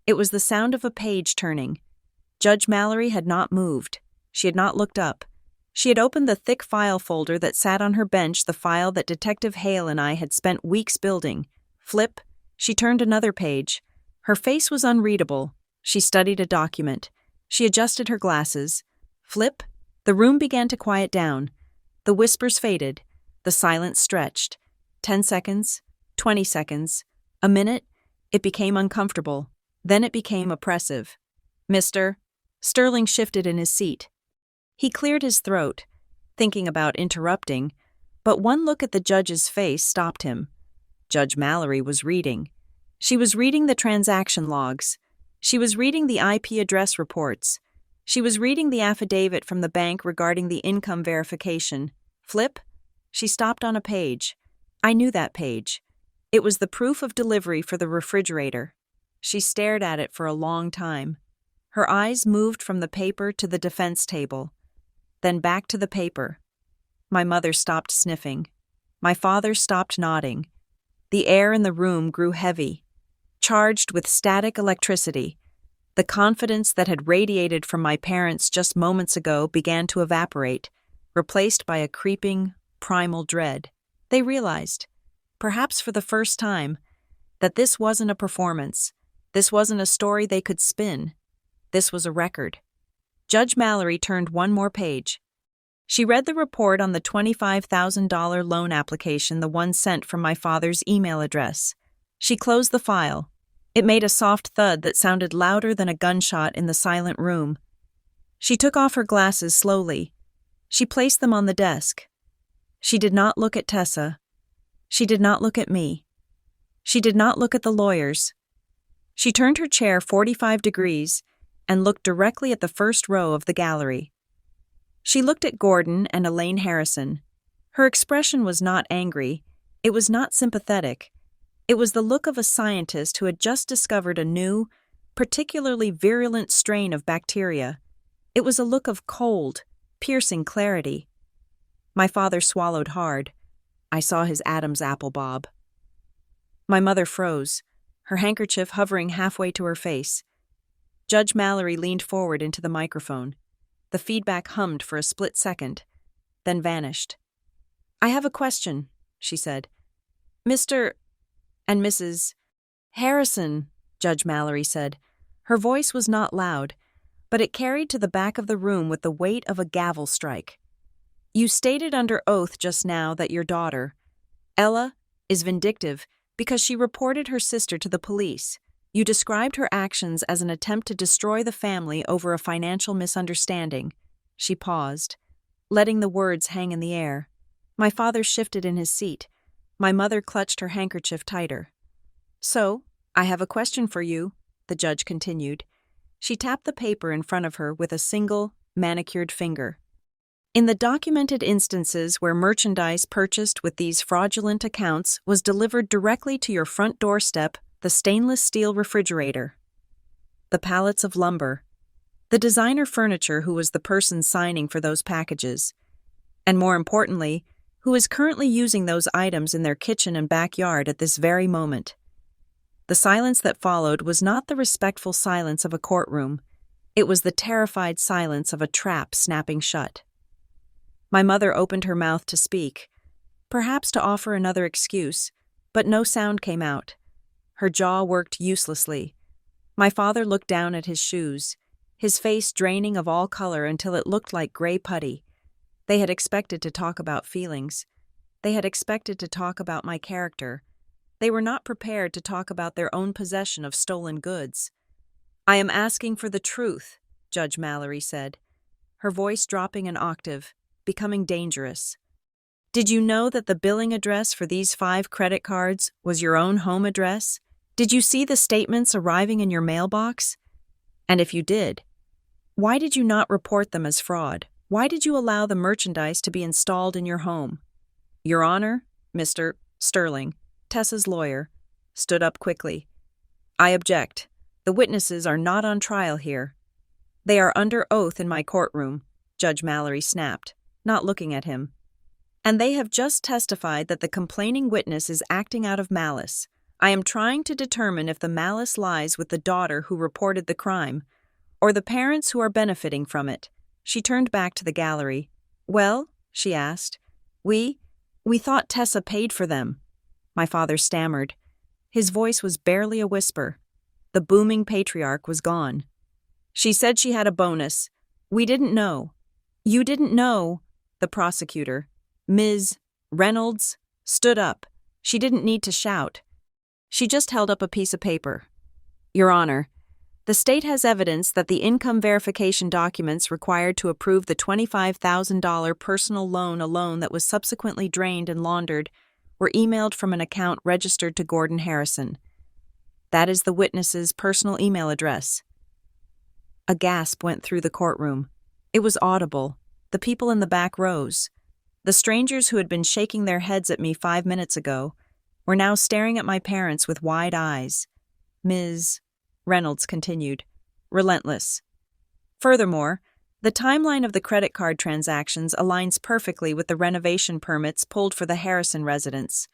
It was the sound of a page turning. Judge Mallory had not moved. She had not looked up. She had opened the thick file folder that sat on her bench, the file that Detective Hale and I had spent weeks building. Flip. She turned another page. Her face was unreadable. She studied a document. She adjusted her glasses. Flip. The room began to quiet down. The whispers faded. The silence stretched. 10 seconds. 20 seconds. A minute. It became uncomfortable. Then it became oppressive. Mr. Sterling shifted in his seat. He cleared his throat, thinking about interrupting, but one look at the judge's face stopped him. Judge Mallory was reading. She was reading the transaction logs. She was reading the IP address reports. She was reading the affidavit from the bank regarding the income verification. Flip. She stopped on a page. I knew that page. It was the proof of delivery for the refrigerator. She stared at it for a long time. Her eyes moved from the paper to the defense table, then back to the paper. My mother stopped sniffing. My father stopped nodding. The air in the room grew heavy, charged with static electricity. The confidence that had radiated from my parents just moments ago began to evaporate, replaced by a creeping, primal dread. They realized, perhaps for the first time, that this wasn't a performance. This wasn't a story they could spin. This was a record. Judge Mallory turned one more page. She read the report on the $25,000 loan application, the one sent from my father's email address. She closed the file. It made a soft thud that sounded louder than a gunshot in the silent room. She took off her glasses slowly. She placed them on the desk. She did not look at Tessa. She did not look at me. She did not look at the lawyers. She turned her chair 45 degrees and looked directly at the first row of the gallery. She looked at Gordon and Elaine Harrison. Her expression was not angry. It was not sympathetic. It was the look of a scientist who had just discovered a new, particularly virulent strain of bacteria. It was a look of cold, piercing clarity. My father swallowed hard. I saw his Adam's apple bob. My mother froze, her handkerchief hovering halfway to her face. Judge Mallory leaned forward into the microphone. The feedback hummed for a split second, then vanished. "I have a question," she said. "Mr. and Mrs. Harrison," Judge Mallory said. Her voice was not loud, but it carried to the back of the room with the weight of a gavel strike. "You stated under oath just now that your daughter, Ella, is vindictive because she reported her sister to the police. You described her actions as an attempt to destroy the family over a financial misunderstanding." She paused, letting the words hang in the air. My father shifted in his seat. My mother clutched her handkerchief tighter. "So, I have a question for you," the judge continued. She tapped the paper in front of her with a single, manicured finger. "In the documented instances where merchandise purchased with these fraudulent accounts was delivered directly to your front doorstep, the stainless steel refrigerator, the pallets of lumber, the designer furniture who was the person signing for those packages, and more importantly, who is currently using those items in their kitchen and backyard at this very moment. The The silence that followed was not the respectful silence of a courtroom. It was the terrified silence of a trap snapping shut. My mother opened her mouth to speak, perhaps to offer another excuse, but no sound came out. Her jaw worked uselessly. My father looked down at his shoes, his face draining of all color until it looked like gray putty. They had expected to talk about feelings. They had expected to talk about my character. They were not prepared to talk about their own possession of stolen goods. "I am asking for the truth," Judge Mallory said, her voice dropping an octave, becoming dangerous. "Did you know that the billing address for these 5 credit cards was your own home address? Did you see the statements arriving in your mailbox? And if you did, why did you not report them as fraud? Why did you allow the merchandise to be installed in your home?" Your Honor, Mr. Sterling, Tessa's lawyer, stood up quickly. "I object. The witnesses are not on trial here." "They are under oath in my courtroom," Judge Mallory snapped, not looking at him. "And they have just testified that the complaining witness is acting out of malice. I am trying to determine if the malice lies with the daughter who reported the crime, or the parents who are benefiting from it." She turned back to the gallery. "Well," she asked, We thought Tessa paid for them." My father stammered. His voice was barely a whisper. The booming patriarch was gone. "She said she had a bonus. We didn't know." "You didn't know?" The prosecutor, Ms. Reynolds, stood up. She didn't need to shout. She just held up a piece of paper. "Your Honor, the state has evidence that the income verification documents required to approve the $25,000 personal loan that was subsequently drained and laundered were emailed from an account registered to Gordon Harrison. That is the witness's personal email address." A gasp went through the courtroom. It was audible. The people in the back rose. The strangers who had been shaking their heads at me 5 minutes ago were now staring at my parents with wide eyes. Ms. Reynolds continued, relentless. "Furthermore, the timeline of the credit card transactions aligns perfectly with the renovation permits pulled for the Harrison residence.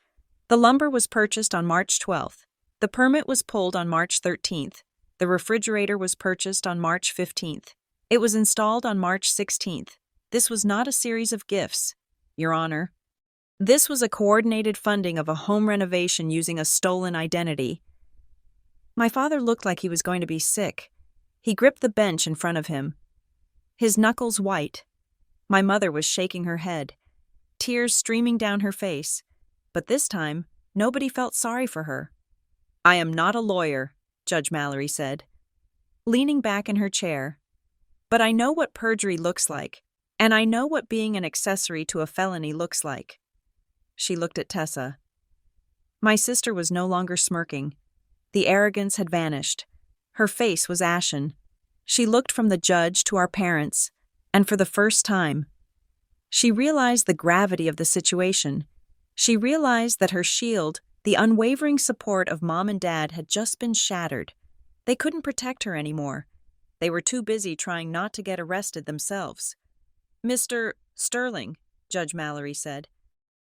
The lumber was purchased on March 12th. The permit was pulled on March 13th. The refrigerator was purchased on March 15th. It was installed on March 16th. This was not a series of gifts, Your Honor. This was a coordinated funding of a home renovation using a stolen identity." My father looked like he was going to be sick. He gripped the bench in front of him, his knuckles white. My mother was shaking her head, tears streaming down her face, but this time nobody felt sorry for her. "I am not a lawyer," Judge Mallory said, leaning back in her chair, "but I know what perjury looks like, and I know what being an accessory to a felony looks like." She looked at Tessa. My sister was no longer smirking. The arrogance had vanished. Her face was ashen. She looked from the judge to our parents, and for the first time, she realized the gravity of the situation. She realized that her shield, the unwavering support of Mom and Dad, had just been shattered. They couldn't protect her anymore. They were too busy trying not to get arrested themselves. "Mr. Sterling," Judge Mallory said,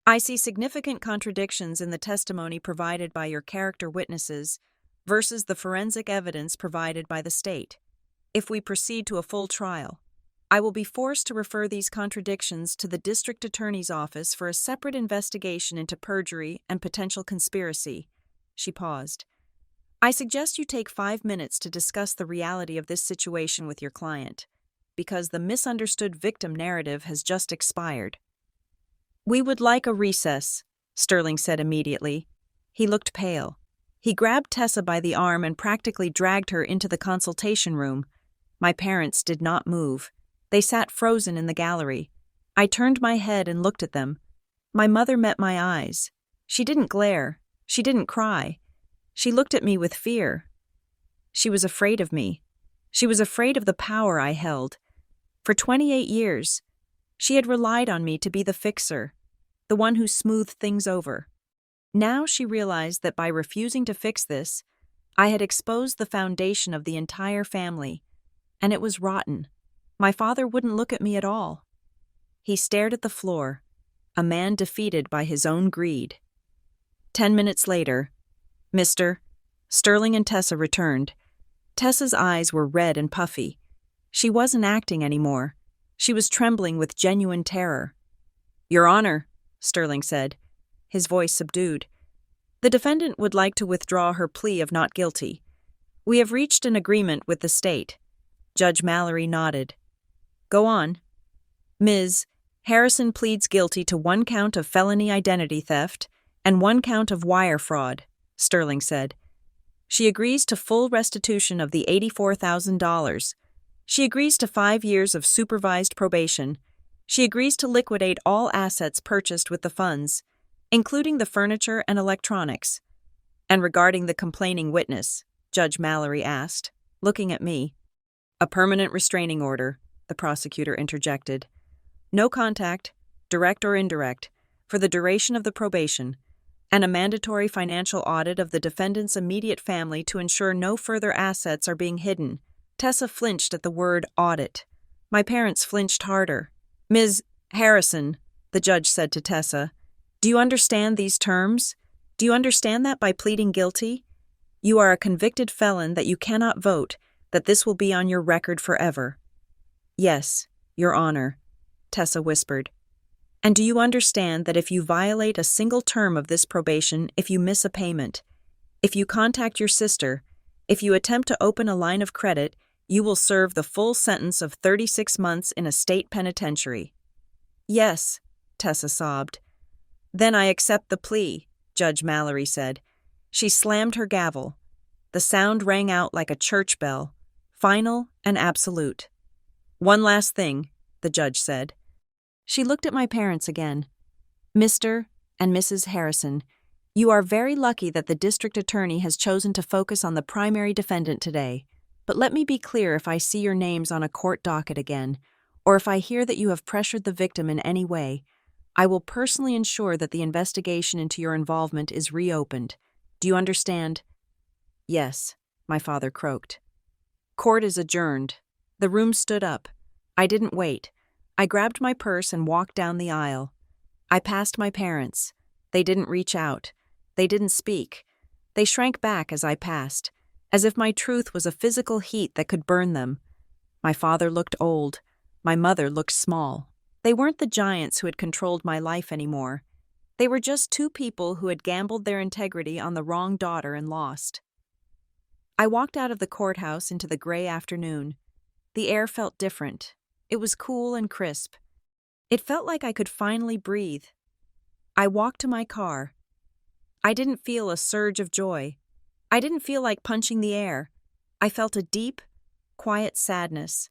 "I see significant contradictions in the testimony provided by your character witnesses versus the forensic evidence provided by the state. If we proceed to a full trial, I will be forced to refer these contradictions to the district attorney's office for a separate investigation into perjury and potential conspiracy." She paused. "I suggest you take 5 minutes to discuss the reality of this situation with your client, because the misunderstood victim narrative has just expired." "We would like a recess," Sterling said immediately. He looked pale. He grabbed Tessa by the arm and practically dragged her into the consultation room. My parents did not move. They sat frozen in the gallery. I turned my head and looked at them. My mother met my eyes. She didn't glare. She didn't cry. She looked at me with fear. She was afraid of me. She was afraid of the power I held. For 28 years, she had relied on me to be the fixer, the one who smoothed things over. Now she realized that by refusing to fix this, I had exposed the foundation of the entire family, and it was rotten. My father wouldn't look at me at all. He stared at the floor, a man defeated by his own greed. 10 minutes later, "Mr. Sterling and Tessa returned. Tessa's eyes were red and puffy. She wasn't acting anymore. She was trembling with genuine terror. "Your Honor," Sterling said, his voice subdued, "the defendant would like to withdraw her plea of not guilty. We have reached an agreement with the state." Judge Mallory nodded. "Go on." "Ms. Harrison pleads guilty to 1 count of felony identity theft and 1 count of wire fraud," Sterling said. "She agrees to full restitution of the $84,000. She agrees to 5 years of supervised probation. She agrees to liquidate all assets purchased with the funds, including the furniture and electronics." "And regarding the complaining witness," Judge Mallory asked, looking at me. "A permanent restraining order," the prosecutor interjected. "No contact, direct or indirect, for the duration of the probation, and a mandatory financial audit of the defendant's immediate family to ensure no further assets are being hidden." Tessa flinched at the word audit. My parents flinched harder. "Ms. Harrison," the judge said to Tessa, "do you understand these terms? Do you understand that by pleading guilty, you are a convicted felon, that you cannot vote, that this will be on your record forever?" "Yes, Your Honor," Tessa whispered. "And do you understand that if you violate a single term of this probation, if you miss a payment, if you contact your sister, if you attempt to open a line of credit, you will serve the full sentence of 36 months in a state penitentiary?" "Yes," Tessa sobbed. "Then I accept the plea," Judge Mallory said. She slammed her gavel. The sound rang out like a church bell, final and absolute. "One last thing," the judge said. She looked at my parents again. "Mr. and Mrs. Harrison, you are very lucky that the district attorney has chosen to focus on the primary defendant today. But let me be clear, if I see your names on a court docket again, or if I hear that you have pressured the victim in any way, I will personally ensure that the investigation into your involvement is reopened. Do you understand?" "Yes," my father croaked. "Court is adjourned." The room stood up. I didn't wait. I grabbed my purse and walked down the aisle. I passed my parents. They didn't reach out. They didn't speak. They shrank back as I passed, as if my truth was a physical heat that could burn them. My father looked old. My mother looked small. They weren't the giants who had controlled my life anymore. They were just 2 people who had gambled their integrity on the wrong daughter and lost. I walked out of the courthouse into the gray afternoon. The air felt different. It was cool and crisp. It felt like I could finally breathe. I walked to my car. I didn't feel a surge of joy. I didn't feel like punching the air. I felt a deep, quiet sadness.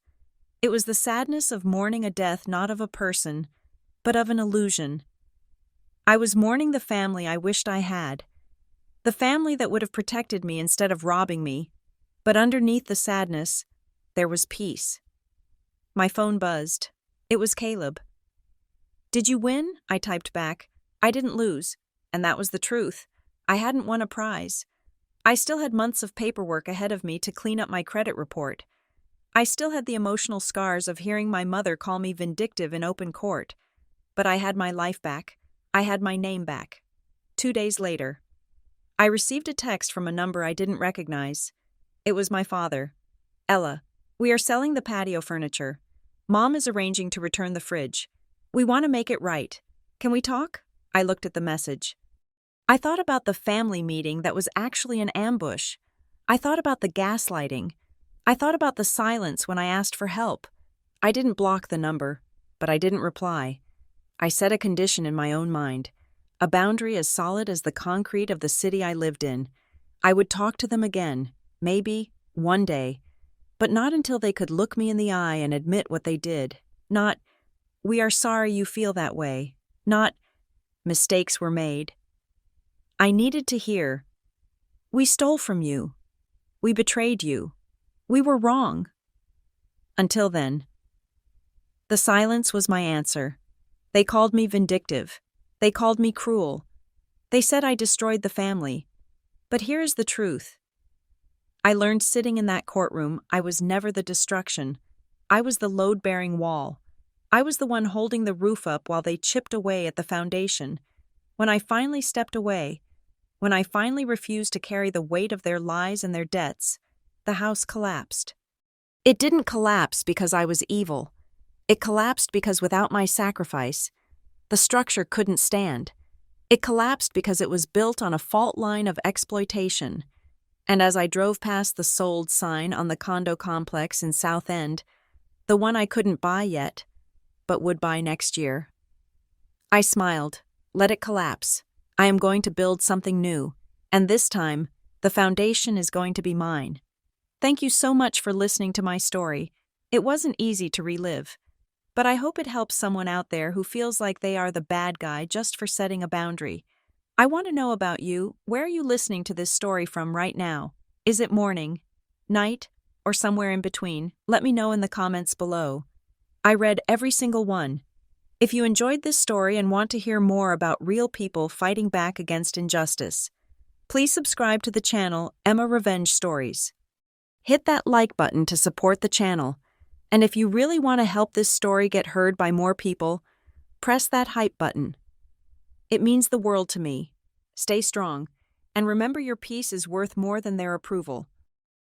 It was the sadness of mourning a death not of a person, but of an illusion. I was mourning the family I wished I had. The family that would have protected me instead of robbing me. But underneath the sadness, there was peace. My phone buzzed. It was Caleb. "Did you win?" I typed back. I didn't lose, and that was the truth. I hadn't won a prize. I still had months of paperwork ahead of me to clean up my credit report. I still had the emotional scars of hearing my mother call me vindictive in open court. But I had my life back. I had my name back. 2 days later, I received a text from a number I didn't recognize. It was my father. "Ella, we are selling the patio furniture. Mom is arranging to return the fridge. We want to make it right. Can we talk?" I looked at the message. I thought about the family meeting that was actually an ambush. I thought about the gaslighting. I thought about the silence when I asked for help. I didn't block the number, but I didn't reply. I set a condition in my own mind, a boundary as solid as the concrete of the city I lived in. I would talk to them again, maybe, one day, but not until they could look me in the eye and admit what they did. Not, "We are sorry you feel that way." Not, "Mistakes were made." I needed to hear, "We stole from you. We betrayed you. We were wrong." Until then, the silence was my answer. They called me vindictive. They called me cruel. They said I destroyed the family. But here is the truth. I learned sitting in that courtroom I was never the destruction. I was the load-bearing wall. I was the one holding the roof up while they chipped away at the foundation. When I finally stepped away, When I finally refused to carry the weight of their lies and their debts, the house collapsed. It didn't collapse because I was evil. It collapsed because without my sacrifice, the structure couldn't stand. It collapsed because it was built on a fault line of exploitation. And as I drove past the sold sign on the condo complex in South End, the one I couldn't buy yet, but would buy next year, I smiled. Let it collapse. I am going to build something new, and this time, the foundation is going to be mine. Thank you so much for listening to my story. It wasn't easy to relive, but I hope it helps someone out there who feels like they are the bad guy just for setting a boundary. I want to know about you. Where are you listening to this story from right now? Is it morning, night, or somewhere in between? Let me know in the comments below. I read every single one. If you enjoyed this story and want to hear more about real people fighting back against injustice, please subscribe to the channel Emma Revenge Stories. Hit that like button to support the channel, and if you really want to help this story get heard by more people, press that hype button. It means the world to me. Stay strong, and remember your peace is worth more than their approval.